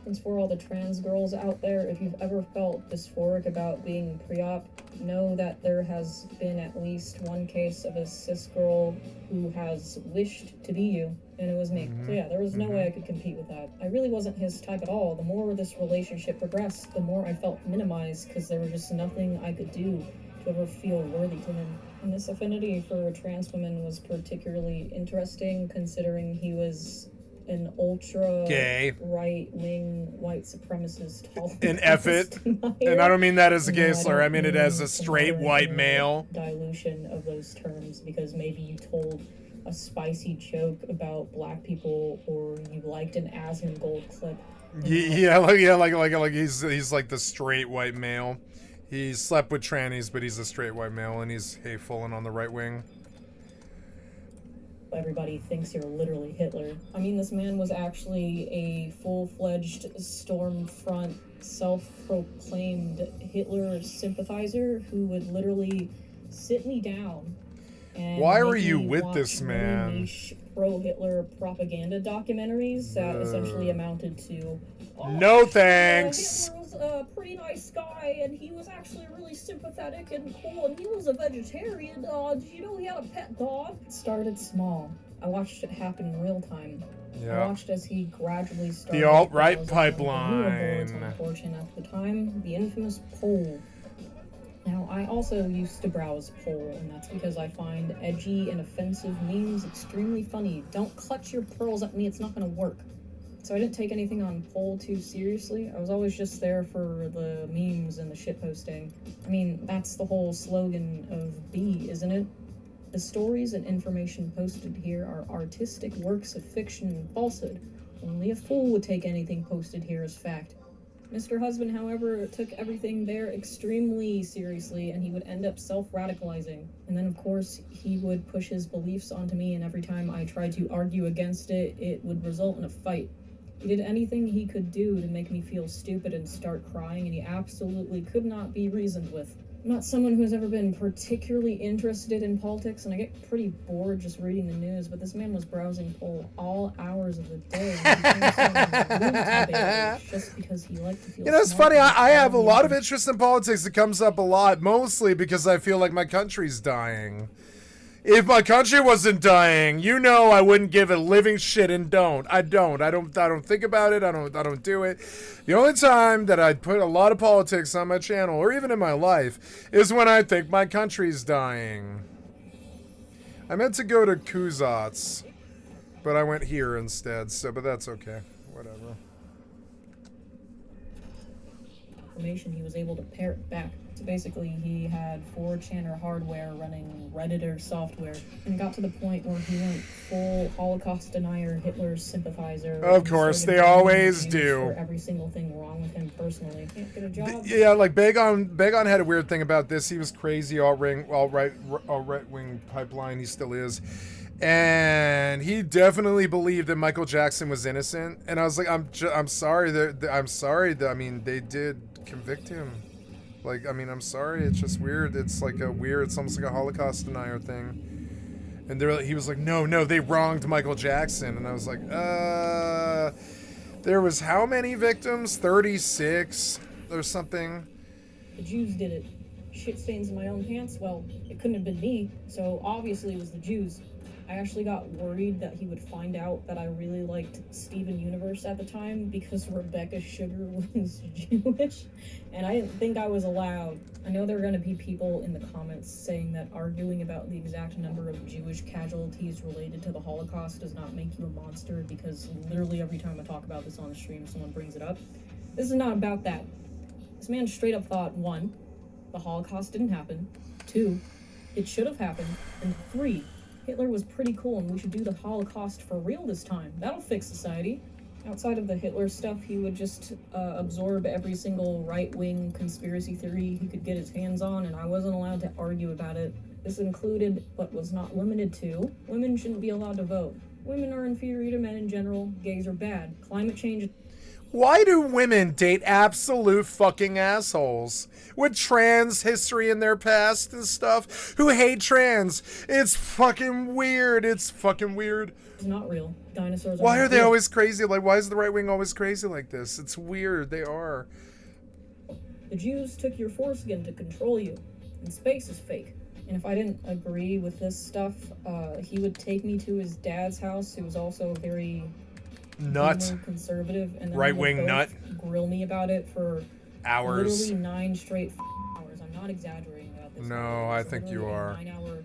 It's for all the trans girls out there. If you've ever felt dysphoric about being pre-op, know that there has been at least one case of a cis girl who has wished to be you, and it was me. So yeah, there was no way I could compete with that. I really wasn't his type at all. The more this relationship progressed, the more I felt minimized, because there was just nothing I could do to ever feel worthy to him. And this affinity for trans women was particularly interesting, considering he was an ultra gay right-wing white supremacist an effort, and I don't mean that as a gay slur, I mean it as a straight white male dilution of those terms, because maybe you told a spicy joke about black people, or you liked an Asmongold clip. Like he's like the straight white male. He slept with trannies, but he's a straight white male, and he's hateful and on the right wing. Everybody thinks you're literally Hitler. I mean, this man was actually a full-fledged Stormfront, self-proclaimed Hitler sympathizer who would literally sit me down and why were you with this man? Niche pro-Hitler propaganda documentaries that essentially amounted to, no thanks. Hitler was a pretty nice guy, and he was actually really sympathetic and cool, and he was a vegetarian. Did you know he had a pet dog? It started small. I watched it happen in real time. Yeah. I watched as he gradually started. The alt-right pipeline. Unfortunate at the time, the infamous poll. Now, I also used to browse poll, and that's because I find edgy and offensive memes extremely funny. Don't clutch your pearls at me, it's not gonna work. So I didn't take anything on poll too seriously. I was always just there for the memes and the shitposting. I mean, that's the whole slogan of B, isn't it? The stories and information posted here are artistic works of fiction and falsehood. Only a fool would take anything posted here as fact. Mr. Husband, however, took everything there extremely seriously, and he would end up self-radicalizing. And then, of course, he would push his beliefs onto me, and every time I tried to argue against it, it would result in a fight. He did anything he could do to make me feel stupid and start crying, and he absolutely could not be reasoned with. I'm not someone who's ever been particularly interested in politics, and I get pretty bored just reading the news, but this man was browsing poll all hours of the day. Just because he liked to feel it's funny, I have a lot of interest in politics. It comes up a lot, mostly because I feel like my country's dying. If my country wasn't dying, I wouldn't give a living shit, and don't. I don't think about it. I don't do it. The only time that I'd put a lot of politics on my channel, or even in my life, is when I think my country's dying. I meant to go to Kuzats, but I went here instead, but that's okay. Whatever. Information, he was able to pare it back. So basically, he had 4chaner hardware running Redditor software, and got to the point where he went full Holocaust denier, Hitler sympathizer. Of course, they always do. For every single thing wrong with him personally. Can't get a job. Yeah, like Bagon had a weird thing about this. He was crazy, right-wing pipeline. He still is. And he definitely believed that Michael Jackson was innocent. And I was like, I'm sorry. I'm sorry. I mean, they did convict him. Like, I mean, I'm sorry. It's just weird. It's like it's almost like a Holocaust denier thing. And he was like, no, they wronged Michael Jackson. And I was like, there was how many victims? 36 or something. The Jews did it. Shit stains in my own pants? Well, it couldn't have been me. So obviously it was the Jews. I actually got worried that he would find out that I really liked Steven Universe at the time, because Rebecca Sugar was Jewish, and I didn't think I was allowed. I know there are going to be people in the comments saying that arguing about the exact number of Jewish casualties related to the Holocaust does not make you a monster, because literally every time I talk about this on the stream, someone brings it up. This is not about that. This man straight up thought, 1, the Holocaust didn't happen, 2, it should have happened, and 3, Hitler was pretty cool, and we should do the Holocaust for real this time. That'll fix society. Outside of the Hitler stuff, he would just absorb every single right-wing conspiracy theory he could get his hands on, and I wasn't allowed to argue about it. This included, but was not limited to, women shouldn't be allowed to vote. Women are inferior to men in general. Gays are bad. Climate change. Why do women date absolute fucking assholes with trans history in their past and stuff who hate trans? It's fucking weird. It's fucking weird. It's not real. Dinosaurs Why not are they real. always crazy? Like, why is the right wing always crazy like this? It's weird. They are. The Jews took your foreskin to control you, and space is fake. And if I didn't agree with this stuff, he would take me to his dad's house, who was also very Nut. conservative, and then Right-wing they would nut. both grill me about it for Hours. literally 9 straight hours. I'm not exaggerating about this. No, I think you are. 9-hour.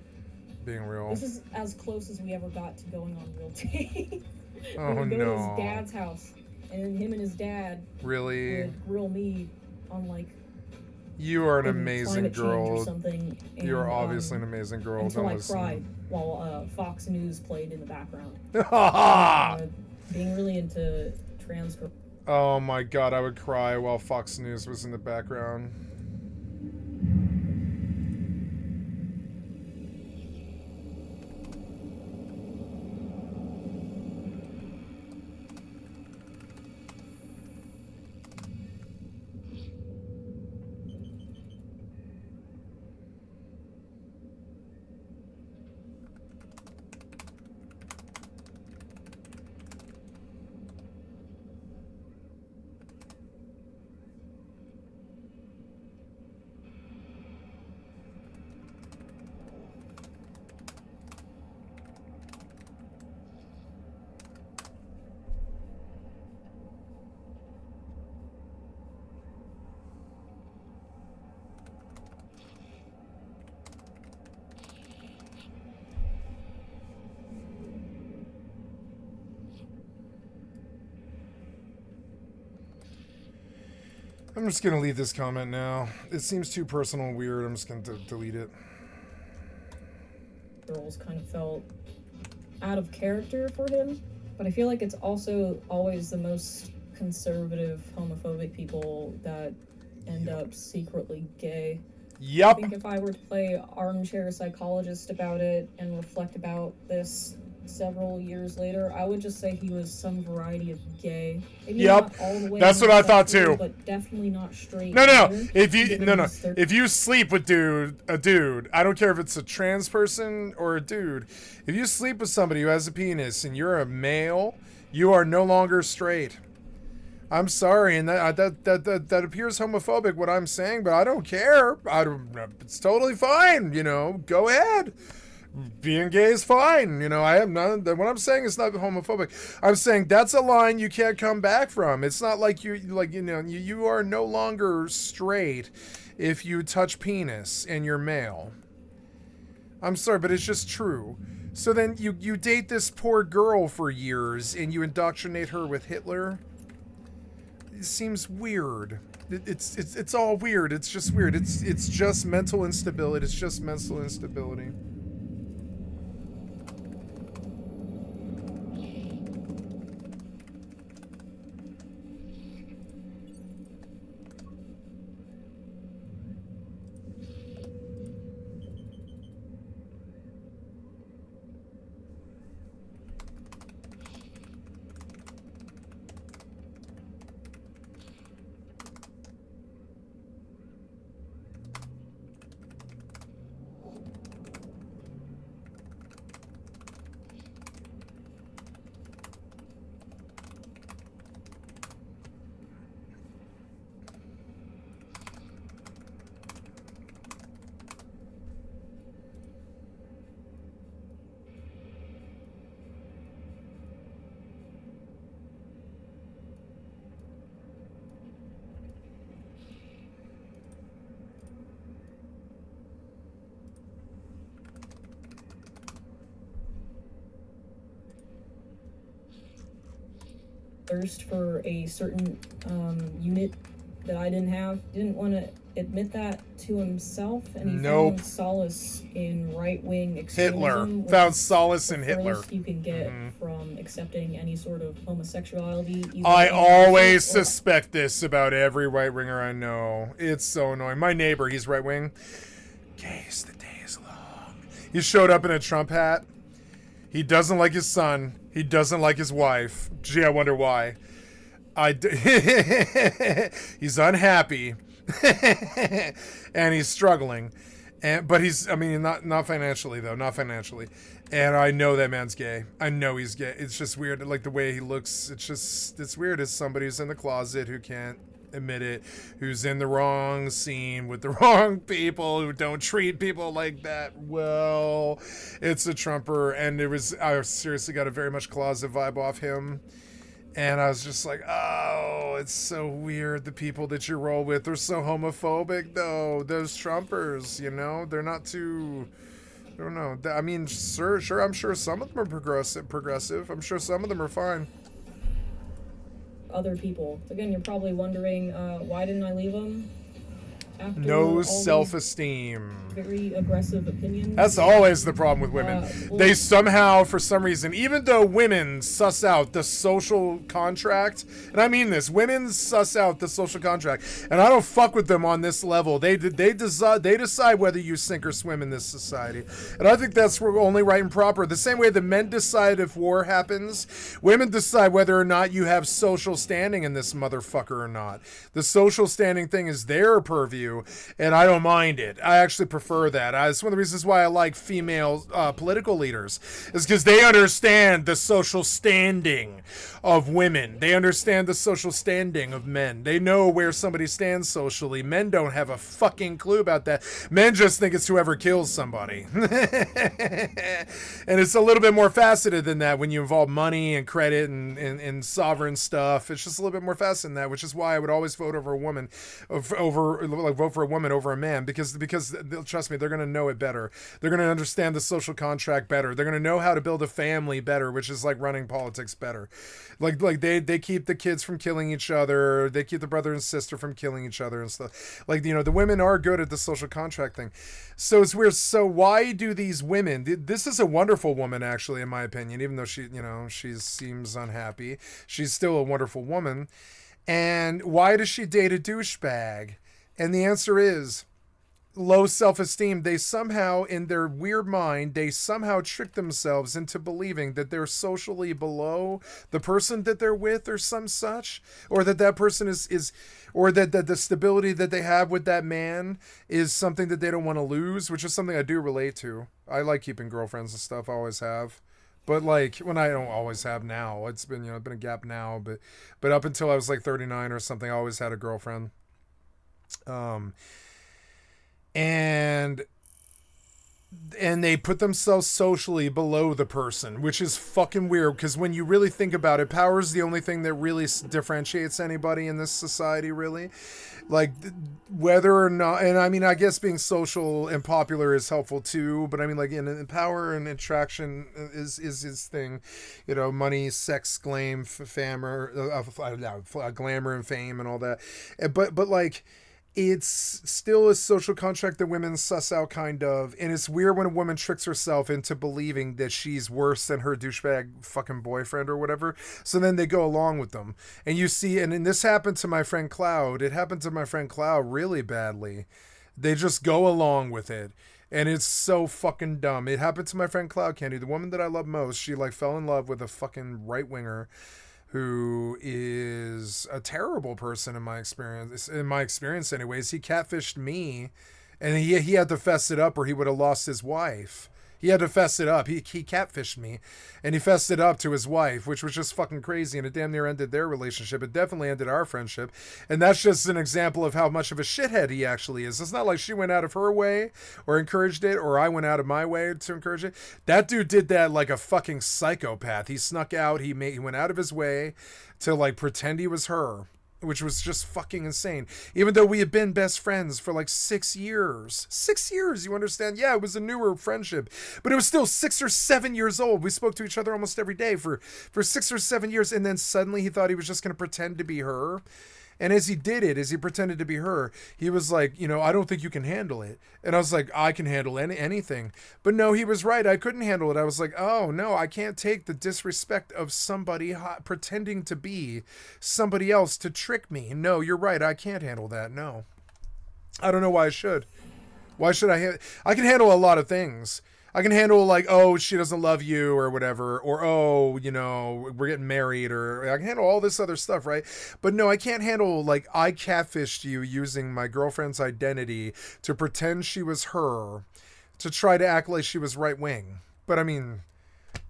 Being real. This is as close as we ever got to going on real tape. Oh, we would go no. to his dad's house, and then him and his dad Really? would grill me on like You are an in amazing climate change or girl. something. You are and, obviously an amazing girl. Until Don't I listen. cried while Fox News played in the background. Being really into trans girls. Oh my god, I would cry while Fox News was in the background. I'm just gonna leave this comment now. It seems too personal and weird. I'm just gonna delete it. Girls kind of felt out of character for him, but I feel like it's also always the most conservative, homophobic people that end up secretly gay. Yep. I think if I were to play armchair psychologist about it and reflect about this several years later, I would just say he was some variety of gay. Maybe Yep. not all the way That's what I thought homosexual, too. But definitely not straight. No. either. If you Even in his if you sleep with a dude, I don't care if it's a trans person or a dude. If you sleep with somebody who has a penis and you're a male, you are no longer straight. I'm sorry, and that appears homophobic what I'm saying, but I don't care. It's totally fine. You know, go ahead. Being gay is fine. You know, I have none. What I'm saying is not homophobic. I'm saying that's a line you can't come back from. It's not like you are no longer straight if you touch penis and you're male. I'm sorry, but it's just true. So then you date this poor girl for years and you indoctrinate her with Hitler. It seems weird. It's all weird. It's just weird. It's just mental instability. It's just mental instability. Thirst for a certain unit that I didn't want to admit that to himself, and he found solace in right-wing extremism. Hitler found solace in Hitler. The furthest you can get from accepting any sort of homosexuality. I always suspect this about every right-winger I know. It's so annoying. My neighbor, he's right-wing. Gays, the day is long. He showed up in a Trump hat. He doesn't like his son. He doesn't like his wife. Gee, I wonder why. He's unhappy. And he's struggling. But he's, I mean, not financially though, not financially. And I know that man's gay. I know he's gay. It's just weird, like the way he looks. It's weird as somebody who's in the closet who can't admit it, who's in the wrong scene with the wrong people, who don't treat people like that well. It's a Trumper, and I seriously got a very much closet vibe off him. And I was just like, oh, it's so weird. The people that you roll with are so homophobic, though. Those Trumpers, you know, they're not too, I don't know. I mean, sure, I'm sure some of them are progressive. I'm sure some of them are fine. Other people. Again, you're probably wondering, why didn't I leave them? After No self-esteem. Very aggressive opinions. That's always the problem with women. They somehow, for some reason, even though women suss out the social contract, and I mean this, women suss out the social contract, and I don't fuck with them on this level. They decide whether you sink or swim in this society, and I think that's only right and proper. The same way the men decide if war happens, women decide whether or not you have social standing in this motherfucker or not. The social standing thing is their purview. And I don't mind it. I actually prefer that. It's one of the reasons why I like female political leaders, is because they understand the social standing of women. They understand the social standing of men. They know where somebody stands socially. Men don't have a fucking clue about that. Men just think it's whoever kills somebody. And it's a little bit more faceted than that when you involve money and credit and sovereign stuff. It's just a little bit more faceted than that, which is why I would always vote over a woman, vote for a woman over a man, because trust me, they're going to know it better. They're going to understand the social contract better. They're going to know how to build a family better, which is like running politics better. Like they keep the kids from killing each other. They keep the brother and sister from killing each other and stuff. Like, you know, the women are good at the social contract thing. So it's weird. So why do these women, this is a wonderful woman, actually, in my opinion, even though she seems unhappy, she's still a wonderful woman. And why does she date a douchebag? And the answer is low self-esteem. They somehow, in their weird mind, they somehow trick themselves into believing that they're socially below the person that they're with or some such, or that person is or that the stability that they have with that man is something that they don't want to lose, which is something I do relate to. I like keeping girlfriends and stuff. I always have. But like, when I don't always have now, it's been a gap now, but up until I was like 39 or something, I always had a girlfriend. And they put themselves socially below the person, which is fucking weird, because when you really think about it, power is the only thing that really differentiates anybody in this society, really. Like, whether or not, and I mean, I guess being social and popular is helpful too, but I mean, like, in power and attraction is his thing, you know, money, sex, glamour and fame and all that. But like, it's still a social contract that women suss out, kind of. And it's weird when a woman tricks herself into believing that she's worse than her douchebag fucking boyfriend or whatever. So then they go along with them. And you see, and this happened to my friend Cloud. It happened to my friend Cloud really badly. They just go along with it. And it's so fucking dumb. It happened to my friend Cloud Candy, the woman that I love most. She like fell in love with a fucking right-winger who is a terrible person in my experience anyways. He catfished me, and he had to fess it up or he would have lost his wife. He had to fess it up. He catfished me, and he fessed it up to his wife, which was just fucking crazy, and it damn near ended their relationship. It definitely ended our friendship, and that's just an example of how much of a shithead he actually is. It's not like she went out of her way or encouraged it, or I went out of my way to encourage it. That dude did that like a fucking psychopath. He snuck out. He went out of his way to like pretend he was her, which was just fucking insane. Even though we had been best friends for like 6 years. 6 years, you understand? Yeah, it was a newer friendship, but it was still 6 or 7 years old. We spoke to each other almost every day for 6 or 7 years, and then suddenly he thought he was just going to pretend to be her. And as he pretended to be her, he was like, you know, I don't think you can handle it. And I was like, I can handle anything. But no, he was right. I couldn't handle it. I was like, oh, no, I can't take the disrespect of somebody pretending to be somebody else to trick me. No, you're right. I can't handle that. No. I don't know why I should. Why should I? I can handle a lot of things. I can handle like, oh, she doesn't love you or whatever, or oh, you know, we're getting married, or I can handle all this other stuff, right? But no, I can't handle like I catfished you using my girlfriend's identity to pretend she was her, to try to act like she was right wing. But I mean,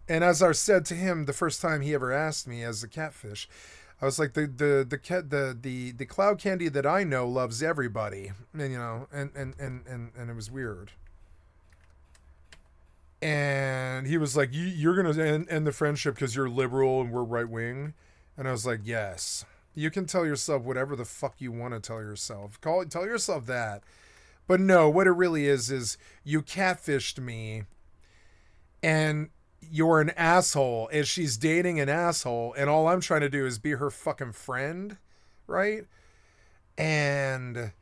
and as I said to him the first time he ever asked me as a catfish, I was like, the cloud candy that I know loves everybody, and you know, and it was weird. And he was like, you're gonna end the friendship because you're liberal and we're right wing, and I was like, yes, you can tell yourself whatever the fuck you want to tell yourself. Tell yourself that, but no, what it really is you catfished me, and you're an asshole, and she's dating an asshole, and all I'm trying to do is be her fucking friend, right? And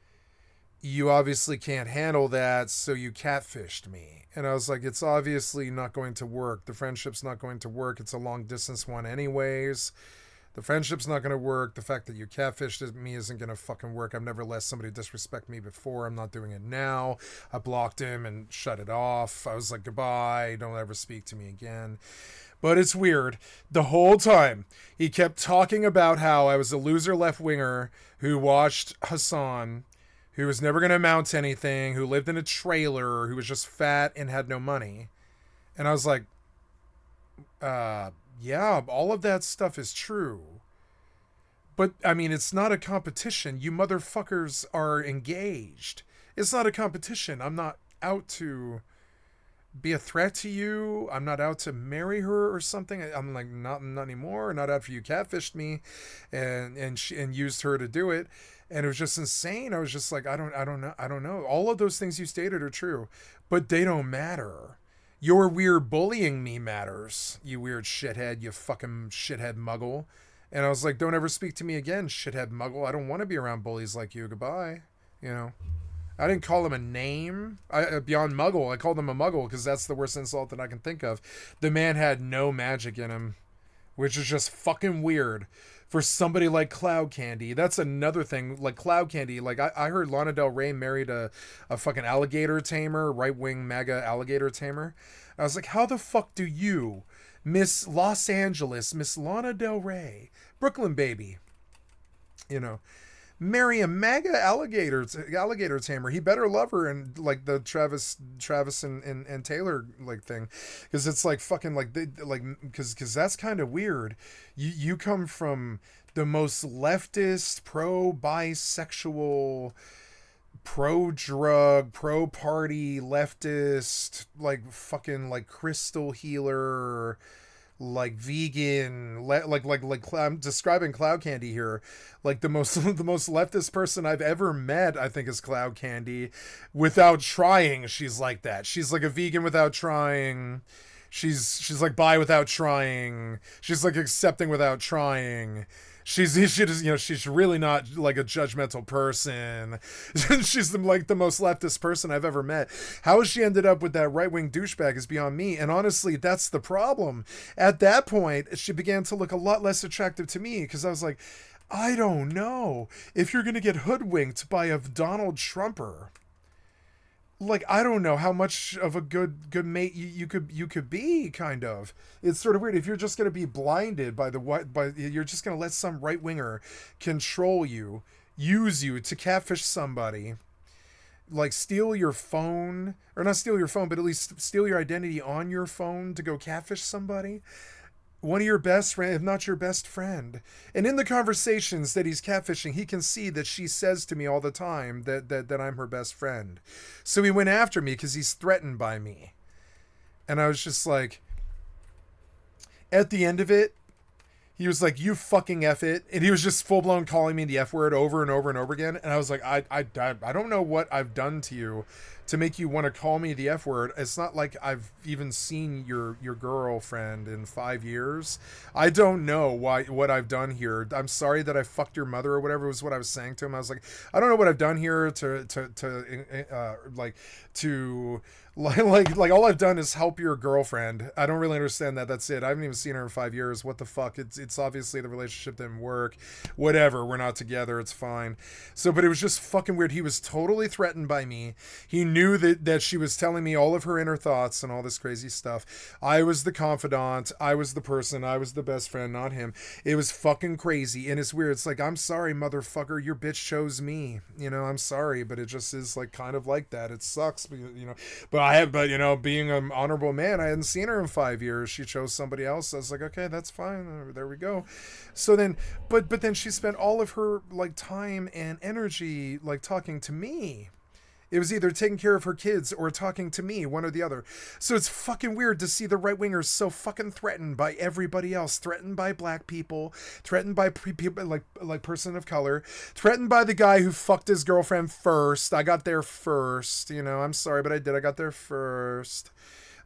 you obviously can't handle that, so you catfished me. And I was like, it's obviously not going to work. The friendship's not going to work. It's a long distance one anyways. The friendship's not going to work. The fact that you catfished me isn't going to fucking work. I've never let somebody disrespect me before. I'm not doing it now. I blocked him and shut it off. I was like, goodbye. Don't ever speak to me again. But it's weird. The whole time, he kept talking about how I was a loser left-winger who watched Hassan, who was never going to amount to anything, who lived in a trailer, who was just fat and had no money. And I was like, yeah, all of that stuff is true. But, I mean, it's not a competition. You motherfuckers are engaged. It's not a competition. I'm not out to be a threat to you. I'm not out to marry her or something. I'm like, not anymore. Not after you catfished me and used her to do it. And it was just insane. I was just like, I don't know. All of those things you stated are true, but they don't matter. Your weird bullying me matters, you weird shithead, you fucking shithead muggle. And I was like, don't ever speak to me again, shithead muggle. I don't want to be around bullies like you. Goodbye. You know, I didn't call him a name beyond muggle. I called him a muggle because that's the worst insult that I can think of. The man had no magic in him, which is just fucking weird for somebody like Cloud Candy. That's another thing. Like Cloud Candy, like I heard Lana Del Rey married a fucking alligator tamer, right-wing MAGA alligator tamer. I was like, how the fuck do you, Miss Los Angeles, Miss Lana Del Rey, Brooklyn baby, you know, marry a MAGA alligator tamer? He better love her, and like the Travis and Taylor like thing, because it's like fucking like they like because that's kind of weird. You come from the most leftist, pro bisexual, pro drug, pro party leftist, like fucking like crystal healer, like vegan, like I'm describing Cloud Candy here, like the most leftist person I've ever met. I think is Cloud Candy. Without trying, she's like that. She's like a vegan without trying. She's like bi without trying. She's like accepting without trying. She's really not like a judgmental person. She's like the most leftist person I've ever met. How she ended up with that right-wing douchebag is beyond me. And honestly, that's the problem. At that point, she began to look a lot less attractive to me, because I was like, I don't know if you're going to get hoodwinked by a Donald Trumper. Like, I don't know how much of a good mate you could be, kind of. It's sort of weird if you're just going to be blinded by you're just going to let some right winger control you, use you to catfish somebody, like steal your phone, or not steal your phone, but at least steal your identity on your phone to go catfish somebody. One of your best friend, if not your best friend. And in the conversations that he's catfishing, he can see that she says to me all the time that I'm her best friend. So he went after me because he's threatened by me. And I was just like, at the end of it, he was like, you fucking F it. And he was just full blown calling me the F word over and over and over again. And I was like, I don't know what I've done to you to make you want to call me the F word. It's not like I've even seen your girlfriend in 5 years. I don't know what I've done here. I'm sorry that I fucked your mother or whatever was what I was saying to him. I was like, I don't know what I've done here like all I've done is help your girlfriend. I don't really understand that. That's it. I haven't even seen her in 5 years. What the fuck? It's obviously the relationship didn't work. Whatever. We're not together. It's fine. So, but it was just fucking weird. He was totally threatened by me. He knew that she was telling me all of her inner thoughts and all this crazy stuff. I was the confidant. I was the person. I was the best friend, not him. It was fucking crazy. And it's weird. It's like, I'm sorry, motherfucker. Your bitch chose me. You know, I'm sorry, but it just is like kind of like that. It sucks, you know. But you know, being an honorable man, I hadn't seen her in 5 years. She chose somebody else. I was like, okay, that's fine. There we go. So then, but then she spent all of her like time and energy like talking to me. It was either taking care of her kids or talking to me, one or the other. So it's fucking weird to see the right-wingers so fucking threatened by everybody else, threatened by black people, threatened by people like person of color, threatened by the guy who fucked his girlfriend first. I got there first, you know, I'm sorry, but I did. I got there first.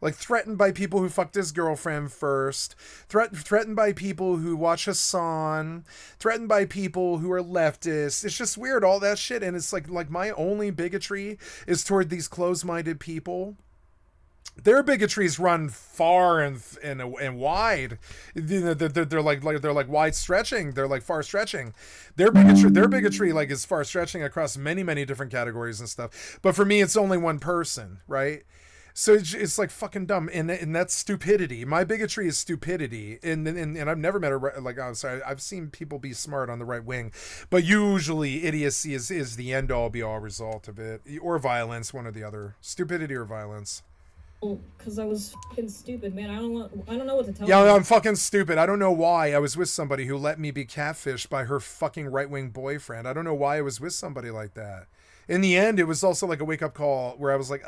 Like, threatened by people who fucked his girlfriend first, threatened by people who watch Hassan, threatened by people who are leftists. It's just weird, all that shit. And it's like my only bigotry is toward these closed-minded people. Their bigotries run far and wide. You know, they're like wide stretching. They're like far stretching. Their bigotry like is far stretching across many different categories and stuff. But for me, it's only one person, right? So it's like fucking dumb, and that's stupidity. My bigotry is stupidity, and I've never met I'm sorry, I've seen people be smart on the right wing, but usually idiocy is the end all be all result of it, or violence, one or the other, stupidity or violence. Well, because I was fucking stupid, man. I don't know what to tell you. Yeah, I'm fucking stupid. I don't know why I was with somebody who let me be catfished by her fucking right wing boyfriend. I don't know why I was with somebody like that. In the end, it was also like a wake-up call where I was like,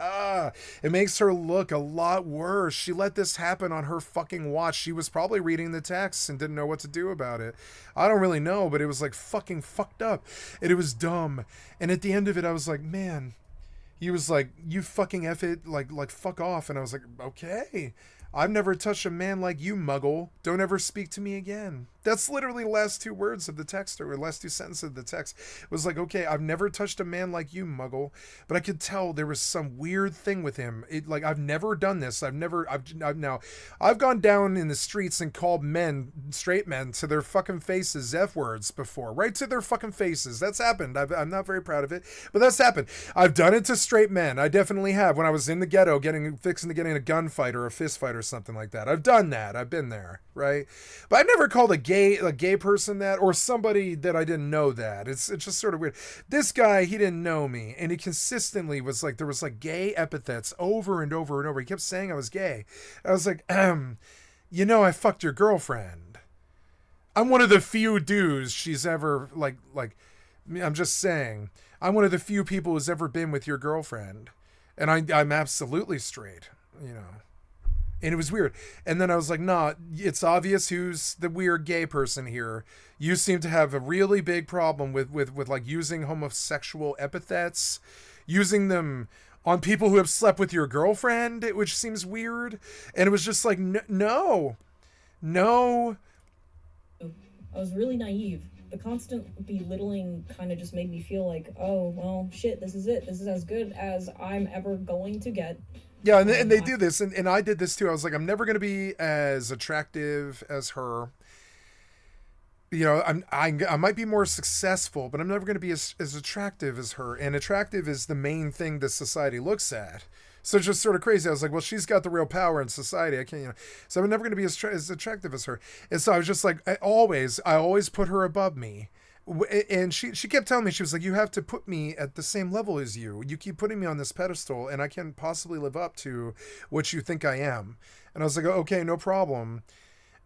it makes her look a lot worse. She let this happen on her fucking watch. She was probably reading the text and didn't know what to do about it. I don't really know, but it was like fucking fucked up. And it was dumb. And at the end of it, I was like, man, he was like, you fucking F it, like fuck off. And I was like, okay. I've never touched a man like you, muggle. Don't ever speak to me again. That's literally the last two words of the text, or last two sentences of the text. It was like, okay, I've never touched a man like you, muggle. But I could tell there was some weird thing with him. Like, I've never done this. I've gone down in the streets and called men, straight men, to their fucking faces F words before. Right to their fucking faces. That's happened. I'm not very proud of it, but that's happened. I've done it to straight men. I definitely have. When I was in the ghetto fixing to get in a gunfight or a fist fight or something like that. I've done that. I've been there, right? But I've never called a gay person that, or somebody that I didn't know that. It's just sort of weird. This guy, he didn't know me, and he consistently was like, there was like gay epithets over and over and over. He kept saying I was gay. I was like, you know, I fucked your girlfriend. I'm one of the few dudes she's ever like I'm just saying, I'm one of the few people who's ever been with your girlfriend, and I'm absolutely straight, you know. And it was weird. And then I was like, nah, it's obvious who's the weird gay person here. You seem to have a really big problem with like using homosexual epithets, using them on people who have slept with your girlfriend, which seems weird. And it was just like, no. I was really naive. The constant belittling kind of just made me feel like, oh, well, shit, this is it. This is as good as I'm ever going to get. Yeah, and they do this, and I did this too. I was like, I'm never going to be as attractive as her. You know, I might be more successful, but I'm never going to be as attractive as her. And attractive is the main thing that society looks at. So it's just sort of crazy. I was like, well, she's got the real power in society. I can't, you know. So I'm never going to be as attractive as her. And so I was just like, I always put her above me. And she kept telling me, she was like, you have to put me at the same level as you. You keep putting me on this pedestal, and I can't possibly live up to what you think I am. And I was like, okay, no problem.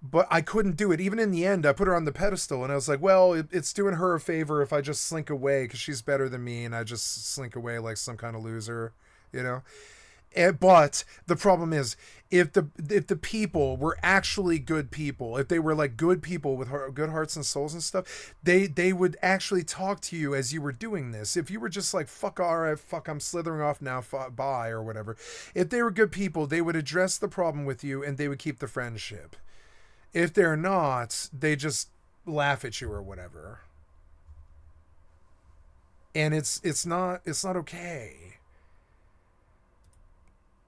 But I couldn't do it. Even in the end, I put her on the pedestal, and I was like, well, it's doing her a favor if I just slink away because she's better than me, and I just slink away like some kind of loser, you know? But the problem is, if the people were actually good people, if they were like good people with good hearts and souls and stuff, they would actually talk to you as you were doing this. If you were just like, fuck, all right, fuck, I'm slithering off now, bye, or whatever. If they were good people, they would address the problem with you and they would keep the friendship. If they're not, they just laugh at you or whatever. And it's not okay.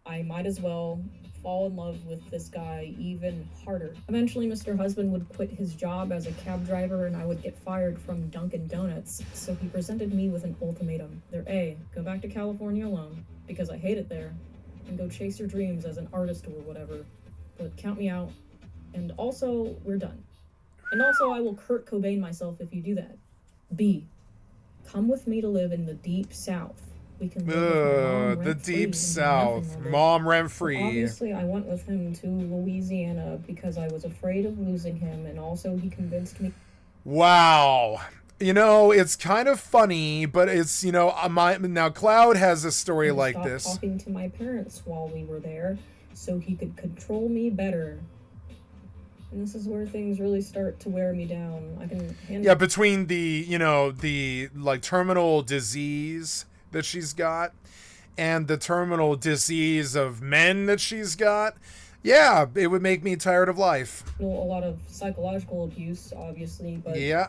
I might as well fall in love with this guy even harder. Eventually, Mr. Husband would quit his job as a cab driver and I would get fired from Dunkin' Donuts. So he presented me with an ultimatum. Either A, go back to California alone, because I hate it there, and go chase your dreams as an artist or whatever, but count me out. And also, we're done. And also, I will Kurt Cobain myself if you do that. B, come with me to live in the deep south. We can live with my mom The rent-free deep and do south. nothing all day. Mom rent-free. Obviously, I went with him to Louisiana because I was afraid of losing him, and also he convinced me. Wow. You know, it's kind of funny, but it's, you know, now Cloud has a story like Stop this. talking to my parents while we were there, so he could control me better. And this is where things really start to wear me down. I can handle. Yeah, between the, you know, the like terminal disease that she's got and the terminal disease of men that she's got, yeah, it would make me tired of life. A lot of psychological abuse, obviously, but yeah,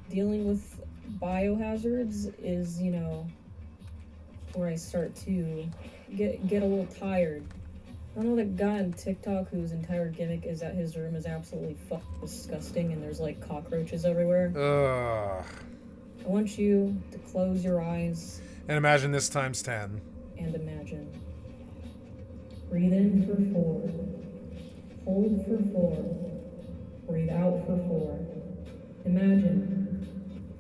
dealing with biohazards is, you know, where I start to get a little tired. I know that guy on TikTok whose entire gimmick is that his room is absolutely disgusting and there's like cockroaches everywhere. Ugh. I want you to close your eyes And imagine this times 10. and imagine. Breathe in for 4. Hold for 4. Breathe out for 4. Imagine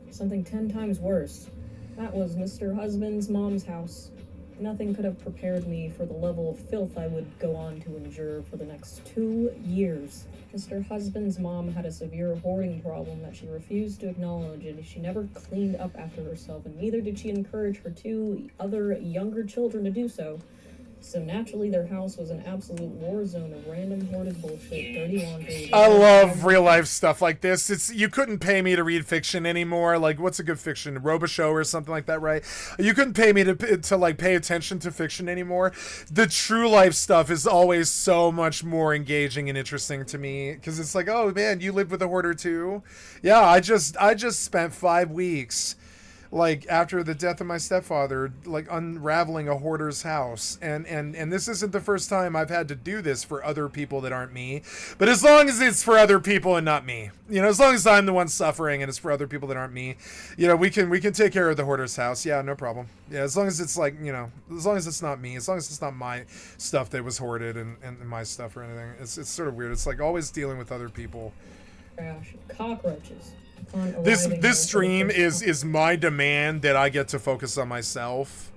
something 10 times worse. That was Mr. Husband's mom's house. Nothing could have prepared me for the level of filth I would go on to endure for the next 2 years. Mr. Husband's mom had a severe hoarding problem that she refused to acknowledge, and she never cleaned up after herself, and neither did she encourage her 2 other younger children to do so. So naturally, their house was an absolute war zone of random hoarded bullshit, dirty laundry. I love real life stuff like this. You couldn't pay me to read fiction anymore. Like, what's a good fiction? Robichaux or something like that, right? You couldn't pay me to like pay attention to fiction anymore. The true life stuff is always so much more engaging and interesting to me because it's like, oh man, you lived with a hoarder too. Yeah, I just spent 5 weeks, like after the death of my stepfather, like unraveling a hoarder's house. And this isn't the first time I've had to do this for other people that aren't me. But as long as it's for other people and not me, you know, as long as I'm the one suffering and it's for other people that aren't me, you know, we can take care of the hoarder's house. Yeah, no problem. Yeah, as long as it's like, you know, as long as it's not me, as long as it's not my stuff that was hoarded and my stuff or anything. It's sort of weird. It's like always dealing with other people. Trash. Cockroaches. This stream is my demand that I get to focus on myself,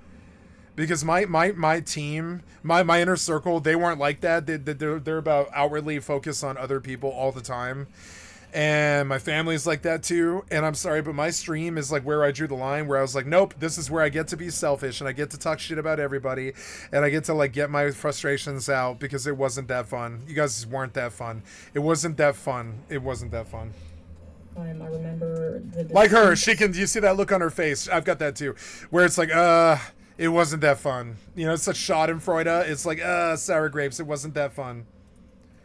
because my team, my inner circle, they weren't like that. They're about outwardly focused on other people all the time, and my family's like that too. And I'm sorry, but my stream is like where I drew the line, where I was like, nope, this is where I get to be selfish and I get to talk shit about everybody, and I get to like get my frustrations out because it wasn't that fun. You guys weren't that fun. It wasn't that fun. It wasn't that fun. I remember like her, she can. You see that look on her face? I've got that too, where it's like, it wasn't that fun. You know, it's such Schadenfreude. It's like, sour grapes. It wasn't that fun.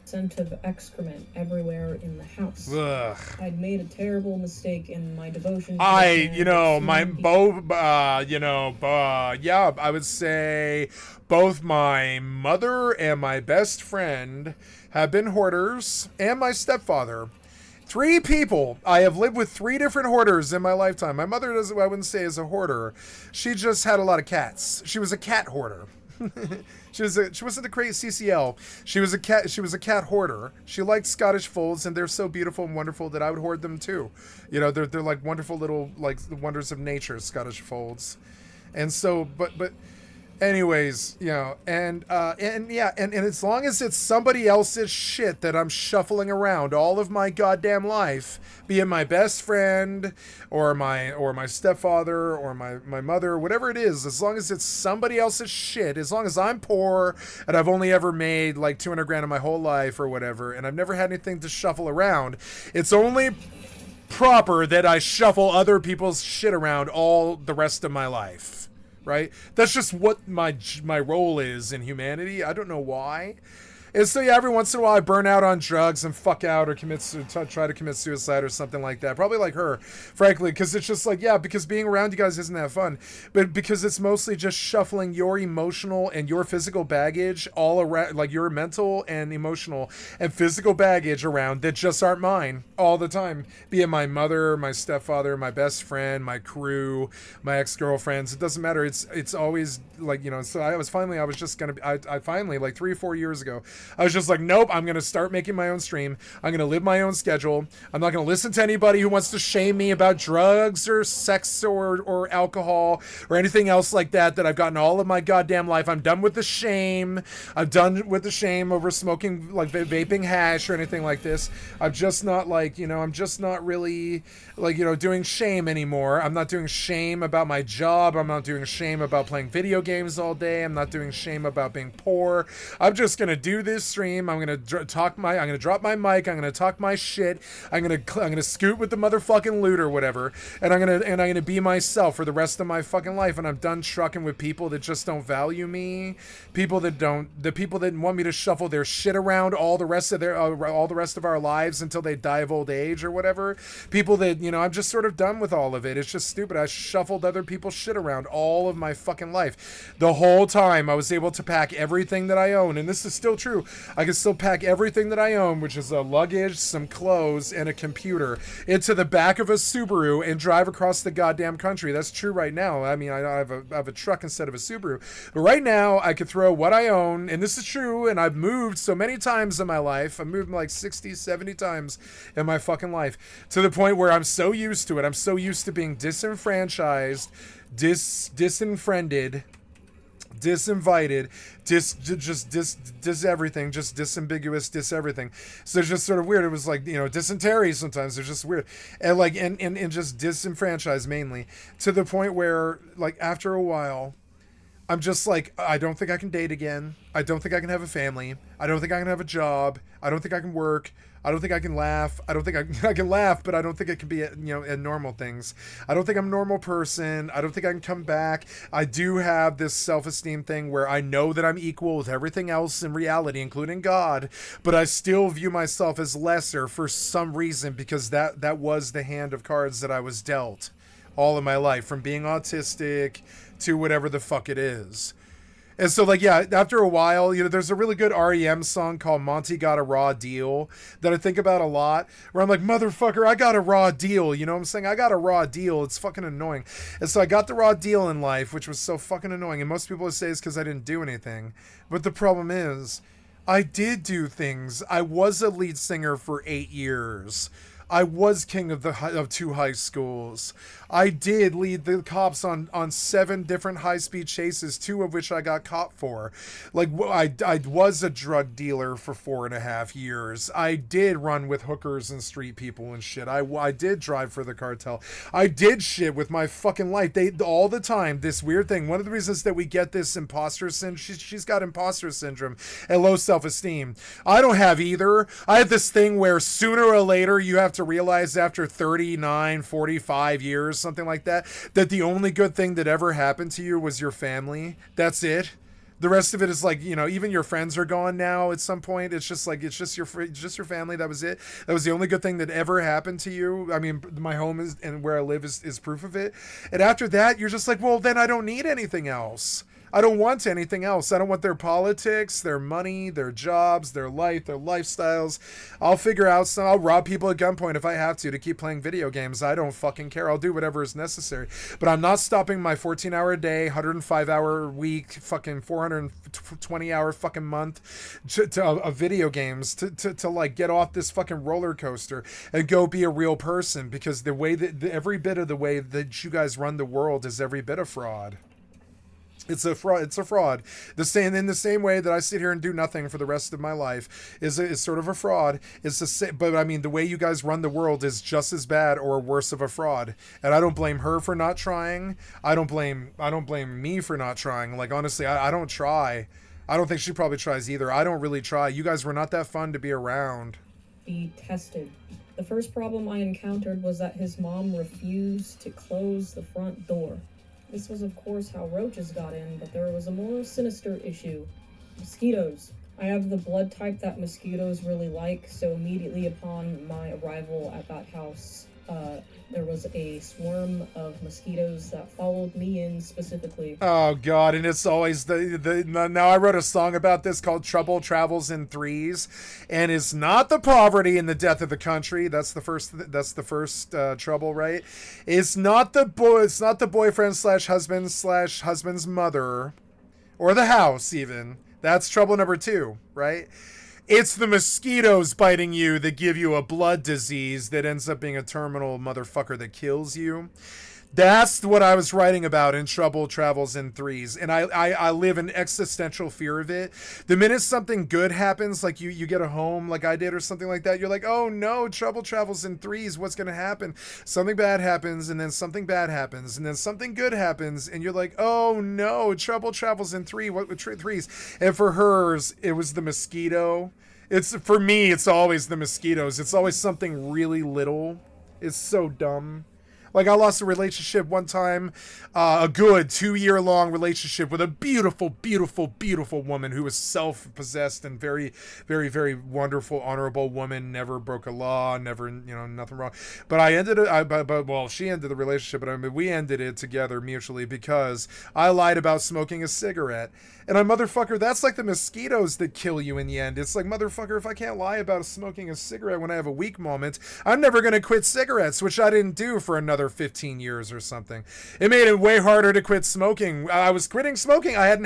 Scent of excrement everywhere in the house. Ugh. I'd made a terrible mistake in my devotion. I would say both my mother and my best friend have been hoarders, and my stepfather. 3 people. I have lived with 3 different hoarders in my lifetime. My mother I wouldn't say is a hoarder. She just had a lot of cats. She was a cat hoarder. She wasn't a great CCL. She was a cat hoarder. She liked Scottish folds, and they're so beautiful and wonderful that I would hoard them too. You know, they're like wonderful little, like the wonders of nature, Scottish folds. And so, but anyways, you know, and as long as it's somebody else's shit that I'm shuffling around all of my goddamn life, be it my best friend or my stepfather or my mother, whatever it is, as long as it's somebody else's shit, as long as I'm poor and I've only ever made like 200 grand in my whole life or whatever, and I've never had anything to shuffle around, it's only proper that I shuffle other people's shit around all the rest of my life. Right? That's just what my role is in humanity. I don't know why. And so yeah, every once in a while I burn out on drugs and fuck out or try to commit suicide or something like that. Probably like her, frankly, because it's just like, yeah, because being around you guys isn't that fun. But because it's mostly just shuffling your emotional and your physical baggage all around, like your mental and emotional and physical baggage around that just aren't mine all the time. Be it my mother, my stepfather, my best friend, my crew, my ex-girlfriends. It doesn't matter. It's always like, you know, so I was just gonna be, I finally, like 3 or 4 years ago, I was just like, nope, I'm going to start making my own stream. I'm going to live my own schedule. I'm not going to listen to anybody who wants to shame me about drugs or sex or alcohol or anything else like that I've gotten all of my goddamn life. I'm done with the shame. I'm done with the shame over smoking, like vaping hash or anything like this. I'm just not like, you know, I'm just not really like, you know, doing shame anymore. I'm not doing shame about my job. I'm not doing shame about playing video games all day. I'm not doing shame about being poor. I'm just going to do this stream. I'm gonna drop my mic. I'm gonna talk my shit. I'm gonna scoot with the motherfucking loot or whatever, and I'm gonna be myself for the rest of my fucking life. And I'm done trucking with people that just don't value me, people that want me to shuffle their shit around all the rest of our lives until they die of old age or whatever. People that, you know, I'm just sort of done with all of it. It's just stupid. I shuffled other people's shit around all of my fucking life. The whole time I was able to pack everything that I own, and this is still true. I can still pack everything that I own, which is a luggage, some clothes, and a computer, into the back of a Subaru and drive across the goddamn country. That's true right now. I mean, I have a truck instead of a Subaru. But right now, I could throw what I own, and this is true, and I've moved so many times in my life. I've moved like 60, 70 times in my fucking life, to the point where I'm so used to it. I'm so used to being disenfranchised, disenfriended, disinvited, dis everything, just disambiguous, dis everything. So it's just sort of weird. It was like, you know, dysentery sometimes. They're just weird. And like, and just disenfranchised mainly, to the point where, like, after a while, I'm just like, I don't think I can date again. I don't think I can have a family. I don't think I can have a job. I don't think I can work. I don't think I can laugh. I don't think I can laugh, but I don't think it can be, you know, in normal things. I don't think I'm a normal person. I don't think I can come back. I do have this self-esteem thing where I know that I'm equal with everything else in reality, including God, but I still view myself as lesser for some reason, because that was the hand of cards that I was dealt all of my life, from being autistic to whatever the fuck it is. And so, like, yeah, after a while, you know, there's a really good REM song called Monty Got a Raw Deal that I think about a lot, where I'm like, motherfucker, I got a raw deal. You know what I'm saying? I got a raw deal. It's fucking annoying. And so I got the raw deal in life, which was so fucking annoying. And most people would say it's because I didn't do anything. But the problem is, I did do things. I was a lead singer for 8 years. I was king of 2 high schools. I did lead the cops on 7 different high-speed chases, 2 of which I got caught for. Like, I was a drug dealer for 4.5 years. I did run with hookers and street people and shit. I did drive for the cartel. I did shit with my fucking life. They all the time, this weird thing. One of the reasons that we get this imposter syndrome, she's got imposter syndrome and low self-esteem. I don't have either. I have this thing where sooner or later you have to realize, after 39, 45 years, something like that the only good thing that ever happened to you was your family. That's it. The rest of it is like, you know, even your friends are gone now at some point. It's just like, it's just your family. That was it. That was the only good thing that ever happened to you. I mean, my home is, and where I live is proof of it. And after that, you're just like, well, then I don't need anything else. I don't want anything else. I don't want their politics, their money, their jobs, their life, their lifestyles. I'll figure out some. I'll rob people at gunpoint if I have to keep playing video games. I don't fucking care. I'll do whatever is necessary. But I'm not stopping my 14-hour a day, 105-hour week, fucking 420-hour fucking month of video games to like get off this fucking roller coaster and go be a real person, because the way that every bit of the way that you guys run the world is every bit a fraud. It's a fraud. It's a fraud. In the same way that I sit here and do nothing for the rest of my life is sort of a fraud. It's the same, but I mean, the way you guys run the world is just as bad or worse of a fraud. And I don't blame her for not trying. I don't blame me for not trying. Like, honestly, I don't try. I don't think she probably tries either. I don't really try. You guys were not that fun to be around. Be tested. The first problem I encountered was that his mom refused to close the front door. This was, of course, how roaches got in, but there was a more sinister issue. Mosquitoes. I have the blood type that mosquitoes really like, so immediately upon my arrival at that house, there was a swarm of mosquitoes that followed me in specifically. Oh God! And it's always now I wrote a song about this called "Trouble Travels in Threes," and it's not the poverty and the death of the country. That's the first. That's the first trouble, right? It's not the It's not the boyfriend / husband / husband's mother, or the house even. That's trouble number 2, right? It's the mosquitoes biting you that give you a blood disease that ends up being a terminal motherfucker that kills you. That's what I was writing about in Trouble Travels in Threes. And I live in existential fear of it. The minute something good happens, like you get a home like I did or something like that, you're like, oh no, Trouble Travels in Threes. What's going to happen? Something bad happens, and then something bad happens, and then something good happens, and you're like, oh no, Trouble Travels in threes. And for hers, it was the mosquito. For me, it's always the mosquitoes. It's always something really little. It's so dumb. Like, I lost a relationship one time, a good 2-year-long relationship with a beautiful, beautiful, beautiful woman who was self-possessed and very, very, very wonderful, honorable woman, never broke a law, never, nothing wrong. But she ended the relationship, but we ended it together mutually because I lied about smoking a cigarette. And motherfucker, that's like the mosquitoes that kill you in the end. It's like, motherfucker, if I can't lie about smoking a cigarette when I have a weak moment, I'm never going to quit cigarettes, which I didn't do for another 15 years or something. It made it way harder to quit smoking. I was quitting smoking. I hadn't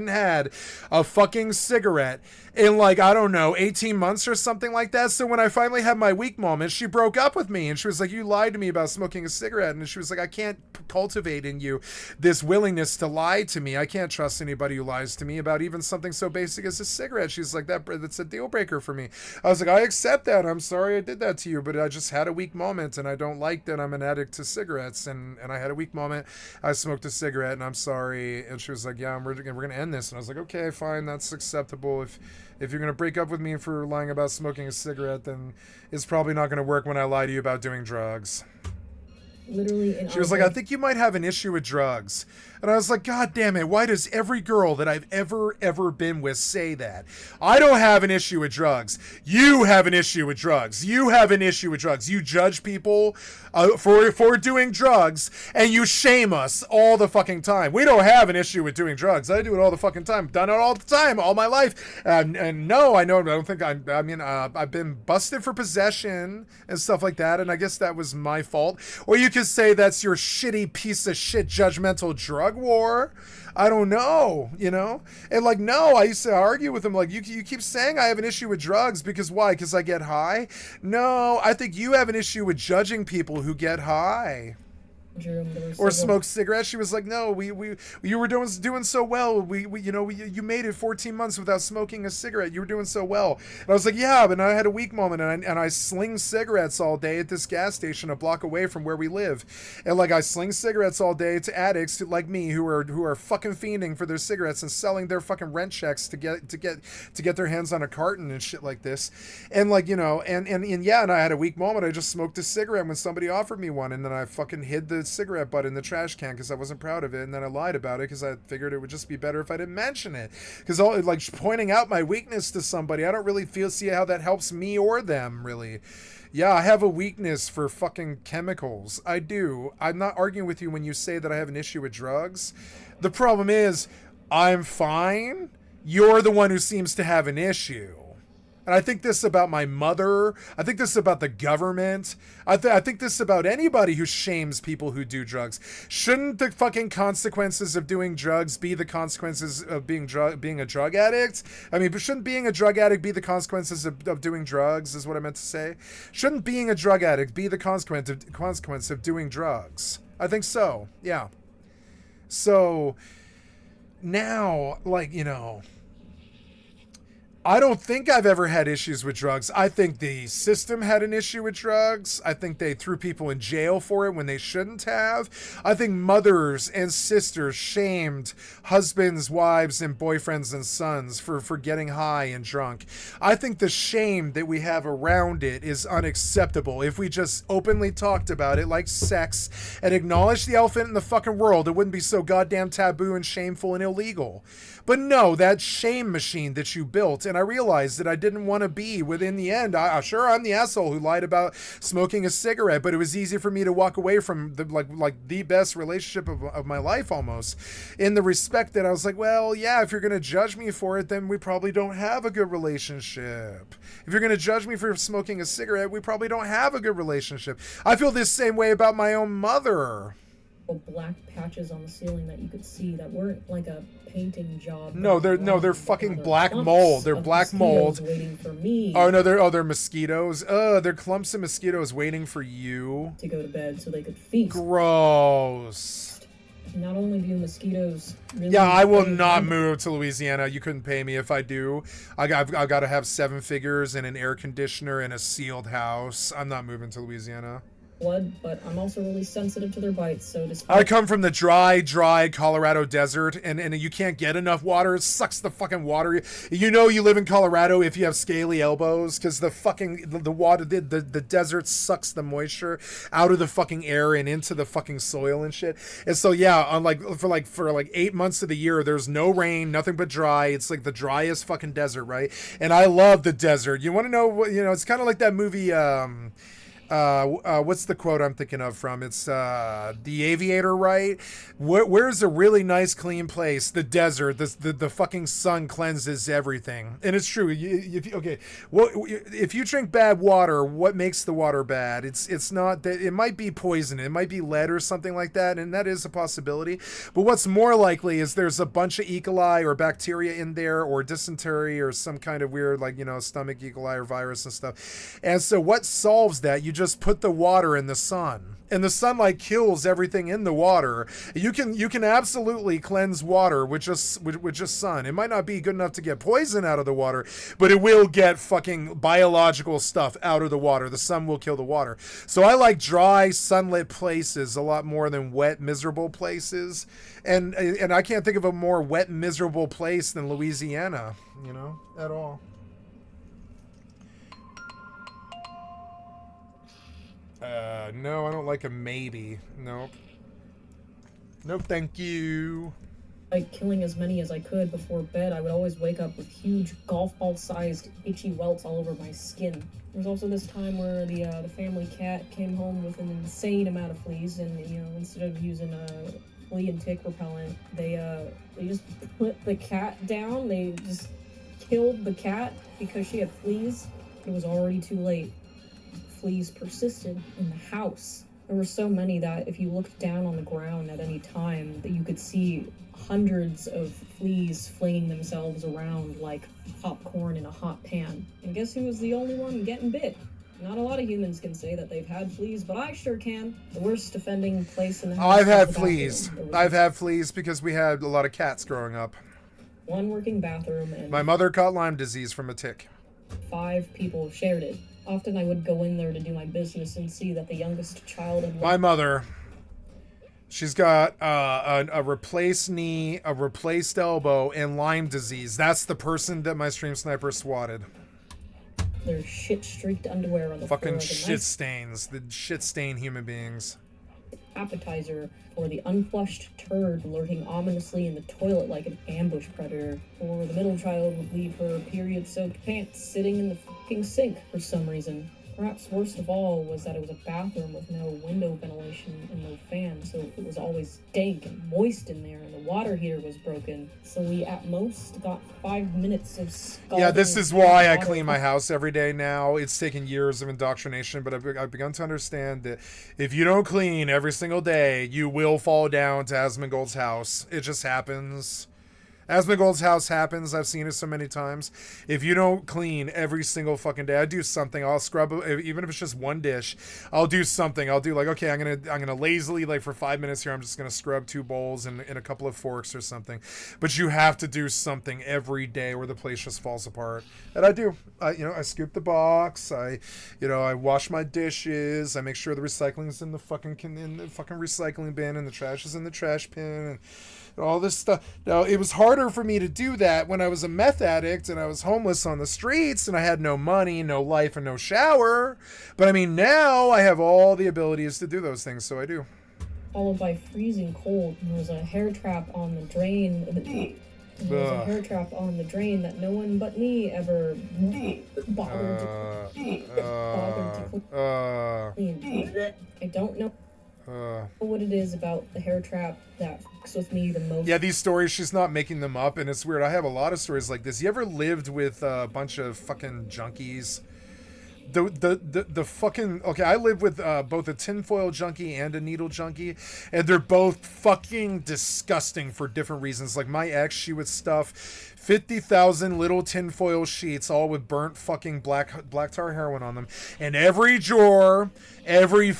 had a fucking cigarette in, like, I don't know, 18 months or something like that. So when I finally had my weak moment, she broke up with me and she was like, you lied to me about smoking a cigarette. And she was like, I can't cultivate in you this willingness to lie to me. I can't trust anybody who lies to me about even something so basic as a cigarette. She's like, that's a deal breaker for me. I was like, I accept that. I'm sorry I did that to you, but I just had a weak moment and I don't like that I'm an addict to cigarettes. And I had a weak moment. I smoked a cigarette and I'm sorry. And she was like, yeah, we're going to end this. And I was like, okay, fine. That's acceptable. If you're going to break up with me for lying about smoking a cigarette, then it's probably not going to work when I lie to you about doing drugs. Literally, she was like, I think you might have an issue with drugs. And I was like, God damn it, why does every girl that I've ever been with say that? I don't have an issue with drugs. You have an issue with drugs. You have an issue with drugs. You judge people for doing drugs, and you shame us all the fucking time. We don't have an issue with doing drugs. I do it all the fucking time. Done it all the time, all my life. And no, I don't think I've been busted for possession and stuff like that, and I guess that was my fault. Or you could say that's your shitty piece of shit judgmental drug war. I don't know, And like, no, I used to argue with him like, you keep saying I have an issue with drugs because why? Because I get high? No, I think you have an issue with judging people who get high. Or smoke cigarettes. She was like, no, you were doing so well. You made it 14 months without smoking a cigarette. You were doing so well. And I was like, yeah, but I had a weak moment, and I sling cigarettes all day at this gas station a block away from where we live. And like, I sling cigarettes all day to addicts like me who are fucking fiending for their cigarettes and selling their fucking rent checks to get their hands on a carton and shit like this. And like, and I had a weak moment. I just smoked a cigarette when somebody offered me one, and then I fucking hid the cigarette butt in the trash can because I wasn't proud of it, and then I lied about it because I figured it would just be better if I didn't mention it, because like pointing out my weakness to somebody, I don't really see how that helps me or them really. Yeah, I have a weakness for fucking chemicals. I do. I'm not arguing with you when you say that I have an issue with drugs. The problem is I'm fine. You're the one who seems to have an issue. And I think this about my mother. I think this about the government. I think this about anybody who shames people who do drugs. Shouldn't the fucking consequences of doing drugs be the consequences of being a drug addict? I mean, shouldn't being a drug addict be the consequences of doing drugs, is what I meant to say? Shouldn't being a drug addict be the consequence of doing drugs? I think so, yeah. So, now, like, I don't think I've ever had issues with drugs. I think the system had an issue with drugs. I think they threw people in jail for it when they shouldn't have. I think mothers and sisters shamed husbands, wives, and boyfriends and sons for getting high and drunk. I think the shame that we have around it is unacceptable. If we just openly talked about it like sex and acknowledged the elephant in the fucking world, it wouldn't be so goddamn taboo and shameful and illegal. But no, that shame machine that you built, and I realized that I didn't want to be within the end. Sure, I'm the asshole who lied about smoking a cigarette, but it was easy for me to walk away from the like the best relationship of my life almost, in the respect that I was like, well, yeah, if you're going to judge me for it, then we probably don't have a good relationship. If you're going to judge me for smoking a cigarette, we probably don't have a good relationship. I feel this same way about my own mother. Black patches on the ceiling that you could see that weren't like a painting job. No, they're fucking black mold. They're black mold. Waiting for me. Oh no, they're mosquitoes. They're clumps of mosquitoes waiting for you to go to bed so they could feast. Gross. Not only do mosquitoes really yeah, I will not move to Louisiana. You couldn't pay me if I do. I've got to have 7 figures and an air conditioner and a sealed house. I'm not moving to Louisiana. Blood, but I'm also really sensitive to their bites, so I come from the dry Colorado desert, and you can't get enough water. It sucks the fucking water. You know you live in Colorado if you have scaly elbows, because the water, the desert sucks the moisture out of the fucking air and into the fucking soil and shit. And so yeah, on for 8 months of the year, there's no rain, nothing but dry. It's like the driest fucking desert, right? And I love the desert. You want to know what, it's kind of like that movie, what's the quote I'm thinking of from? It's The Aviator, right? Where's a really nice clean place? The desert. The fucking sun cleanses everything, and it's true. If you drink bad water, what makes the water bad? It's not that it might be poison. It might be lead or something like that, and that is a possibility. But what's more likely is there's a bunch of E. coli or bacteria in there, or dysentery, or some kind of weird stomach E. coli or virus and stuff. And so what solves that? You just put the water in the sun, and the sunlight kills everything in the water. You can absolutely cleanse water with just sun. It might not be good enough to get poison out of the water, but it will get fucking biological stuff out of the water. The sun will kill the water. So I like dry, sunlit places a lot more than wet, miserable places. And I can't think of a more wet, miserable place than Louisiana, at all. No, I don't like a maybe. Nope. Nope, thank you. Like killing as many as I could before bed, I would always wake up with huge golf ball sized itchy welts all over my skin. There was also this time where the family cat came home with an insane amount of fleas, and instead of using a flea and tick repellent, they just put the cat down. They just killed the cat because she had fleas. It was already too late. Fleas persisted in the house. There were so many that if you looked down on the ground at any time, that you could see hundreds of fleas flinging themselves around like popcorn in a hot pan. And guess who was the only one getting bit? Not a lot of humans can say that they've had fleas, but I sure can. The worst offending place in the house. I've had fleas. I've had fleas because we had a lot of cats growing up. One working bathroom, and my mother caught Lyme disease from a tick. 5 people shared it. Often I would go in there to do my business and see that the youngest child had... My mother, she's got a replaced knee, a replaced elbow, and Lyme disease. That's the person that my stream sniper swatted. Their shit-streaked underwear on the fucking floor. Shit stains. The shit-stained human beings. Appetizer for the unflushed turd lurking ominously in the toilet like an ambush predator. Or the middle child would leave her period-soaked pants sitting in the fucking sink for some reason. Perhaps worst of all was that it was a bathroom with no window ventilation and no fan, so it was always dank and moist in there, and the water heater was broken. So we at most got 5 minutes of scalding. Yeah, this is why I clean my house every day now. It's taken years of indoctrination, but I've begun to understand that if you don't clean every single day, you will fall down to Asmongold's house. It just happens. Asmongold's house happens. I've seen it so many times. If you don't clean every single fucking day, I do something. I'll scrub, even if it's just one dish. I'll do something. I'll do like, okay, I'm gonna lazily, like for 5 minutes here, I'm just gonna scrub 2 bowls and a couple of forks or something. But you have to do something every day, or the place just falls apart. And I do. I scoop the box. I wash my dishes. I make sure the recycling's in the fucking recycling bin, and the trash is in the trash bin, and all this stuff. Now, it was harder for me to do that when I was a meth addict and I was homeless on the streets and I had no money, no life, and no shower. But I mean, now I have all the abilities to do those things, so I do. Followed by freezing cold. There was a hair trap on the drain. And there's a hair trap on the drain that no one but me ever bothered to clean. I don't know what it is about the hair trap that fucks with me the most. Yeah, these stories, she's not making them up, and it's weird. I have a lot of stories like this. You ever lived with a bunch of fucking junkies? The fucking... Okay, I live with both a tinfoil junkie and a needle junkie, and they're both fucking disgusting for different reasons. Like, my ex, she would stuff 50,000 little tinfoil sheets, all with burnt fucking black tar heroin on them, and every drawer, every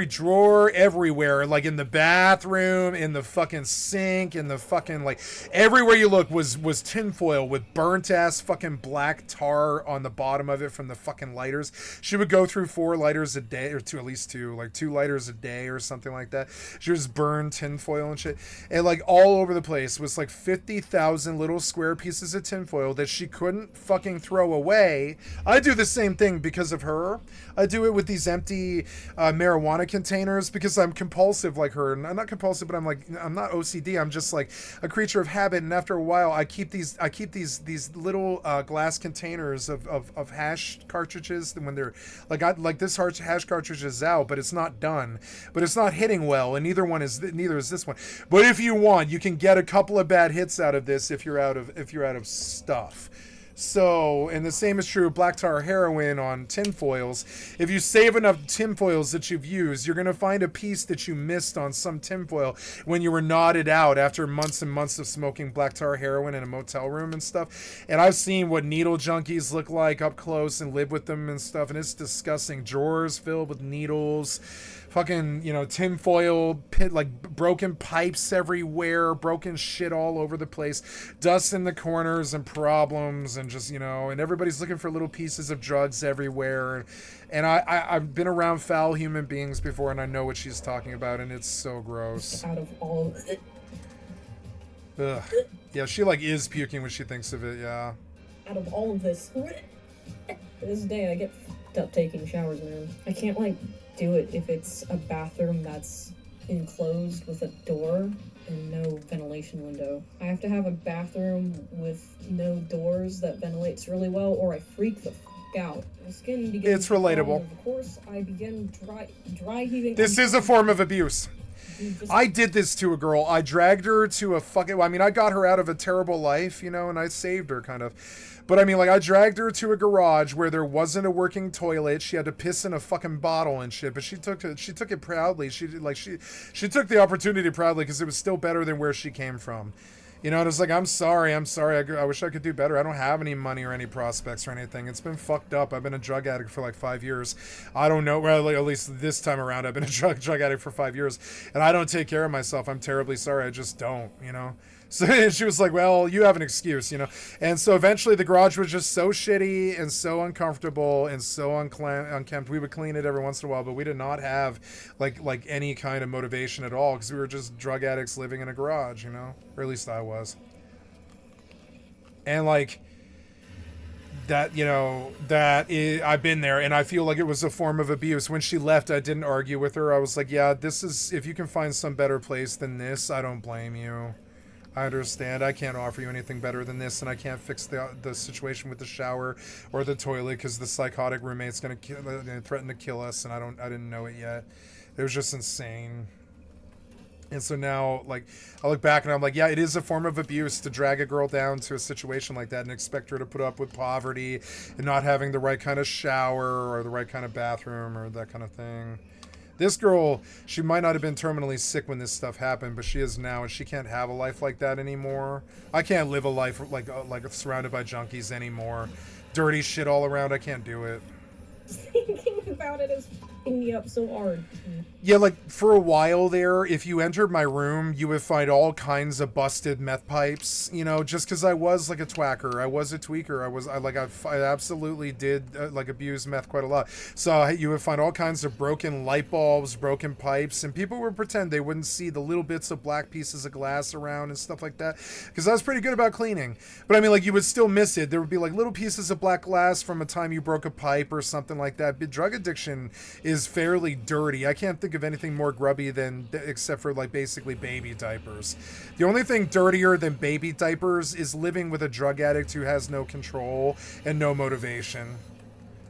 drawer, everywhere, like in the bathroom, in the fucking sink, in the fucking, like, everywhere you look was tinfoil with burnt ass fucking black tar on the bottom of it from the fucking lighters. She would go through 4 lighters a day, or at least 2 lighters a day or something like that. She was burned tinfoil and shit, and like all over the place was like 50,000 little square pieces of tinfoil that she couldn't fucking throw away. I do the same thing because of her. I do it with these empty marijuana containers because I'm compulsive like her. And I'm not compulsive, but I'm not OCD. I'm just like a creature of habit. And after a while, I keep these little glass containers of hash cartridges. When they're like this hash cartridge is out, but it's not done, but it's not hitting well, and neither is this one. But if you want, you can get a couple of bad hits out of this if you're out of stuff. So, and the same is true of black tar heroin on tinfoils. If you save enough tinfoils that you've used, you're going to find a piece that you missed on some tinfoil when you were knotted out after months and months of smoking black tar heroin in a motel room and stuff. And I've seen what needle junkies look like up close and live with them and stuff, and it's disgusting. Drawers filled with needles, fucking, tinfoil pit, like broken pipes everywhere, broken shit all over the place, dust in the corners and problems, and just, and everybody's looking for little pieces of drugs everywhere. And I've been around foul human beings before, and I know what she's talking about, and it's so gross. Out of all of it. Ugh. Yeah, she like is puking when she thinks of it, yeah. Out of all of this, to this day I get f***ed up taking showers, man. I can't do it if it's a bathroom that's enclosed with a door and no ventilation window. I have to have a bathroom with no doors that ventilates really well, or I freak the out. My skin begins. It's relatable. Of course, I begin dry heaving. This is a form of abuse. I did this to a girl. I dragged her to a fucking... I got her out of a terrible life, and I saved her, kind of. But I dragged her to a garage where there wasn't a working toilet. She had to piss in a fucking bottle and shit. But she took it proudly. She took the opportunity proudly because it was still better than where she came from. And it's like, I'm sorry. I wish I could do better. I don't have any money or any prospects or anything. It's been fucked up. I've been a drug addict for like 5 years. I don't know. Well, at least this time around, I've been a drug addict for 5 years. And I don't take care of myself. I'm terribly sorry. I just don't, So she was like, well, you have an excuse, And so eventually the garage was just so shitty and so uncomfortable and so unkempt. We would clean it every once in a while, but we did not have like any kind of motivation at all because we were just drug addicts living in a garage, Or at least I was. And I've been there, and I feel like it was a form of abuse. When she left, I didn't argue with her. I was like, yeah, if you can find some better place than this, I don't blame you. I understand. I can't offer you anything better than this, and I can't fix the situation with the shower or the toilet because the psychotic roommate's going to threaten to kill us, and I didn't know it yet. It was just insane. And so now, I look back and I'm like, yeah, it is a form of abuse to drag a girl down to a situation like that and expect her to put up with poverty and not having the right kind of shower or the right kind of bathroom or that kind of thing. This girl, she might not have been terminally sick when this stuff happened, but she is now, and she can't have a life like that anymore. I can't live a life like surrounded by junkies anymore. Dirty shit all around. I can't do it. Thinking about it is f***ing me up so hard. Yeah, for a while there, if you entered my room, you would find all kinds of busted meth pipes, just because I was a twacker. I was a tweaker. I absolutely did abuse meth quite a lot. So you would find all kinds of broken light bulbs, broken pipes, and people would pretend they wouldn't see the little bits of black pieces of glass around and stuff like that, because I was pretty good about cleaning. But you would still miss it. There would be little pieces of black glass from a time you broke a pipe or something like that. But drug addiction is fairly dirty. I can't think of anything more grubby than, except for like basically baby diapers. The only thing dirtier than baby diapers is living with a drug addict who has no control and no motivation.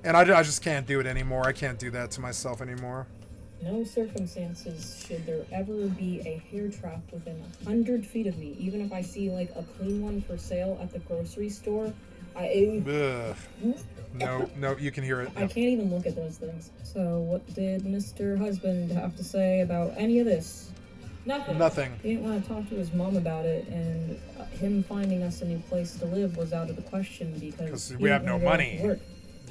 And I just can't do it anymore. I can't do that to myself anymore. No circumstances should there ever be a hair trap within 100 feet of me. Even if I see like a clean one for sale at the grocery store, No, you can hear it. I can't even look at those things. So what did Mr. Husband have to say about any of this? Nothing. He didn't want to talk to his mom about it, and him finding us a new place to live was out of the question because we have no money.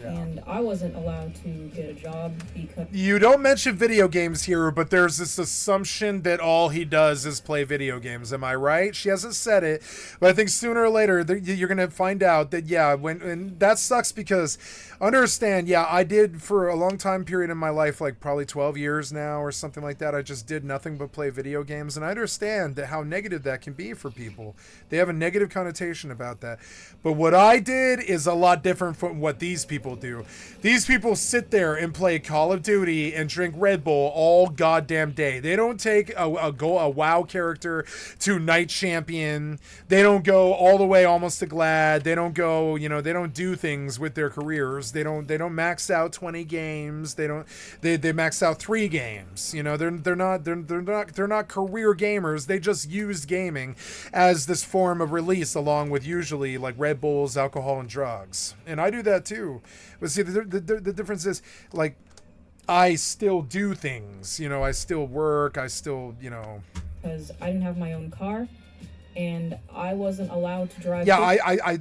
Yeah. And I wasn't allowed to get a job because... You don't mention video games here, but there's this assumption that all he does is play video games. Am I right? She hasn't said it, but I think sooner or later you're going to find out that, yeah, and that sucks because, understand, yeah, I did for a long time period in my life, like probably 12 years now or something like that, I just did nothing but play video games, and I understand that how negative that can be for people. They have a negative connotation about that. But what I did is a lot different from what these people do. These people sit there and play Call of Duty and drink Red Bull all goddamn day. They don't take a WoW character to Night Champion. They don't go all the way almost to Glad. They don't go, they don't do things with their careers. They don't max out 20 games. They max out 3 games. They're not career gamers. They just use gaming as this form of release along with usually like Red Bulls, alcohol, and drugs. And I do that too. But see, the difference is, like, I still do things. I still work. I still, Because I didn't have my own car, and I wasn't allowed to drive. Yeah,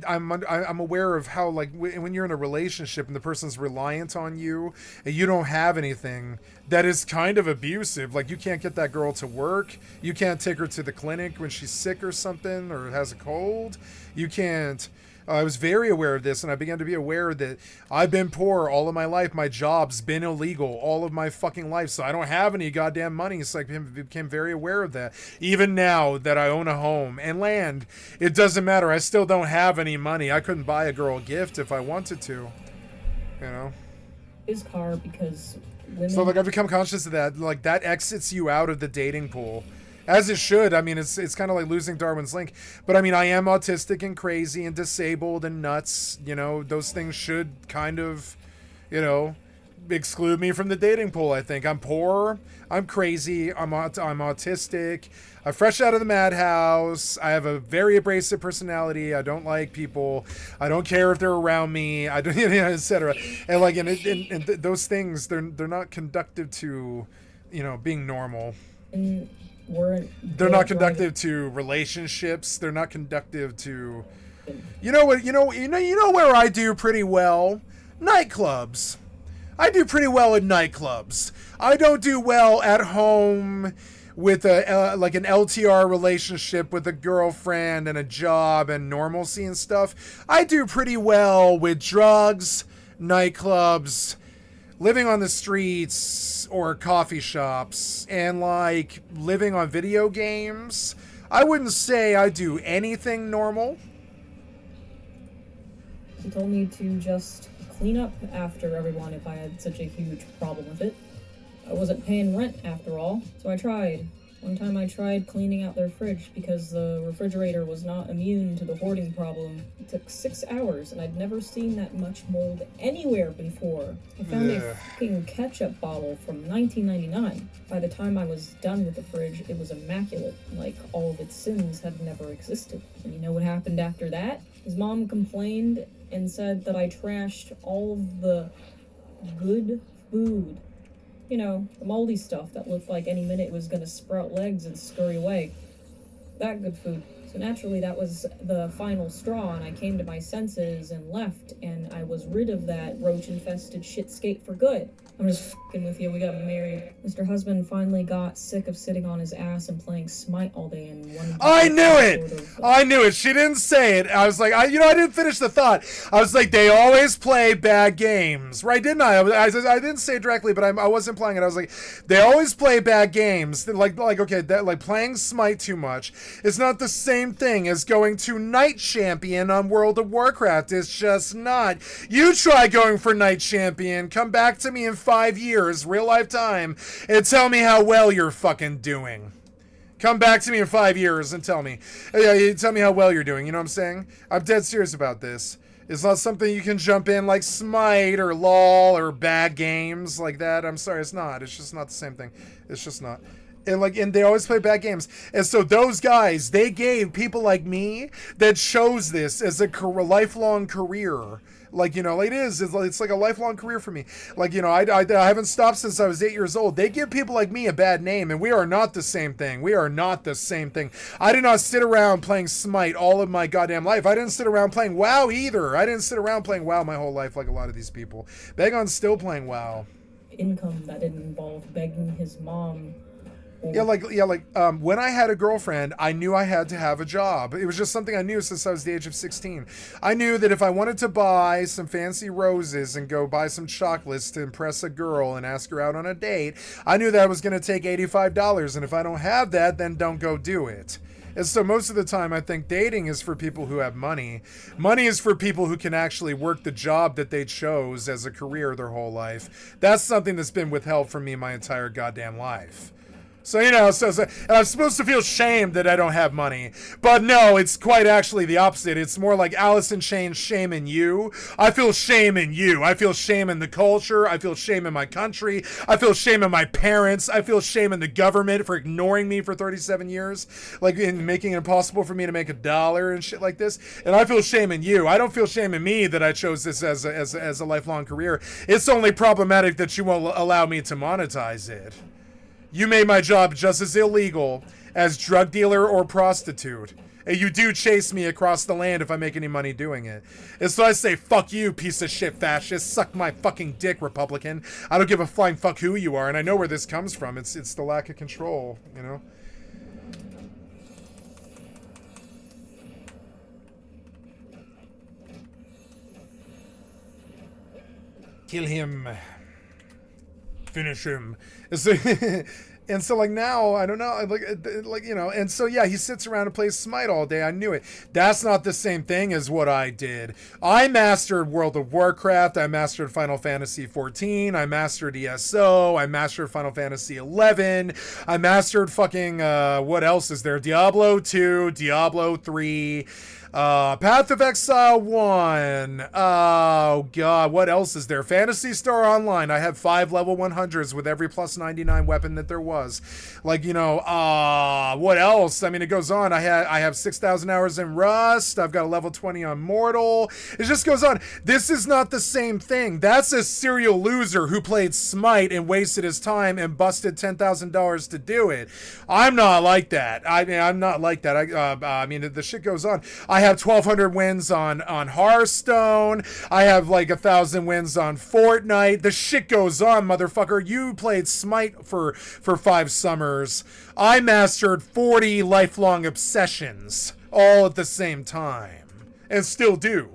I'm aware of how, like, when you're in a relationship and the person's reliant on you and you don't have anything, that is kind of abusive. Like, you can't get that girl to work. You can't take her to the clinic when she's sick or something or has a cold. You can't... I was very aware of this, and I began to be aware that I've been poor all of my life. My job's been illegal all of my fucking life, so I don't have any goddamn money. So I became very aware of that. Even now that I own a home and land, it doesn't matter. I still don't have any money. I couldn't buy a girl a gift if I wanted to, His car because women... So, like, I've become conscious of that. Like, that exits you out of the dating pool. As it should. I mean, it's kind of like losing Darwin's link. But, I mean, I am autistic and crazy and disabled and nuts. Those things should kind of, exclude me from the dating pool, I think. I'm poor. I'm crazy. I'm autistic. I'm fresh out of the madhouse. I have a very abrasive personality. I don't like people. I don't care if they're around me. I don't, etc. And, like, and those things, they're not conductive to, being normal. They're not conductive to relationships. They're not conductive to, where I do pretty well? Nightclubs. I do pretty well in nightclubs. I don't do well at home with an LTR relationship with a girlfriend and a job and normalcy and stuff. I do pretty well with drugs, nightclubs, living on the streets or coffee shops, and like living on video games. I wouldn't say I do anything normal. He told me to just clean up after everyone if I had such a huge problem with it. I wasn't paying rent after all, so I tried. One time I tried cleaning out their fridge because the refrigerator was not immune to the hoarding problem. It took 6 hours, and I'd never seen that much mold anywhere before. I found a fucking ketchup bottle from 1999. By the time I was done with the fridge, it was immaculate, like all of its sins had never existed. And you know what happened after that? His mom complained and said that I trashed all of the good food. The moldy stuff that looked like any minute it was going to sprout legs and scurry away. That good food. So naturally, that was the final straw, and I came to my senses and left, and I was rid of that roach-infested shitscape for good. I'm just f***ing with you, we got married. Mr. Husband finally got sick of sitting on his ass and playing Smite all day and wanted to... I knew it! I knew it! She didn't say it. I was like, I didn't finish the thought. I was like, they always play bad games. Right, didn't I? I didn't say it directly, but I was implying it. I was like, they always play bad games. Like okay, that, like, playing Smite too much. It's not the same same thing as going to Night Champion on World of Warcraft. It's just not. You try going for Night Champion. Come back to me in 5 years, real life time, and tell me how well you're fucking doing. Come back to me in 5 years and tell me. Tell me how well you're doing. You know what I'm saying? I'm dead serious about this. It's not something you can jump in like Smite or LOL or bad games like that. I'm sorry, it's not. It's just not the same thing. It's just not. And they always play bad games. And so those guys, they gave people like me that chose this as a lifelong career. Like, you know, it's like a lifelong career for me. Like, you know, I haven't stopped since I was 8 years old. They give people like me a bad name, and we are not the same thing. We are not the same thing. I did not sit around playing Smite all of my goddamn life. I didn't sit around playing WoW either. I didn't sit around playing WoW my whole life like a lot of these people. Bagon's still playing WoW. Income that didn't involve begging his mom. When I had a girlfriend, I knew I had to have a job. It was just something I knew since I was the age of 16. I knew that if I wanted to buy some fancy roses and go buy some chocolates to impress a girl and ask her out on a date, I knew that was going to take $85. And if I don't have that, then don't go do it. And so most of the time, I think dating is for people who have money. Money is for people who can actually work the job that they chose as a career their whole life. That's something that's been withheld from me my entire goddamn life. So, you know, and I'm supposed to feel shamed that I don't have money. But no, it's quite actually the opposite. It's more like Alice in Chains shaming you. I feel shame in you. I feel shame in the culture. I feel shame in my country. I feel shame in my parents. I feel shame in the government for ignoring me for 37 years. Like, in making it impossible for me to make $1 and shit like this. And I feel shame in you. I don't feel shame in me that I chose this as a lifelong career. It's only problematic that you won't allow me to monetize it. You made my job just as illegal as drug dealer or prostitute. And you do chase me across the land if I make any money doing it. And so I say, fuck you, piece of shit fascist. Suck my fucking dick, Republican. I don't give a flying fuck who you are. And I know where this comes from. It's the lack of control, you know? Kill him. Finish him. And so like now, I don't know, like, you know, and so yeah, he sits around and plays Smite all day. I knew it. That's not the same thing as what I did. I mastered World of Warcraft. I mastered Final Fantasy 14. I mastered ESO. I mastered Final Fantasy 11. I mastered fucking, what else is there? Diablo 2, Diablo 3, Path of Exile 1. Oh god, what else is there? Phantasy Star Online. I have 5 level 100s with every plus 99 weapon that there was. Like, you know, what else? I mean, it goes on. I have 6,000 hours in Rust. I've got a level 20 on Mortal. It just goes on. This is not the same thing. That's a serial loser who played Smite and wasted his time and busted $10,000 to do it. I'm not like that. I mean, I'm not like that. I mean, the shit goes on. I have 1,200 wins on Hearthstone. I have like 1,000 wins on Fortnite. The shit goes on, motherfucker. You played Smite for 5 summers. I mastered 40 lifelong obsessions all at the same time, and still do.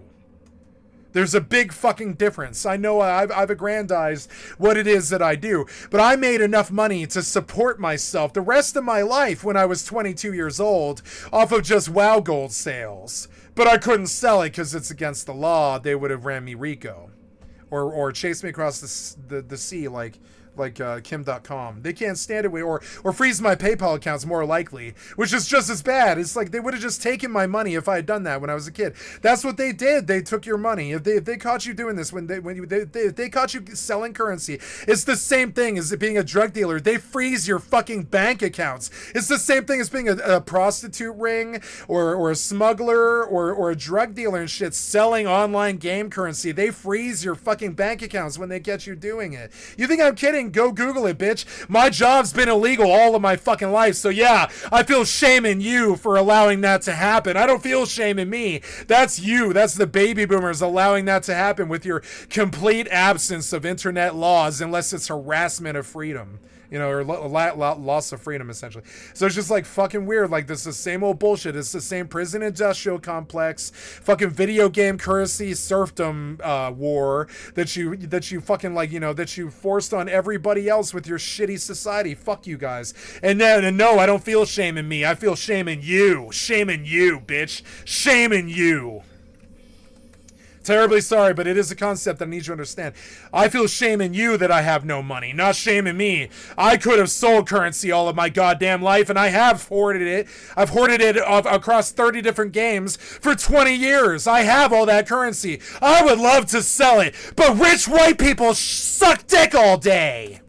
There's a big fucking difference. I know I've aggrandized what it is that I do, but I made enough money to support myself the rest of my life when I was 22 years old off of just WoW gold sales. But I couldn't sell it because it's against the law. They would have ran me RICO or chased me across the sea like Kim.com. They can't stand it, or freeze my PayPal accounts, more likely, which is just as bad. It's like they would have just taken my money if I had done that when I was a kid. That's what they did. They took your money. If they caught you doing this, if they caught you selling currency, it's the same thing as being a drug dealer. They freeze your fucking bank accounts. It's the same thing as being a prostitute ring or a smuggler or a drug dealer and shit selling online game currency. They freeze your fucking bank accounts when they catch you doing it. You think I'm kidding? Go Google it, bitch. My job's been illegal all of my fucking life, so yeah, I feel shame in you for allowing that to happen. I don't feel shame in me. That's you. That's the baby boomers allowing that to happen with your complete absence of internet laws, unless it's harassment of freedom. you know, or loss of freedom, essentially. So it's just like fucking weird. Like, this is the same old bullshit. It's the same prison industrial complex, fucking video game currency serfdom war that you fucking, like, you know, that you forced on everybody else with your shitty society. Fuck you guys. And no, I don't feel shame in me. I feel shame in you. Shame in you, bitch. Shame in you. Terribly sorry, but it is a concept that I need you to understand. I feel shame in you that I have no money, not shame in me. I could have sold currency all of my goddamn life, and I have hoarded it. I've hoarded it across 30 different games for 20 years. I have all that currency. I would love to sell it, but rich white people suck dick all day.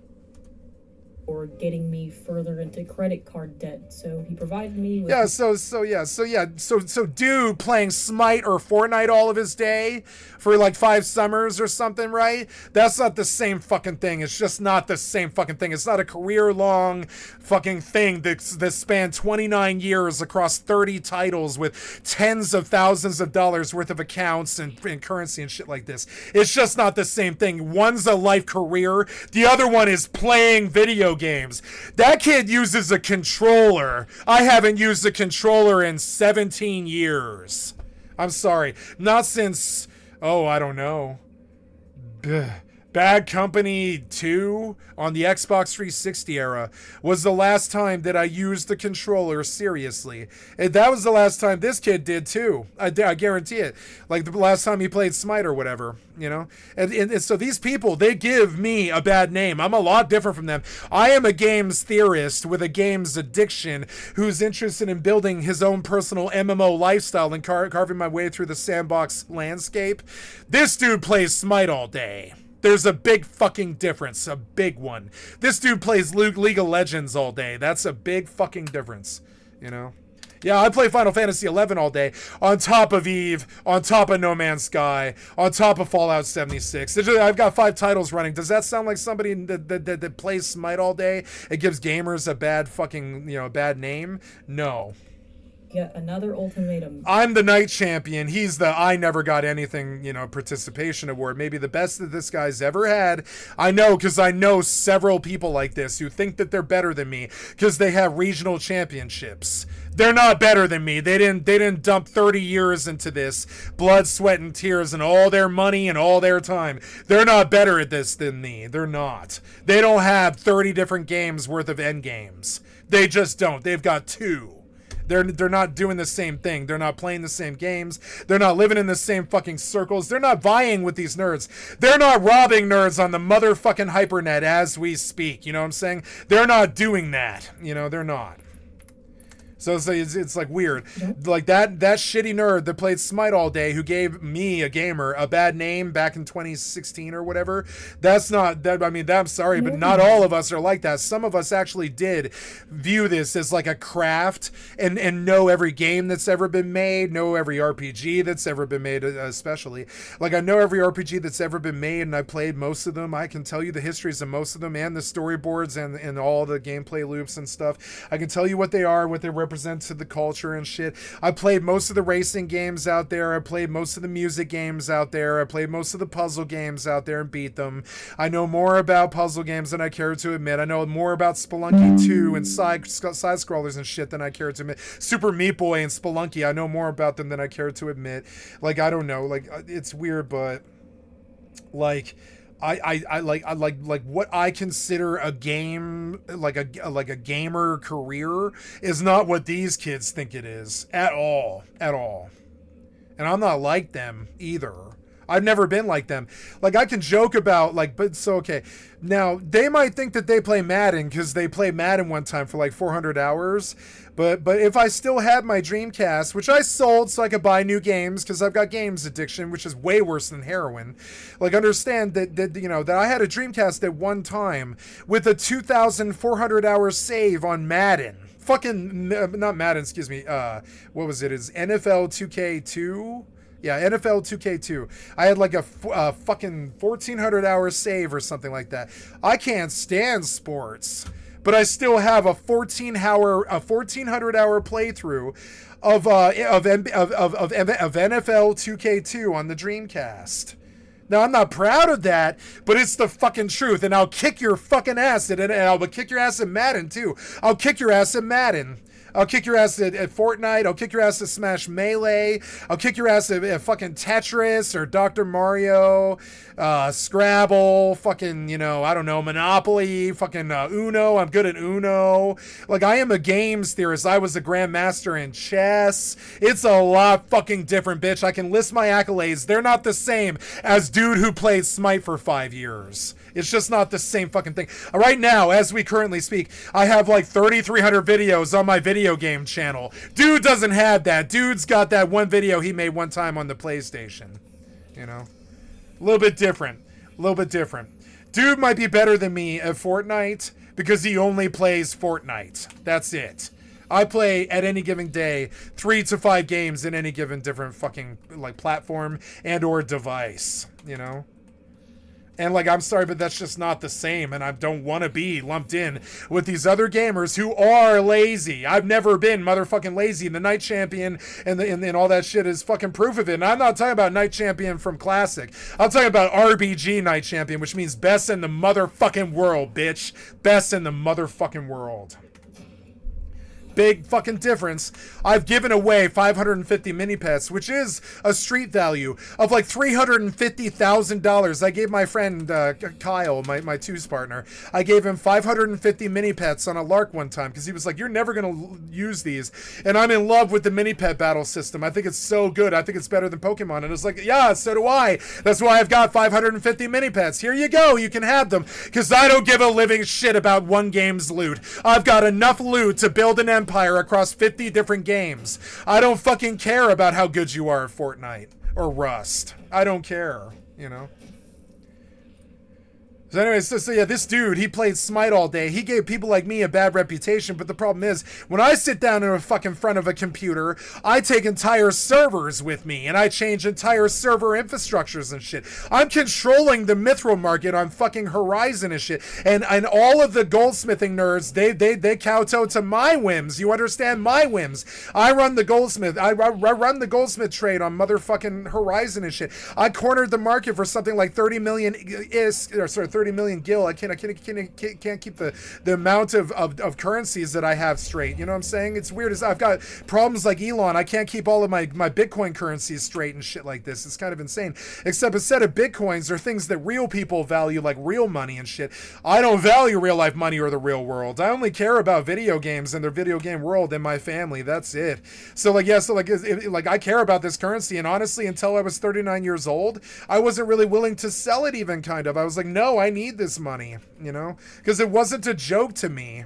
Or getting me further into credit card debt, so he provided me with... So dude playing Smite or Fortnite all of his day for like 5 summers or something, right? That's not the same fucking thing. It's just not the same fucking thing. It's not a career-long fucking thing that spanned 29 years across 30 titles with tens of thousands of dollars worth of accounts and currency and shit like this. It's just not the same thing. One's a life career. The other one is playing video games. That kid uses a controller. I haven't used a controller in 17 years. I'm sorry. Not since, I don't know. Bad Company 2 on the Xbox 360 era was the last time that I used the controller seriously. And that was the last time this kid did too. I guarantee it. Like the last time he played Smite or whatever, you know? And so these people, they give me a bad name. I'm a lot different from them. I am a games theorist with a games addiction who's interested in building his own personal MMO lifestyle and carving my way through the Sandbox landscape. This dude plays Smite all day. There's a big fucking difference. A big one. This dude plays League of Legends all day. That's a big fucking difference. You know? Yeah, I play Final Fantasy 11 all day. On top of Eve. On top of No Man's Sky. On top of Fallout 76. I've got 5 titles running. Does that sound like somebody that plays Smite all day? It gives gamers a bad fucking, a bad name? No. Yet another ultimatum. I'm the night champion. He's the I never got anything, participation award. Maybe the best that this guy's ever had. I know, because I know several people like this who think that they're better than me because they have regional championships. They're not better than me. They didn't dump 30 years into this, blood, sweat, and tears, and all their money and all their time. They're not better at this than me. They're not. They don't have 30 different games worth of end games. They just don't. They've got 2. They're not doing the same thing. They're not playing the same games. They're not living in the same fucking circles. They're not vying with these nerds. They're not robbing nerds on the motherfucking hypernet as we speak. You know what I'm saying? They're not doing that. They're not. So it's like weird. Like that shitty nerd that played Smite all day who gave me, a gamer, a bad name back in 2016 or whatever. That's not that. I mean, I'm sorry, but not all of us are like that. Some of us actually did view this as like a craft and know every game that's ever been made, know every RPG that's ever been made, especially. Like I know every RPG that's ever been made, and I played most of them. I can tell you the histories of most of them and the storyboards and all the gameplay loops and stuff. I can tell you what they are, what they represent to the culture and shit. I played most of the racing games out there. I played most of the music games out there. I played most of the puzzle games out there and beat them. I know more about puzzle games than I care to admit. I know more about Spelunky 2 and side scrollers and shit than I care to admit. Super Meat Boy and Spelunky, I know more about them than I care to admit. Like, I don't know. Like, it's weird, but like I like what I consider a game, like a gamer career is not what these kids think it is at all. And I'm not like them either. I've never been like them. Like I can joke about okay. Now they might think that they play Madden because they played Madden one time for like 400 hours. But if I still had my Dreamcast, which I sold so I could buy new games because I've got games addiction, which is way worse than heroin. Like understand that I had a Dreamcast at one time with a 2,400 hour save on Madden. Not Madden, excuse me. What was it? Is NFL 2K2? Yeah, NFL 2K2. I had like a fucking 1,400 hour save or something like that. I can't stand sports, but I still have a 1,400 hour playthrough of NFL 2K2 on the Dreamcast. Now, I'm not proud of that, but it's the fucking truth, and I'll kick your fucking ass at it, and I'll kick your ass at Madden, too. I'll kick your ass at Madden. I'll kick your ass at Fortnite. I'll kick your ass at Smash Melee. I'll kick your ass at fucking Tetris or Dr. Mario, Scrabble, fucking, you know, I don't know, Monopoly, fucking Uno. I'm good at Uno. Like, I am a games theorist. I was a grandmaster in chess. It's a lot fucking different, bitch. I can list my accolades. They're not the same as dude who played Smite for 5 years. It's just not the same fucking thing. Right now, as we currently speak, I have like 3,300 videos on my video game channel. Dude doesn't have that. Dude's got that one video he made one time on the PlayStation. You know? A little bit different. A little bit different. Dude might be better than me at Fortnite because he only plays Fortnite. That's it. I play at any given day 3 to 5 games in any given different fucking like platform and or device, you know? And, like, I'm sorry, but that's just not the same, and I don't want to be lumped in with these other gamers who are lazy. I've never been motherfucking lazy, and the Night Champion and all that shit is fucking proof of it. And I'm not talking about Night Champion from Classic. I'm talking about RBG Night Champion, which means best in the motherfucking world, bitch. Best in the motherfucking world. Big fucking difference. I've given away 550 mini pets, which is a street value of like $350,000. I gave my friend Kyle, my twos partner, I gave him 550 mini pets on a lark one time because he was like, "You're never gonna use these," and I'm in love with the mini pet battle system. I think it's so good. I think it's better than Pokemon, and it's like, yeah, so do I. That's why I've got 550 mini pets. Here you go. You can have them because I don't give a living shit about one game's loot. I've got enough loot to build an empire across 50 different games. I don't fucking care about how good you are at Fortnite or Rust. I don't care, you know? So anyways, so yeah, this dude, he played Smite all day. He gave people like me a bad reputation, but the problem is, when I sit down in a fucking front of a computer, I take entire servers with me, and I change entire server infrastructures and shit. I'm controlling the mithril market on fucking Horizon and shit, and all of the goldsmithing nerds, they kowtow to my whims. You understand? My whims. I run the goldsmith. I run the goldsmith trade on motherfucking Horizon and shit. I cornered the market for something like 30 million 30 million gil. I can't keep the amount of currencies that I have straight. You know what I'm saying? It's weird as I've got problems like Elon. I can't keep all of my Bitcoin currencies straight and shit like this. It's kind of insane. Except instead of Bitcoins are things that real people value, like real money and shit. I don't value real life money or the real world. I only care about video games and their video game world and my family. That's it. So like, yeah, so like I care about this currency, and honestly, until I was 39 years old, I wasn't really willing to sell it even, kind of. I was like, no, I need this money, you know, because it wasn't a joke to me.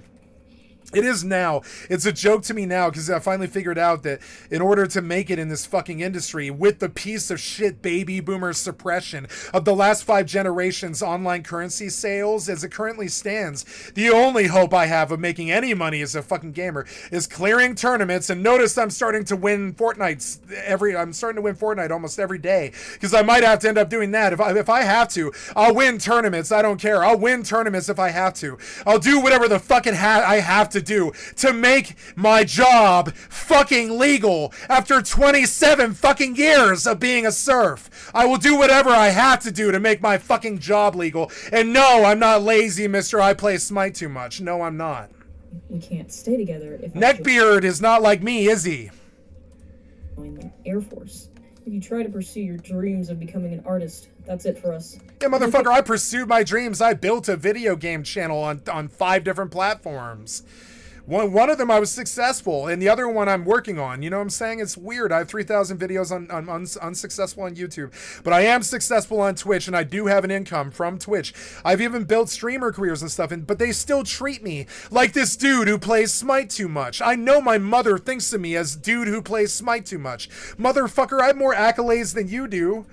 It is now. It's a joke to me now because I finally figured out that in order to make it in this fucking industry with the piece of shit baby boomer suppression of the last 5 generations online currency sales as it currently stands, the only hope I have of making any money as a fucking gamer is clearing tournaments. And notice I'm starting to win Fortnite almost every day because I might have to end up doing that. If I have to, I'll win tournaments. I don't care. I'll win tournaments if I have to. I'll do whatever the fuck I have to do to make my job fucking legal after 27 fucking years of being a serf. I will do whatever I have to do to make my fucking job legal. And no, I'm not lazy, mister. I play Smite too much. No, I'm not. We can't stay together if Neckbeard is not like me, is he? Join the Air Force. If you try to pursue your dreams of becoming an artist, that's it for us. Yeah, motherfucker, I pursued my dreams. I built a video game channel on 5 different platforms. One of them I was successful, and the other one I'm working on. You know what I'm saying? It's weird. I have 3,000 videos on unsuccessful on YouTube, but I am successful on Twitch, and I do have an income from Twitch. I've even built streamer careers and stuff, but they still treat me like this dude who plays Smite too much. I know my mother thinks of me as dude who plays Smite too much. Motherfucker, I have more accolades than you do.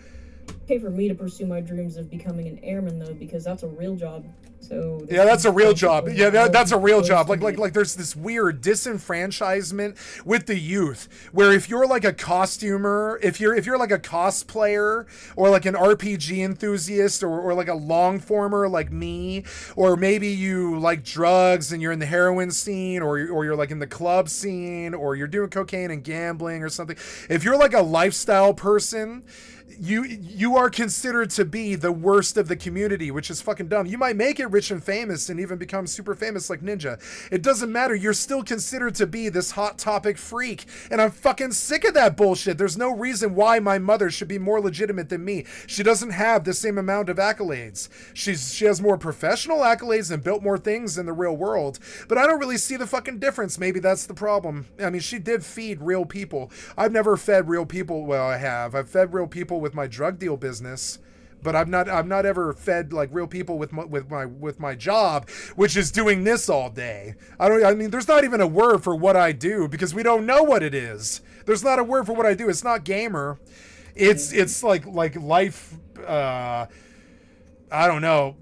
Okay for me to pursue my dreams of becoming an airman, though, because that's a real job. So yeah, that's a real job. people Yeah, that's a real job. supposed to Like there's this weird disenfranchisement with the youth, where if you're like a costumer, if you're like a cosplayer or like an RPG enthusiast or like a long former like me, or maybe you like drugs and you're in the heroin scene, or you're like in the club scene, or you're doing cocaine and gambling or something. If you're like a lifestyle person, you are considered to be the worst of the community, which is fucking dumb. You might make it rich and famous and even become super famous like Ninja. It doesn't matter. You're still considered to be this hot topic freak. And I'm fucking sick of that bullshit. There's no reason why my mother should be more legitimate than me. She doesn't have the same amount of accolades. She has more professional accolades and built more things in the real world. But I don't really see the fucking difference. Maybe that's the problem. I mean, she did feed real people. I've never fed real people. Well, I have. I've fed real people with my drug deal business, but I've not ever fed like real people with my job, which is doing this all day. I mean, there's not even a word for what I do because we don't know what it is. There's not a word for what I do. It's not gamer. It's like life. I don't know,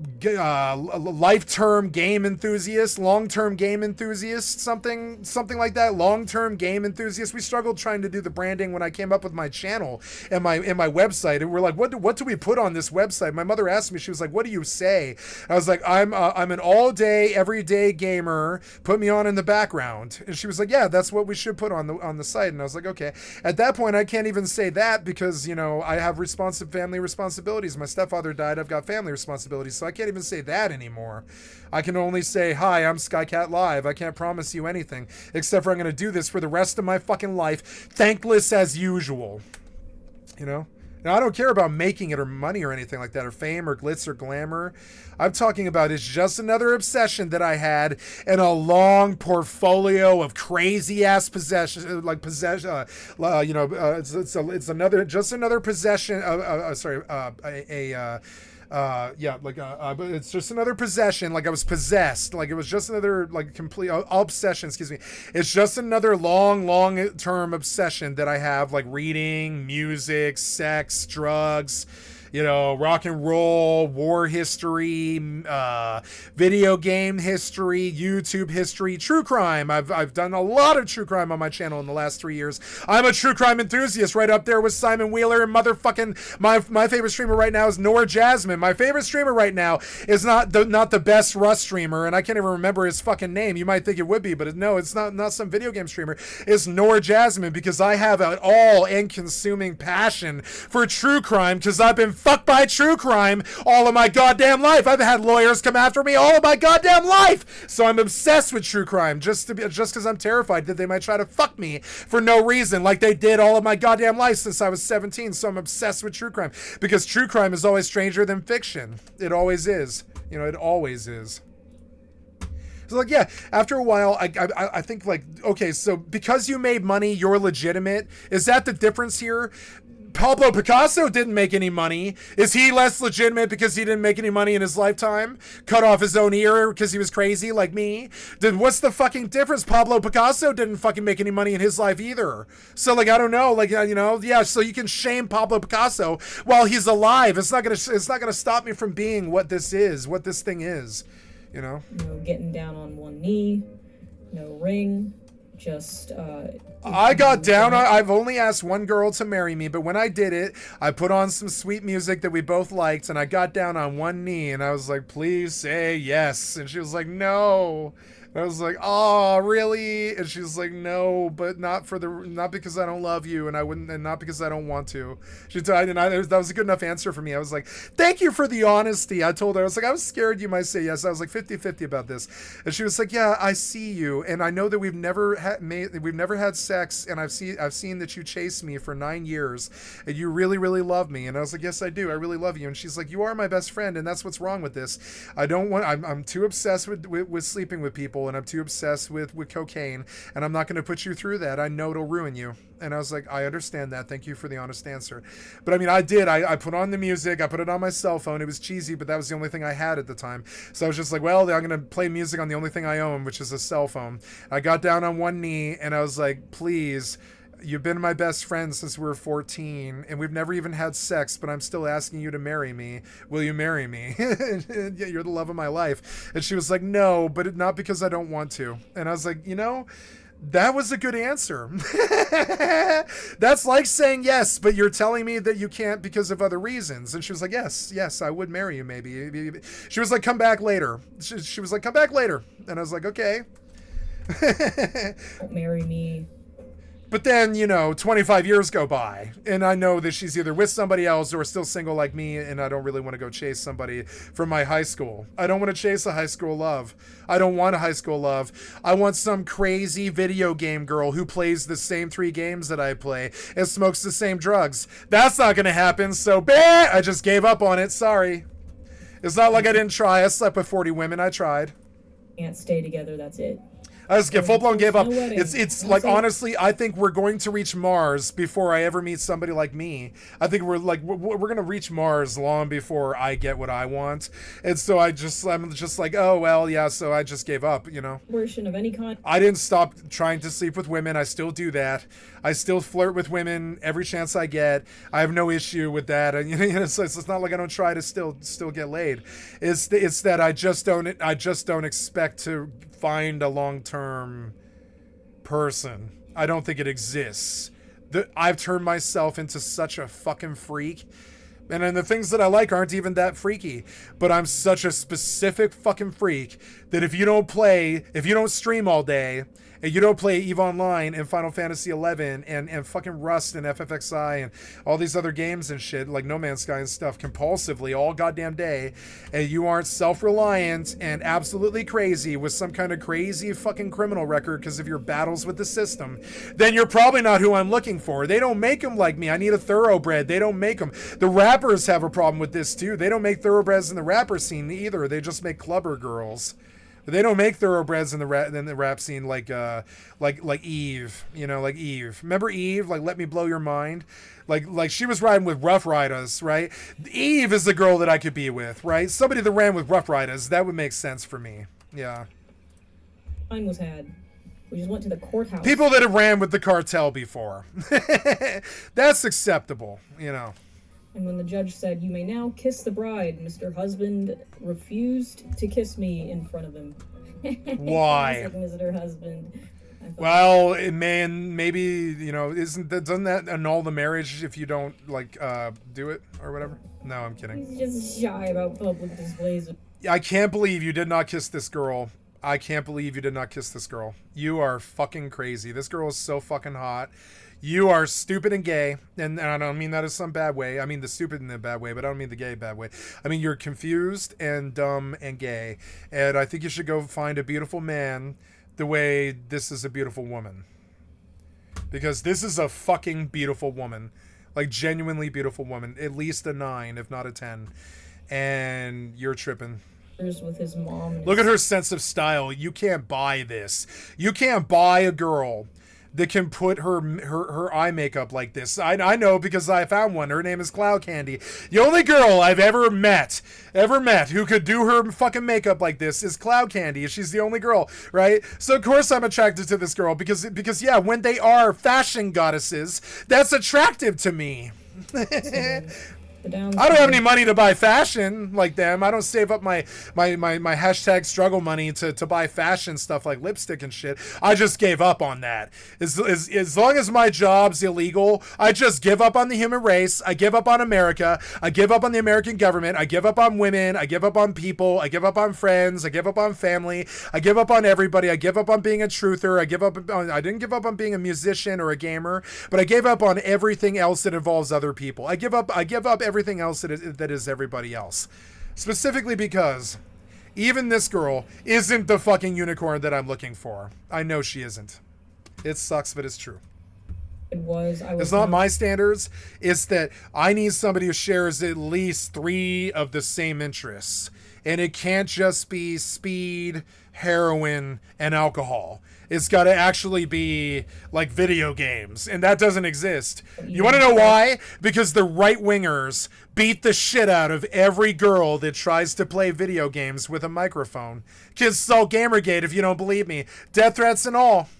life-term game enthusiast, long-term game enthusiast, something like that. Long-term game enthusiast. We struggled trying to do the branding when I came up with my channel and my website, and we're like, what do we put on this website? My mother asked me, she was like, what do you say? I was like, I'm an all-day, everyday gamer. Put me on in the background. And she was like, yeah, that's what we should put on the site. And I was like, okay. At that point, I can't even say that because I have family responsibilities. My stepfather died. I've got family responsibilities, so I can't even say that anymore. I can only say, hi, I'm Skycatlive. I can't promise you anything, except for I'm going to do this for the rest of my fucking life, thankless as usual. Now, I don't care about making it or money or anything like that, or fame or glitz or glamour. I'm talking about it's just another obsession that I had in a long portfolio of crazy ass possessions, it's another possession. It's just another possession. Like I was possessed. Like it was just another complete obsession. Excuse me. It's just another long term obsession that I have, like reading, music, sex, drugs, rock and roll, war history, video game history, YouTube history, true crime. I've done a lot of true crime on my channel in the last 3 years. I'm a true crime enthusiast, right up there with Simon Wheeler and motherfucking my favorite streamer right now is Nora Jasmine. My favorite streamer right now is not the best Rust streamer, and I can't even remember his fucking name. You might think it would be, but no, it's not some video game streamer. It's Nora Jasmine, because I have an all-consuming passion for true crime, because I've been fucked by true crime all of my goddamn life. I've had lawyers come after me all of my goddamn life. So I'm obsessed with true crime just because I'm terrified that they might try to fuck me for no reason, like they did all of my goddamn life since I was 17. So I'm obsessed with true crime because true crime is always stranger than fiction. It always is. It always is. So yeah, after a while, I think okay, so because you made money, you're legitimate. Is that the difference here? Pablo Picasso didn't make any money. Is he less legitimate because he didn't make any money in his lifetime? Cut off his own ear because he was crazy like me? Then what's the fucking difference? Pablo Picasso didn't fucking make any money in his life either. So I don't know, yeah, so you can shame Pablo Picasso while he's alive. It's not gonna stop me from being what this thing is, No getting down on one knee, no ring, just I got down. I've only asked one girl to marry me, but when I did it, I put on some sweet music that we both liked, and I got down on one knee, and I was like, please say yes. And she was like, no. And I was like, oh, really? And she was like, no, but not because I don't love you, and not because I don't want to. That was a good enough answer for me. I was like, thank you for the honesty. I told her, I was like, I was scared you might say yes. I was like 50-50 about this. And she was like, yeah, I see you, and I know that we've never had sex, and I've seen that you chased me for 9 years, and you really, really love me. And I was like, yes, I do. I really love you. And she's like, you are my best friend, and that's what's wrong with this. I'm too obsessed with sleeping with people, and I'm too obsessed with cocaine, and I'm not going to put you through that. I know it'll ruin you. And I was like, I understand that. Thank you for the honest answer. But I mean, I did. I put on the music. I put it on my cell phone. It was cheesy, but that was the only thing I had at the time. So I was just like, well, I'm going to play music on the only thing I own, which is a cell phone. I got down on one knee, and I was like, please, You've been my best friend since we were 14, and we've never even had sex, but I'm still asking you to marry me. Will you marry me? Yeah, you're the love of my life. And she was like, no, but not because I don't want to. And I was like, that was a good answer. That's like saying yes, but you're telling me that you can't because of other reasons. And she was like, yes, I would marry you maybe. She was like, come back later. She was like, come back later. And I was like, okay. Don't marry me. But then, 25 years go by, and I know that she's either with somebody else or still single like me, and I don't really want to go chase somebody from my high school. I don't want to chase a high school love. I don't want a high school love. I want some crazy video game girl who plays the same 3 games that I play and smokes the same drugs. That's not going to happen, so I just gave up on it. Sorry. It's not like I didn't try. I slept with 40 women. I tried. Can't stay together, that's it. I just get full-blown gave up. It's like, Also, honestly, I think we're going to reach Mars before I ever meet somebody like me. I think we're going to reach Mars long before I get what I want. And so I'm just like, oh, well, yeah, so I just gave up, Version of any kind. I didn't stop trying to sleep with women. I still do that. I still flirt with women every chance I get. I have no issue with that. And so it's not like I don't try to still get laid. It's that I just don't expect to find a long-term person. I don't think it exists. I've turned myself into such a fucking freak. And then the things that I like aren't even that freaky. But I'm such a specific fucking freak that if you don't stream all day, and you don't play EVE Online and Final Fantasy 11 and fucking Rust and FFXI and all these other games and shit, like No Man's Sky and stuff, compulsively all goddamn day, and you aren't self-reliant and absolutely crazy with some kind of crazy fucking criminal record because of your battles with the system, then you're probably not who I'm looking for. They don't make them like me. I need a thoroughbred. They don't make them. The rappers have a problem with this too. They don't make thoroughbreds in the rapper scene either. They just make clubber girls. They don't make thoroughbreds in the rap scene like Eve, like Eve. Remember Eve? Like Let Me Blow Your Mind? Like she was riding with Rough Riders, right? Eve is the girl that I could be with, right? Somebody that ran with Rough Riders, that would make sense for me. Yeah. Mine was had. We just went to the courthouse. People that have ran with the cartel before. That's acceptable, And when the judge said, "You may now kiss the bride," Mr. Husband refused to kiss me in front of him. Why? Like Mr. Husband. Well, maybe, doesn't that annul the marriage if you don't, do it or whatever? No, I'm kidding. He's just shy about public displays. I can't believe you did not kiss this girl. I can't believe you did not kiss this girl. You are fucking crazy. This girl is so fucking hot. You are stupid and gay, and I don't mean that in some bad way. I mean the stupid in the bad way, but I don't mean the gay bad way. I mean you're confused and dumb and gay, and I think you should go find a beautiful man the way this is a beautiful woman. Because this is a fucking beautiful woman. Like, genuinely beautiful woman. At least a 9, if not a 10. And you're tripping. With his mom. Look at her sense of style. You can't buy this. You can't buy a girl that can put her eye makeup like this. I know because I found one. Her name is Cloud Candy. The only girl I've ever met who could do her fucking makeup like this is Cloud Candy. She's the only girl, right? So of course I'm attracted to this girl because yeah, when they are fashion goddesses, that's attractive to me. I don't have any money to buy fashion like them. I don't save up my hashtag struggle money to buy fashion stuff like lipstick and shit. I just gave up on that. As long as my job's illegal, I just give up on the human race. I give up on America. I give up on the American government. I give up on women. I give up on people. I give up on friends. I give up on family. I give up on everybody. I give up on being a truther. I didn't give up on being a musician or a gamer, but I gave up on everything else that involves other people. I give up everything else that is everybody else. Specifically because even this girl isn't the fucking unicorn that I'm looking for. I know she isn't. It sucks, but it's true. It's not my standards. It's that I need somebody who shares at least 3 of the same interests. And it can't just be speed, heroin, and alcohol. It's got to actually be like video games, and that doesn't exist. You want to know why? Because the right-wingers beat the shit out of every girl that tries to play video games with a microphone. Kids saw Gamergate if you don't believe me. Death threats and all.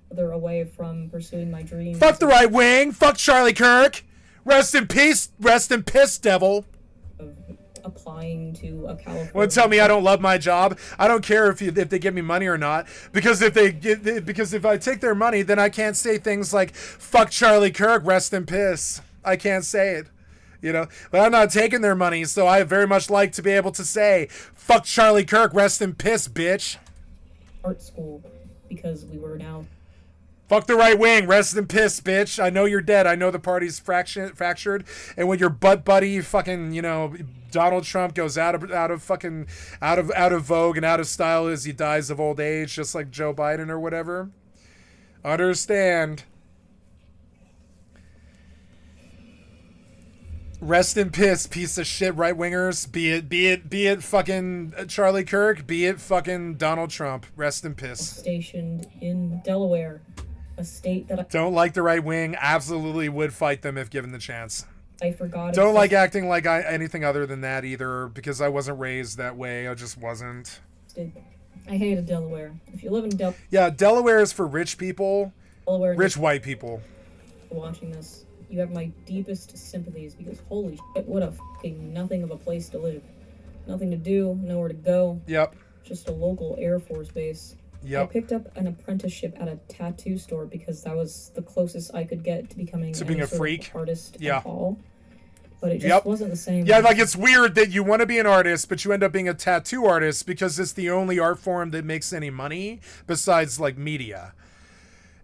further away from pursuing my dreams. Fuck the right wing. Fuck Charlie Kirk. Rest in peace. Rest in piss, devil. Of applying to a California. Well, tell me I don't love my job. I don't care if they give me money or not, because if I take their money, then I can't say things like "fuck Charlie Kirk, rest in piss." I can't say it, But I'm not taking their money, so I very much like to be able to say "fuck Charlie Kirk, rest in piss, bitch." Art school, because we were now. Fuck the right wing, rest in piss, bitch. I know you're dead. I know the party's fractured, and when your butt buddy fucking Donald Trump goes out of vogue and out of style as he dies of old age, just like Joe Biden or whatever. Understand. Rest in piss, piece of shit right wingers. Be it fucking Charlie Kirk, be it fucking Donald Trump. Rest in piss. Stationed in Delaware, a state that I don't like the right wing. Absolutely would fight them if given the chance. I forgot. Don't like acting like anything other than that either, because I wasn't raised that way. I just wasn't. I hated Delaware. If you live in Delaware. Yeah, Delaware is for rich people. Delaware. Rich white people. Watching this, you have my deepest sympathies, because holy shit, what a fucking nothing of a place to live. Nothing to do, nowhere to go. Yep. Just a local Air Force base. Yep. I picked up an apprenticeship at a tattoo store because that was the closest I could get to becoming being a freak artist at all. But it just Yep. wasn't the same. Yeah, like it's weird that you want to be an artist, but you end up being a tattoo artist because it's the only art form that makes any money besides like media.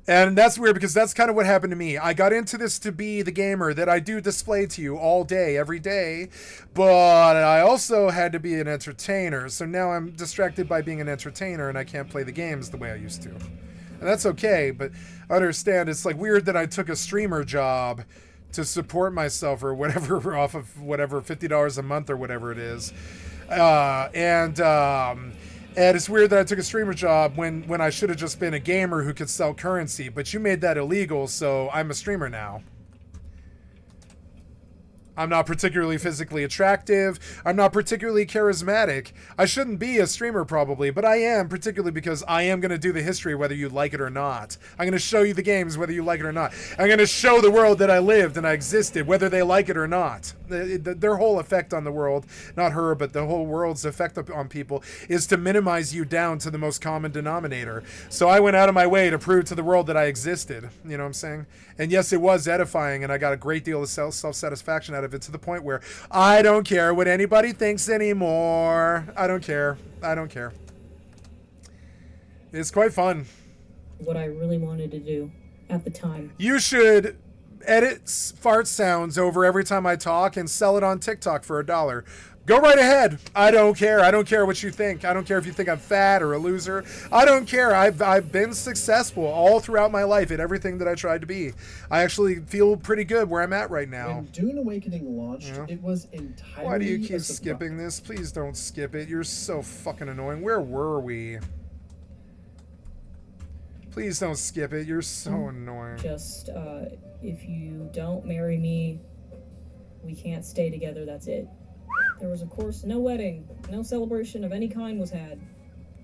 And that's weird because that's kind of what happened to me. I got into this to be the gamer that I do display to you all day, every day, but I also had to be an entertainer. So now I'm distracted by being an entertainer and I can't play the games the way I used to. And that's okay, but understand it's like weird that I took a streamer job to support myself or whatever off of whatever $50 a month or whatever it is. And it's weird that I took a streamer job when I should have just been a gamer who could sell currency. But you made that illegal, so I'm a streamer now. I'm not particularly physically attractive. I'm not particularly charismatic. I shouldn't be a streamer probably, but I am, particularly because I am going to do the history whether you like it or not. I'm going to show you the games whether you like it or not. I'm going to show the world that I lived and I existed whether they like it or not. Their whole effect on the world, not her, but the whole world's effect on people is to minimize you down to the most common denominator. So I went out of my way to prove to the world that I existed. You know what I'm saying? And yes, it was edifying and I got a great deal of self-satisfaction out of it to the point where I don't care what anybody thinks anymore. I don't care. I don't care. It's quite fun. What I really wanted to do at the time. You should edit fart sounds over every time I talk and sell it on TikTok for $1. Go right ahead. I don't care. I don't care what you think. I don't care if you think I'm fat or a loser. I don't care. I've been successful all throughout my life at everything that I tried to be. I actually feel pretty good where I'm at right now. When Dune Awakening launched, it was entirely. Why do you keep skipping this? Please don't skip it. You're so fucking annoying. Where were we? Please don't skip it. You're so annoying. Just, if you don't marry me, we can't stay together. That's it. There was, of course, no wedding, no celebration of any kind was had.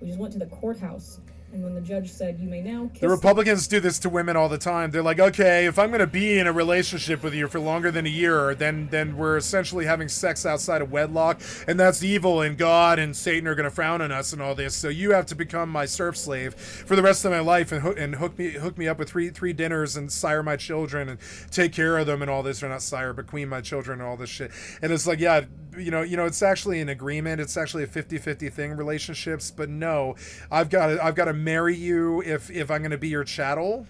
We just went to the courthouse, and when the judge said, you may now kiss... The Republicans do this to women all the time. They're like, okay, if I'm going to be in a relationship with you for longer than a year, then we're essentially having sex outside of wedlock, and that's evil, and God and Satan are going to frown on us and all this, so you have to become my serf slave for the rest of my life and hook me up with three dinners and sire my children and take care of them and all this, or not sire, but queen my children and all this shit. And it's like, yeah, you know, it's actually an agreement. It's actually a 50-50 thing, relationships, but no, I've got to marry you if I'm going to be your chattel.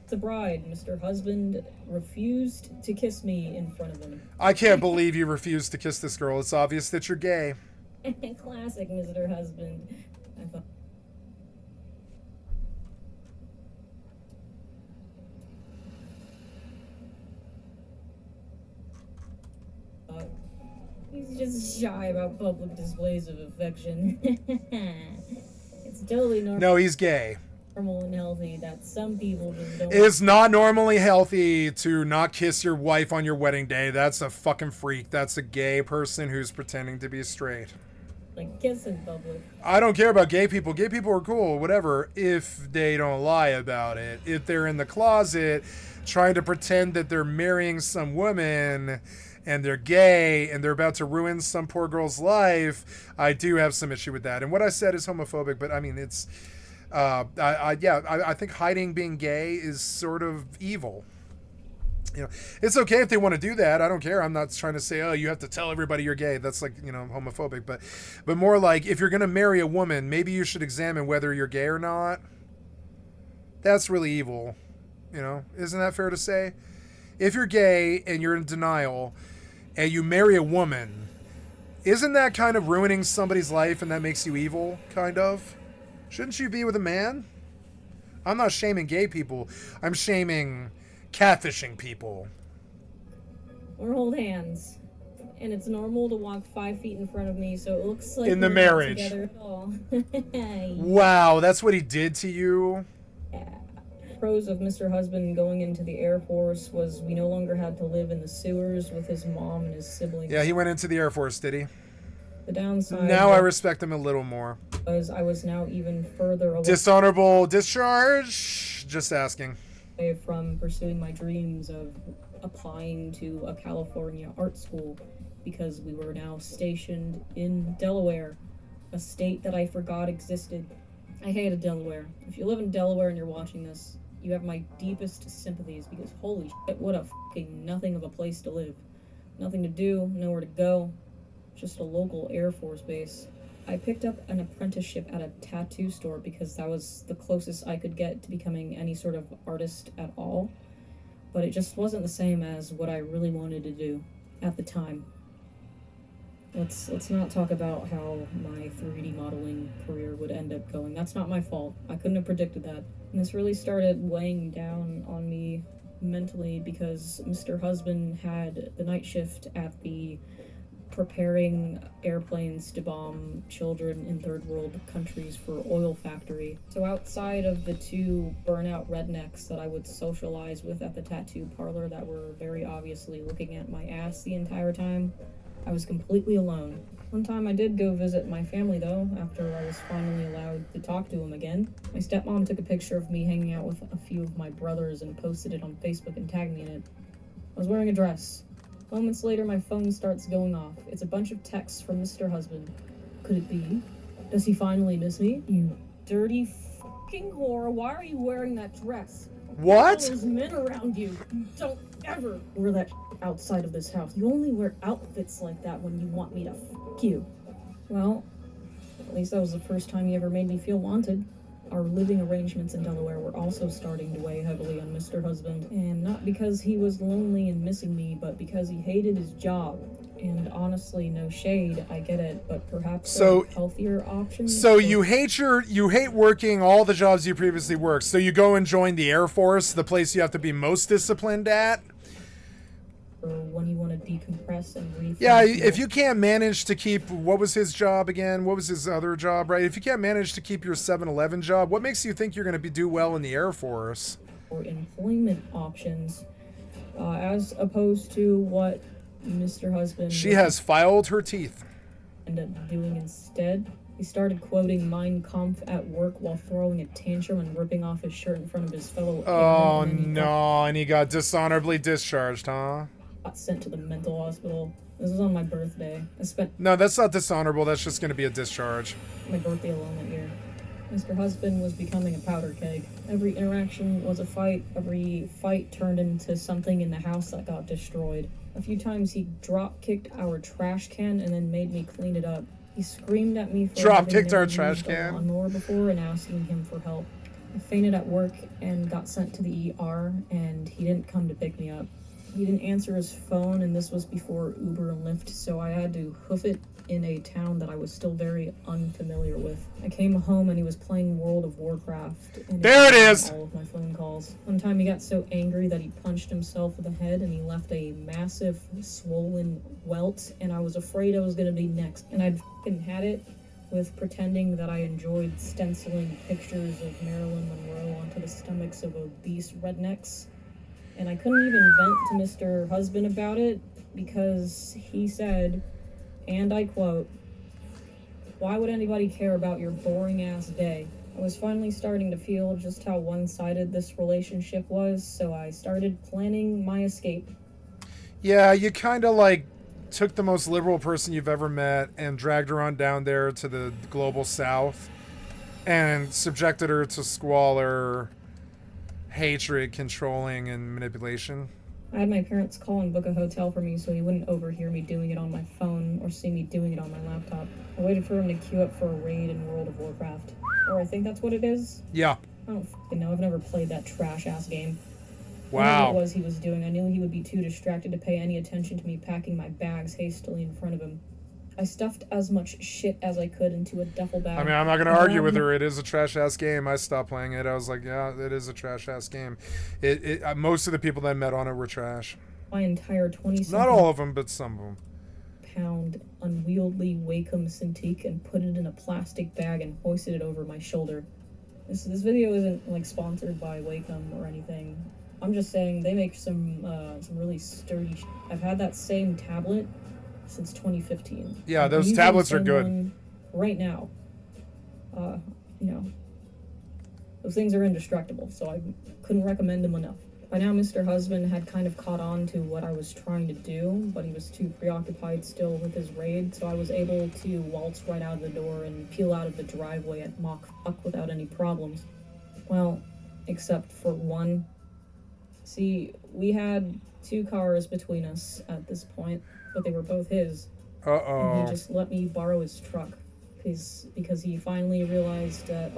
The bride, Mr. Husband, refused to kiss me in front of him. I can't believe you refused to kiss this girl. It's obvious that you're gay. Classic, Mr. Husband. I thought... He's just shy about public displays of affection. It's totally normal. No, he's gay. Normal and healthy that some people just don't. It's not normally healthy to not kiss your wife on your wedding day. That's a fucking freak. That's a gay person who's pretending to be straight. like kiss in public. I don't care about gay people. Gay people are cool, whatever, if they don't lie about it. If they're in the closet trying to pretend that they're marrying some woman and they're gay and they're about to ruin some poor girl's life, I do have some issue with that. And what I said is homophobic, but I mean, it's, I think hiding being gay is sort of evil. You know, it's okay if they want to do that. I don't care. I'm not trying to say, oh, you have to tell everybody you're gay. That's like, you know, homophobic. But more like, if you're going to marry a woman, maybe you should examine whether you're gay or not. That's really evil. You know, isn't that fair to say? If you're gay and you're in denial and you marry a woman, isn't that kind of ruining somebody's life and that makes you evil, kind of? Shouldn't you be with a man? I'm not shaming gay people. I'm shaming catfishing people. Or hold hands. And it's normal to walk 5 feet in front of me, so it looks like in the we're marriage. Together. Oh. Wow, that's what he did to you? Yeah. Pros of Mr. Husband going into the Air Force was we no longer had to live in the sewers with his mom and his siblings. Yeah, he went into the Air Force, did he? The downside... Now I respect him a little more. Was I was now even further away... Dishonorable discharge? Just asking. From pursuing my dreams of applying to a California art school because we were now stationed in Delaware, a state that I forgot existed. I hated Delaware. If you live in Delaware and you're watching this, you have my deepest sympathies because holy shit, what a fucking nothing of a place to live. Nothing to do, nowhere to go, just a local Air Force base. I picked up an apprenticeship at a tattoo store because that was the closest I could get to becoming any sort of artist at all. But it just wasn't the same as what I really wanted to do at the time. Let's not talk about how my 3D modeling career would end up going. That's not my fault. I couldn't have predicted that. And this really started weighing down on me mentally because Mr. Husband had the night shift at the preparing airplanes to bomb children in third world countries for oil factory. So outside of the two burnout rednecks that I would socialize with at the tattoo parlor that were very obviously looking at my ass the entire time, I was completely alone. One time I did go visit my family though, after I was finally allowed to talk to them again. My stepmom took a picture of me hanging out with a few of my brothers and posted it on Facebook and tagged me in it. I was wearing a dress. Moments later, my phone starts going off. It's a bunch of texts from Mr. Husband. Could it be? Does he finally miss me? You dirty fucking whore, why are you wearing that dress? What? There's men around you. You don't ever wear that outside of this house. You only wear outfits like that when you want me to fuck you. Well, at least that was the first time he ever made me feel wanted. Our living arrangements in Delaware were also starting to weigh heavily on Mr. Husband, and not because he was lonely and missing me, but because he hated his job. And honestly, no shade, I get it, but perhaps healthier options. So you hate working all the jobs you previously worked. So you go and join the Air Force, the place you have to be most disciplined at. Or when you want to decompress and rethink. Yeah, if you can't manage to keep, what was his job again? What was his other job, right? If you can't manage to keep your 7-Eleven job, what makes you think you're going to do well in the Air Force? Or employment options, as opposed to what Mr. Husband... She has filed her teeth. ...ended up doing instead. He started quoting Mein Kampf at work while throwing a tantrum and ripping off his shirt in front of his fellow... Oh, no, and he got dishonorably discharged, huh? Got sent to the mental hospital. This was on my birthday. I spent... No, that's not dishonorable. That's just going to be a discharge. My birthday alone that year. Mr. Husband was becoming a powder keg. Every interaction was a fight. Every fight turned into something in the house that got destroyed. A few times he drop-kicked our trash can and then made me clean it up. He screamed at me for drop-kicked our having never trash used can a lawnmower before and asking him for help. I fainted at work and got sent to the ER, and he didn't come to pick me up. He didn't answer his phone, and this was before Uber and Lyft, so I had to hoof it in a town that I was still very unfamiliar with. I came home and he was playing World of Warcraft. And there it is! All of my phone calls. One time he got so angry that he punched himself in the head and he left a massive swollen welt, and I was afraid I was gonna be next. And I'd f***ing had it with pretending that I enjoyed stenciling pictures of Marilyn Monroe onto the stomachs of obese rednecks. And I couldn't even vent to Mr. Husband about it because he said, and I quote, Why would anybody care about your boring-ass day? I was finally starting to feel just how one-sided this relationship was, so I started planning my escape. Yeah, you kind of like took the most liberal person you've ever met and dragged her on down there to the global south and subjected her to squalor, hatred, controlling, and manipulation. I had my parents call and book a hotel for me so he wouldn't overhear me doing it on my phone or see me doing it on my laptop. I waited for him to queue up for a raid in World of Warcraft. Or I think that's what it is. Yeah. I don't f***ing know. I've never played that trash-ass game. Wow. Whatever it was he was doing, I knew he would be too distracted to pay any attention to me packing my bags hastily in front of him. I stuffed as much shit as I could into a duffel bag. I mean, I'm not going to argue with her. It is a trash-ass game. I stopped playing it. I was like, yeah, it is a trash-ass game. Most of the people that I met on it were trash. My entire 20-something... Not all of them, but some of them. ...pound unwieldy Wacom Cintiq and put it in a plastic bag and hoisted it over my shoulder. This video isn't, like, sponsored by Wacom or anything. I'm just saying they make some really sturdy shit. I've had that same tablet since 2015. Yeah, those tablets are good. Right now. Those things are indestructible, so I couldn't recommend them enough. By now, Mr. Husband had kind of caught on to what I was trying to do, but he was too preoccupied still with his raid, so I was able to waltz right out of the door and peel out of the driveway at Mach fuck without any problems. Well, except for one. See, we had 2 cars between us at this point, but they were both his. Uh-oh. And he just let me borrow his truck, because he finally realized that,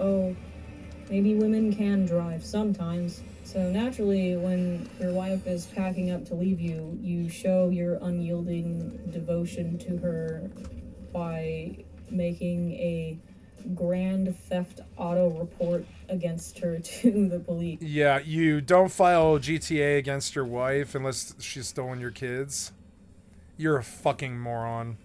maybe women can drive sometimes. So naturally, when your wife is packing up to leave you, you show your unyielding devotion to her by making a Grand Theft Auto report against her to the police. Yeah, you don't file GTA against your wife unless she's stolen your kids. You're a fucking moron.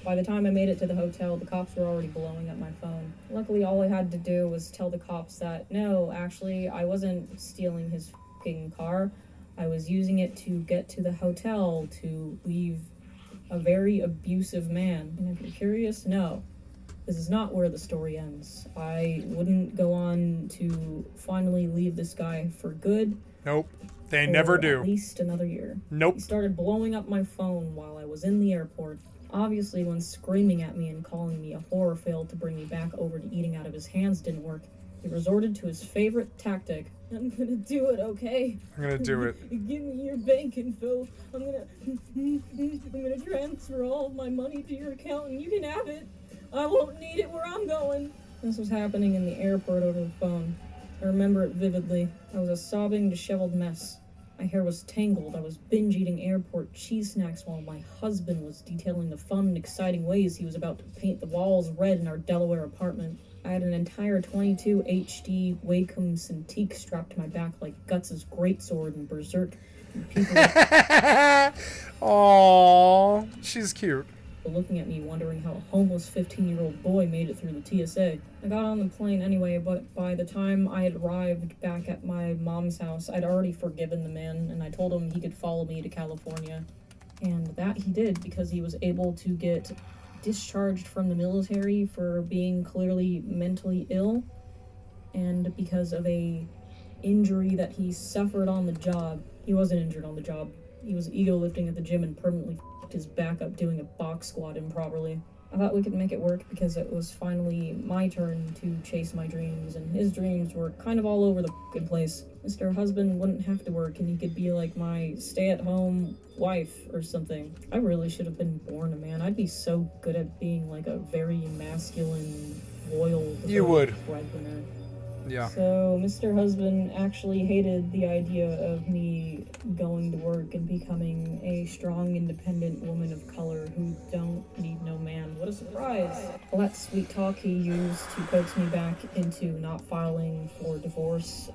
By the time I made it to the hotel, the cops were already blowing up my phone. Luckily, all I had to do was tell the cops that, no, actually, I wasn't stealing his fucking car. I was using it to get to the hotel to leave a very abusive man. And if you're curious, no. This is not where the story ends. I wouldn't go on to finally leave this guy for good. Nope. They never do. At least another year. Nope. He started blowing up my phone while I was in the airport. Obviously, when screaming at me and calling me a whore failed to bring me back over to eating out of his hands didn't work, he resorted to his favorite tactic. I'm gonna do it, okay? I'm gonna do it. Give me your bank info. I'm gonna transfer all of my money to your account and you can have it. I won't need it where I'm going. This was happening in the airport over the phone. I remember it vividly. I was a sobbing, disheveled mess. My hair was tangled. I was binge eating airport cheese snacks while my husband was detailing the fun and exciting ways he was about to paint the walls red in our Delaware apartment. I had an entire 22 HD Wacom Cintiq strapped to my back like Guts' greatsword in Berserk. Aww, she's cute. Looking at me, wondering how a homeless 15-year-old boy made it through the TSA. I got on the plane anyway, but by the time I had arrived back at my mom's house, I'd already forgiven the man, and I told him he could follow me to California. And that he did, because he was able to get discharged from the military for being clearly mentally ill, and because of a injury that he suffered on the job. He wasn't injured on the job. He was ego lifting at the gym and permanently his back up doing a box squat improperly. I thought we could make it work because it was finally my turn to chase my dreams, and his dreams were kind of all over the f***ing place. Mr. Husband wouldn't have to work and he could be like my stay-at-home wife or something. I really should have been born a man. I'd be so good at being like a very masculine, loyal breadwinner. Yeah. So Mr. Husband actually hated the idea of me going to work and becoming a strong, independent woman of color who don't need no man. What a surprise! All that sweet talk he used to coax me back into not filing for divorce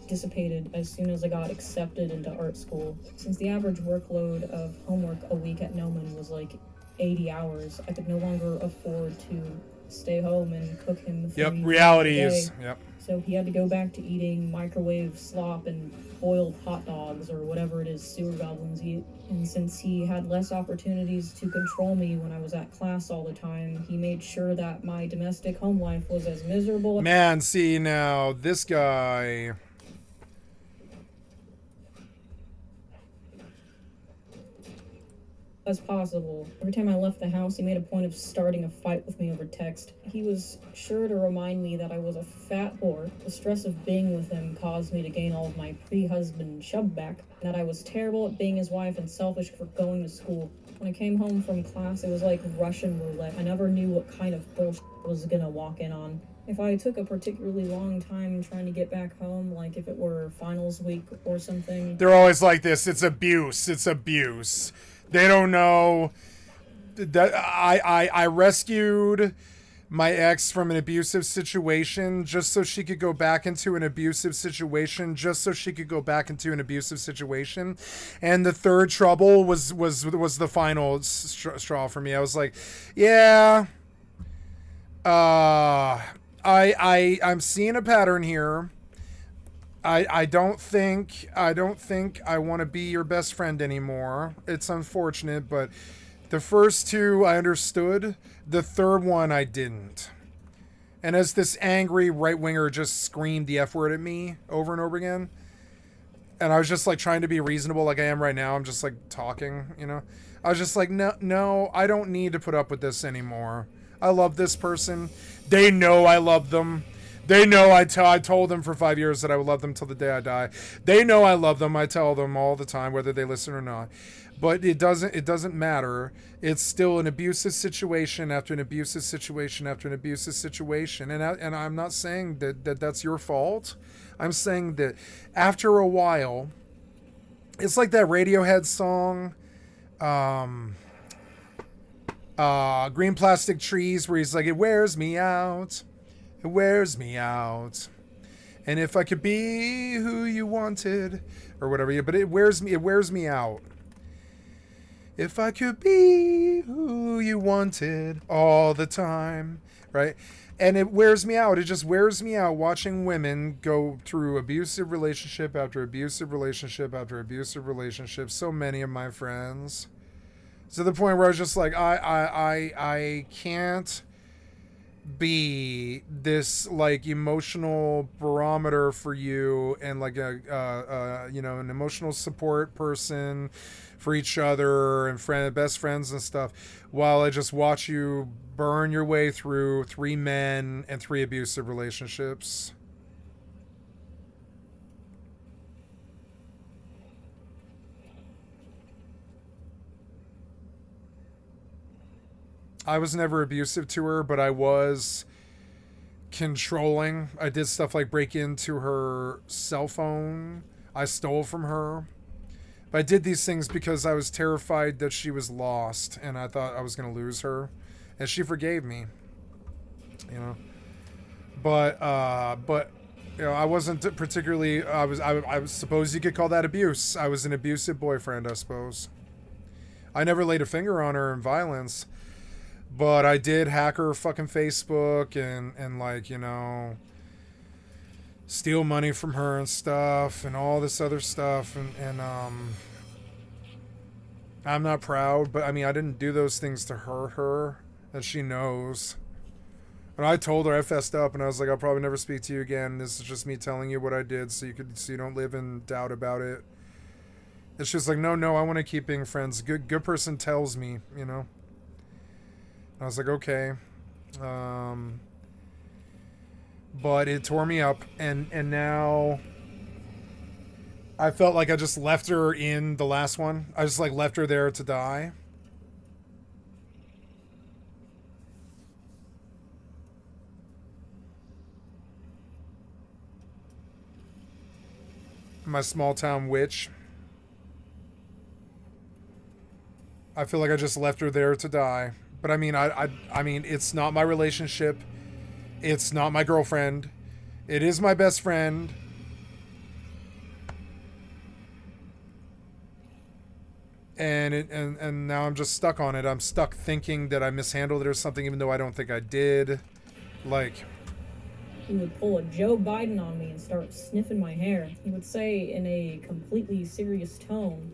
dissipated as soon as I got accepted into art school. Since the average workload of homework a week at Noman was like 80 hours, I could no longer afford to stay home and cook him 3 Yep, meals reality a day. is, yep. So he had to go back to eating microwave slop and boiled hot dogs or whatever it is sewer goblins eat. And since he had less opportunities to control me when I was at class all the time, he made sure that my domestic home life was as miserable. Man, see now, this guy... as possible. Every time I left the house, he made a point of starting a fight with me over text. He was sure to remind me that I was a fat whore. The stress of being with him caused me to gain all of my pre-husband chub back, and that I was terrible at being his wife and selfish for going to school. When I came home from class, it was like Russian roulette. I never knew what kind of bullshit I was gonna walk in on. If I took a particularly long time trying to get back home, like if it were finals week or something... They're always like this. It's abuse. It's abuse. They don't know that I rescued my ex from an abusive situation just so she could go back into an abusive situation, And the third trouble was the final straw for me. I was like, yeah, I'm seeing a pattern here. I don't think I want to be your best friend anymore. It's unfortunate, but the first two I understood. The third one I didn't. And as this angry right-winger just screamed the F word at me over and over again, and I was just like trying to be reasonable like I am right now. I'm just like talking, you know. I was just like, no, I don't need to put up with this anymore. I love this person. They know I love them. They know I told them for 5 years that I would love them till the day I die. They know I love them. I tell them all the time, whether they listen or not. But it doesn't matter. It's still an abusive situation after an abusive situation after an abusive situation. And I'm not saying that that's your fault. I'm saying that after a while, it's like that Radiohead song, Green Plastic Trees, where he's like, it wears me out. It wears me out. And if I could be who you wanted, or whatever, yeah, but it wears me out. If I could be who you wanted all the time, right? And it wears me out. It just wears me out watching women go through abusive relationship after abusive relationship after abusive relationship. So many of my friends. To the point where I was just like, I can't be this like emotional barometer for you and like a an emotional support person for each other and best friends and stuff, while I just watch you burn your way through 3 men and 3 abusive relationships. I was never abusive to her, but I was controlling. I did stuff like break into her cell phone. I stole from her. But I did these things because I was terrified that she was lost, and I thought I was going to lose her. And she forgave me, you know. But you know, I wasn't particularly. I suppose you could call that abuse. I was an abusive boyfriend, I suppose. I never laid a finger on her in violence. But I did hack her fucking Facebook and like, you know, steal money from her and stuff and all this other stuff. And I'm not proud, but I mean, I didn't do those things to hurt her, and she knows. And I told her I fessed up, and I was like, I'll probably never speak to you again. This is just me telling you what I did so you don't live in doubt about it. And she was like, no, I want to keep being friends. Good person tells me, you know. I was like, okay. But it tore me up, and now I felt like I just left her in the last one. I just like left her there to die. My small town witch. I feel like I just left her there to die. But I mean, I mean, it's not my relationship. It's not my girlfriend. It is my best friend. and now I'm just stuck on it. I'm stuck thinking that I mishandled it or something, even though I don't think I did. Like, he would pull a Joe Biden on me and start sniffing my hair. He would say in a completely serious tone,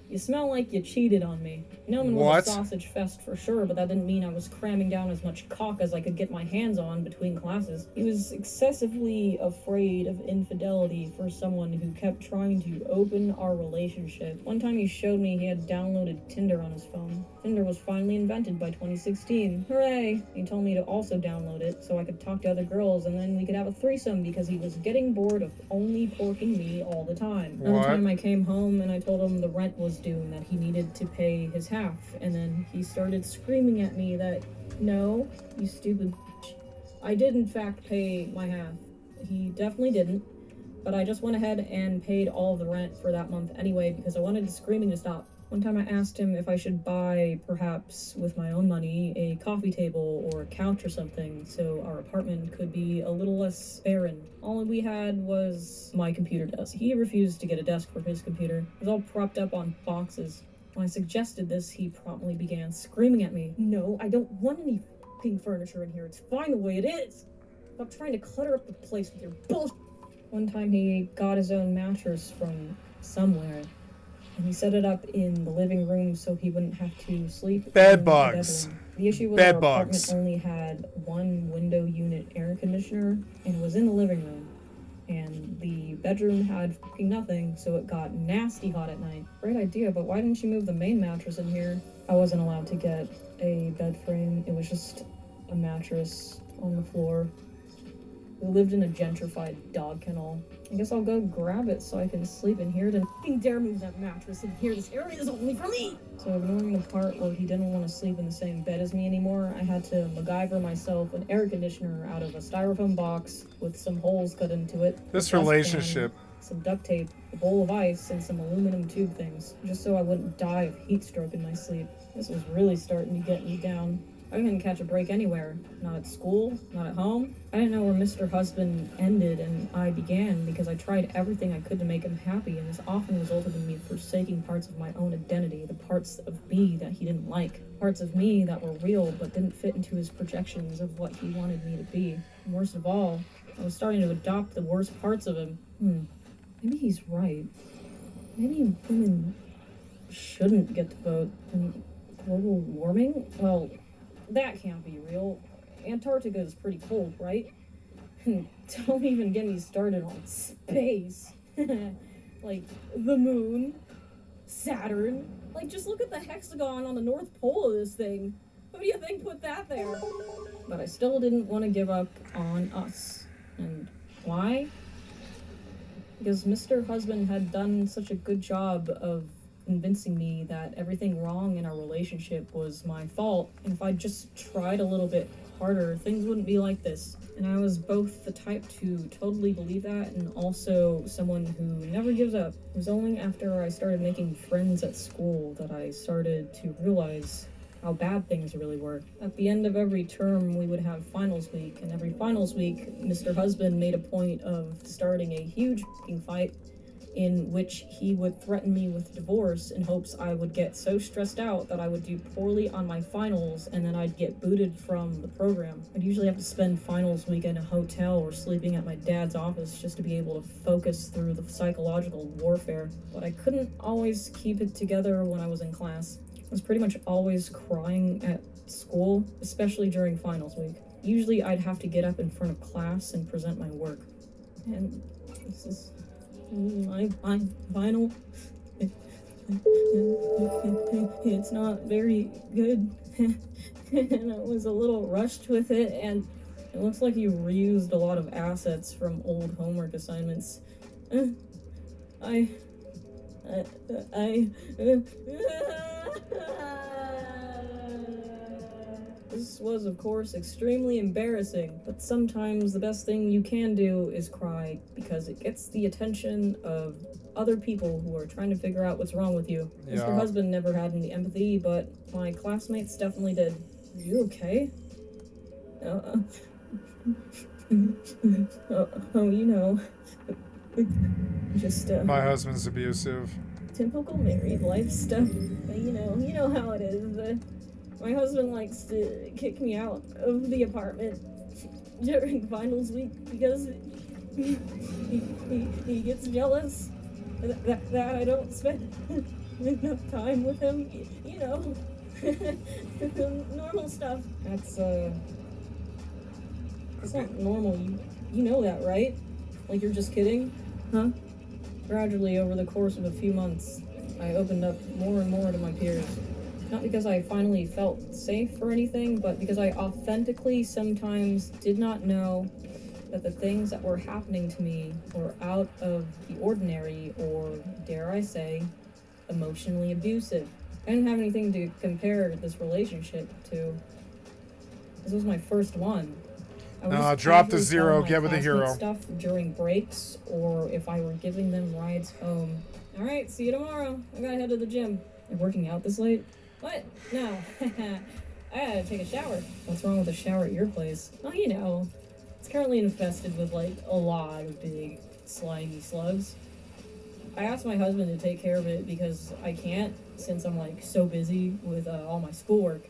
"You smell like you cheated on me." Nillman was a sausage fest for sure, but that didn't mean I was cramming down as much cock as I could get my hands on between classes. He was excessively afraid of infidelity for someone who kept trying to open our relationship. One time he showed me he had downloaded Tinder on his phone. Tinder was finally invented by 2016. Hooray! He told me to also download it so I could talk to other girls and then we could have a threesome because he was getting bored of only porking me all the time. Another time I came home and I told him the rent was due and that he needed to pay his half, and then he started screaming at me that, "No, you stupid bitch. I did in fact pay my half." He definitely didn't, but I just went ahead and paid all of the rent for that month anyway because I wanted the screaming to stop. One time I asked him if I should buy, perhaps with my own money, a coffee table or a couch or something so our apartment could be a little less barren. All we had was my computer desk. He refused to get a desk for his computer. It was all propped up on boxes. When I suggested this, he promptly began screaming at me. "No, I don't want any f***ing furniture in here. It's fine the way it is. Stop trying to clutter up the place with your bullshit." One time he got his own mattress from somewhere, and he set it up in the living room so he wouldn't have to sleep Bed in bugs. the bedroom. The issue was Bed our bugs. apartment only had one window unit air conditioner and it was in the living room. And the bedroom had fucking nothing, so it got nasty hot at night. Great idea, but why didn't you move the main mattress in here? I wasn't allowed to get a bed frame. It was just a mattress on the floor. We lived in a gentrified dog kennel. I guess I'll go grab it so I can sleep in here. Then fucking dare move that mattress in here. This area is only for me. So ignoring the part where he didn't want to sleep in the same bed as me anymore, I had to MacGyver myself an air conditioner out of a styrofoam box with some holes cut into it. This a dustpan, relationship. some duct tape, a bowl of ice, and some aluminum tube things, just so I wouldn't die of heat stroke in my sleep. This was really starting to get me down. I couldn't catch a break anywhere. Not at school, not at home. I didn't know where Mr. Husband ended and I began because I tried everything I could to make him happy, and this often resulted in me forsaking parts of my own identity, the parts of me that he didn't like, parts of me that were real but didn't fit into his projections of what he wanted me to be. And worst of all, I was starting to adopt the worst parts of him. Maybe he's right. Maybe women shouldn't get to vote. And global warming? Well, that can't be real. Antarctica is pretty cold, right? Don't even get me started on space. Like, the moon, Saturn. Like, just look at the hexagon on the North Pole of this thing. Who do you think put that there? But I still didn't want to give up on us. And why? Because Mr. Husband had done such a good job of convincing me that everything wrong in our relationship was my fault, and if I just tried a little bit harder, things wouldn't be like this. And I was both the type to totally believe that and also someone who never gives up. It was only after I started making friends at school that I started to realize how bad things really were. At the end of every term, we would have finals week, and every finals week, Mr. Husband made a point of starting a huge f***ing fight in which he would threaten me with divorce in hopes I would get so stressed out that I would do poorly on my finals and then I'd get booted from the program. I'd usually have to spend finals week in a hotel or sleeping at my dad's office just to be able to focus through the psychological warfare. But I couldn't always keep it together when I was in class. I was pretty much always crying at school, especially during finals week. Usually I'd have to get up in front of class and present my work. And this is my final. It's not very good. And I was a little rushed with it, and it looks like you reused a lot of assets from old homework assignments. This was, of course, extremely embarrassing, but sometimes the best thing you can do is cry because it gets the attention of other people who are trying to figure out what's wrong with you. Yeah. Mr. Husband never had any empathy, but my classmates definitely did. Are you okay? You know, just, My husband's abusive. typical married life stuff. You know how it is. My husband likes to kick me out of the apartment during finals week because he gets jealous that I don't spend enough time with him. You know, normal stuff. That's it's not normal. You know that, right? Like you're just kidding, huh? Gradually, over the course of a few months, I opened up more and more to my peers. Not because I finally felt safe or anything, but because I authentically sometimes did not know that the things that were happening to me were out of the ordinary, or, dare I say, emotionally abusive. I didn't have anything to compare this relationship to. This was my first one. Drop the zero, get with the hero. Stuff during breaks, or if I were giving them rides home. All right, see you tomorrow. I gotta head to the gym. You're working out this late? What? No. I gotta take a shower. What's wrong with a shower at your place? Oh, you know, it's currently infested with like a lot of big slimy slugs. I asked my husband to take care of it because I can't, since I'm like so busy with all my schoolwork.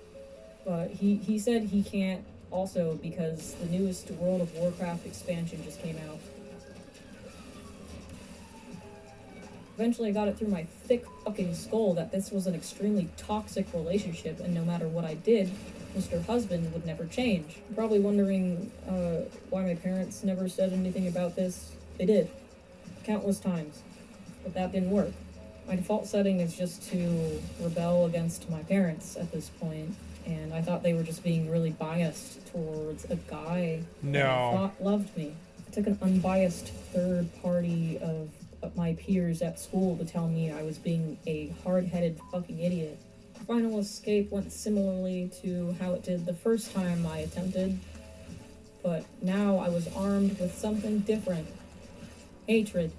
But he said he can't also because the newest World of Warcraft expansion just came out. Eventually I got it through my thick fucking skull that this was an extremely toxic relationship, and no matter what I did, Mr. Husband would never change. You're probably wondering why my parents never said anything about this. They did. Countless times. But that didn't work. My default setting is just to rebel against my parents at this point, and I thought they were just being really biased towards a guy that I thought loved me. I took an unbiased third party of my peers at school to tell me I was being a hard-headed fucking idiot. The final escape went similarly to how it did the first time I attempted, but now I was armed with something different. Hatred.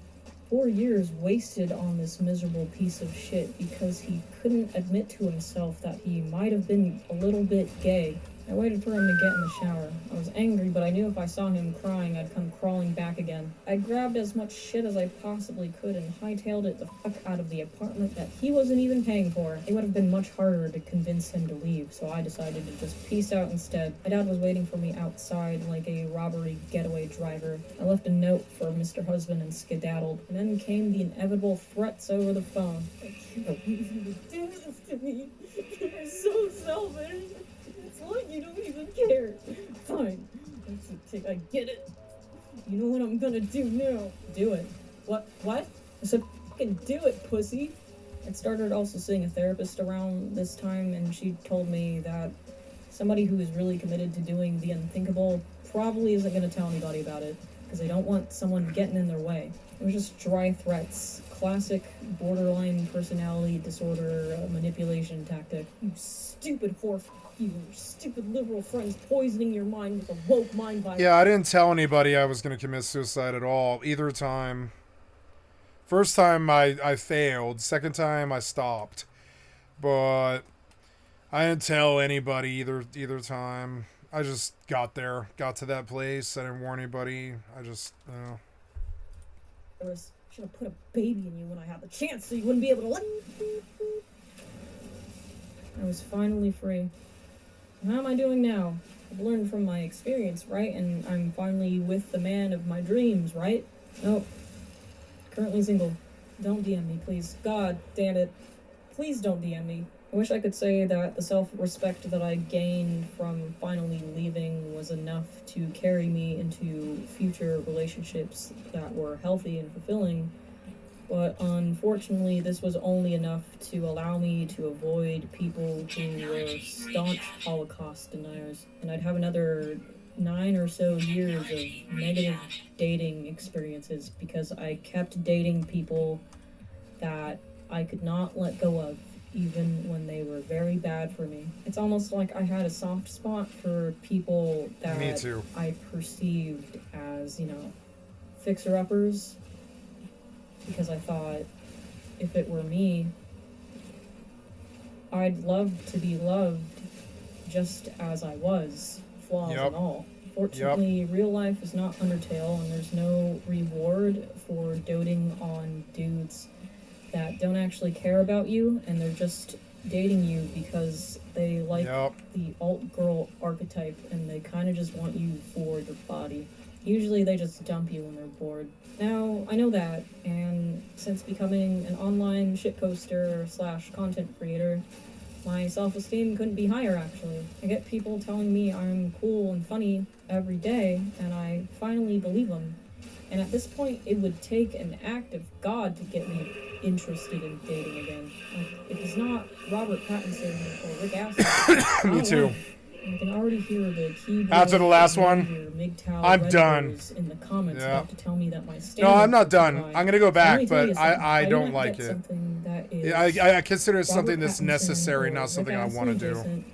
4 years wasted on this miserable piece of shit because he couldn't admit to himself that he might have been a little bit gay. I waited for him to get in the shower. I was angry, but I knew if I saw him crying, I'd come crawling back again. I grabbed as much shit as I possibly could and hightailed it the fuck out of the apartment that he wasn't even paying for. It would have been much harder to convince him to leave, so I decided to just peace out instead. My dad was waiting for me outside like a robbery getaway driver. I left a note for Mr. Husband and skedaddled, and then came the inevitable threats over the phone. I can't believe you would do this to me. You're so selfish. What? You don't even care. Fine. I get it. You know what I'm gonna do now? Do it. What? I said fucking do it, pussy. I started also seeing a therapist around this time, and she told me that somebody who is really committed to doing the unthinkable probably isn't gonna tell anybody about it, because they don't want someone getting in their way. It was just dry threats. Classic borderline personality disorder manipulation tactic. You stupid whore. You stupid liberal friends poisoning your mind with a woke mind virus. Yeah, I didn't tell anybody I was going to commit suicide at all, either time. First time I failed. Second time I stopped. But I didn't tell anybody either time. I just got there. Got to that place. I didn't warn anybody. I just, I should have put a baby in you when I had the chance so you wouldn't be able to let... I was finally free. How am I doing now? I've learned from my experience, right? And I'm finally with the man of my dreams, right? Nope. Currently single. Don't DM me, please. God damn it. Please don't DM me. I wish I could say that the self-respect that I gained from finally leaving was enough to carry me into future relationships that were healthy and fulfilling. But unfortunately, this was only enough to allow me to avoid people who were staunch Holocaust deniers. And I'd have another 9 or so years of negative dating experiences because I kept dating people that I could not let go of, even when they were very bad for me. It's almost like I had a soft spot for people that I perceived as, fixer-uppers. Because I thought, if it were me, I'd love to be loved just as I was, flaws and all. Fortunately, real life is not Undertale, and there's no reward for doting on dudes that don't actually care about you, and they're just dating you because they like the alt-girl archetype, and they kind of just want you for their body. Usually they just dump you when they're bored. Now, I know that, and since becoming an online shitposter / content creator, my self-esteem couldn't be higher, actually. I get people telling me I'm cool and funny every day, and I finally believe them. And at this point, it would take an act of God to get me interested in dating again. Like, if it's not Robert Pattinson or Rick Astley, Me too. I can already hear the keyboard. After the last one, I'm done. In the comments about to tell me that my no, I'm not done. I'm gonna go back, but I don't don't like it. I consider it something that's necessary, not something I want to do.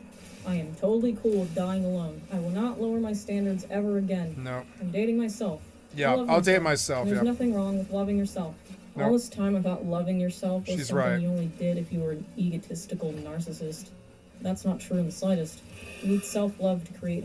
I am totally cool with dying alone. I will not lower my standards ever again. No. I'm dating myself. Yeah, I'll date myself. There's nothing wrong with loving yourself. All this time about loving yourself was something you only did if you were an egotistical narcissist. That's not true in the slightest. You need self-love to create healthy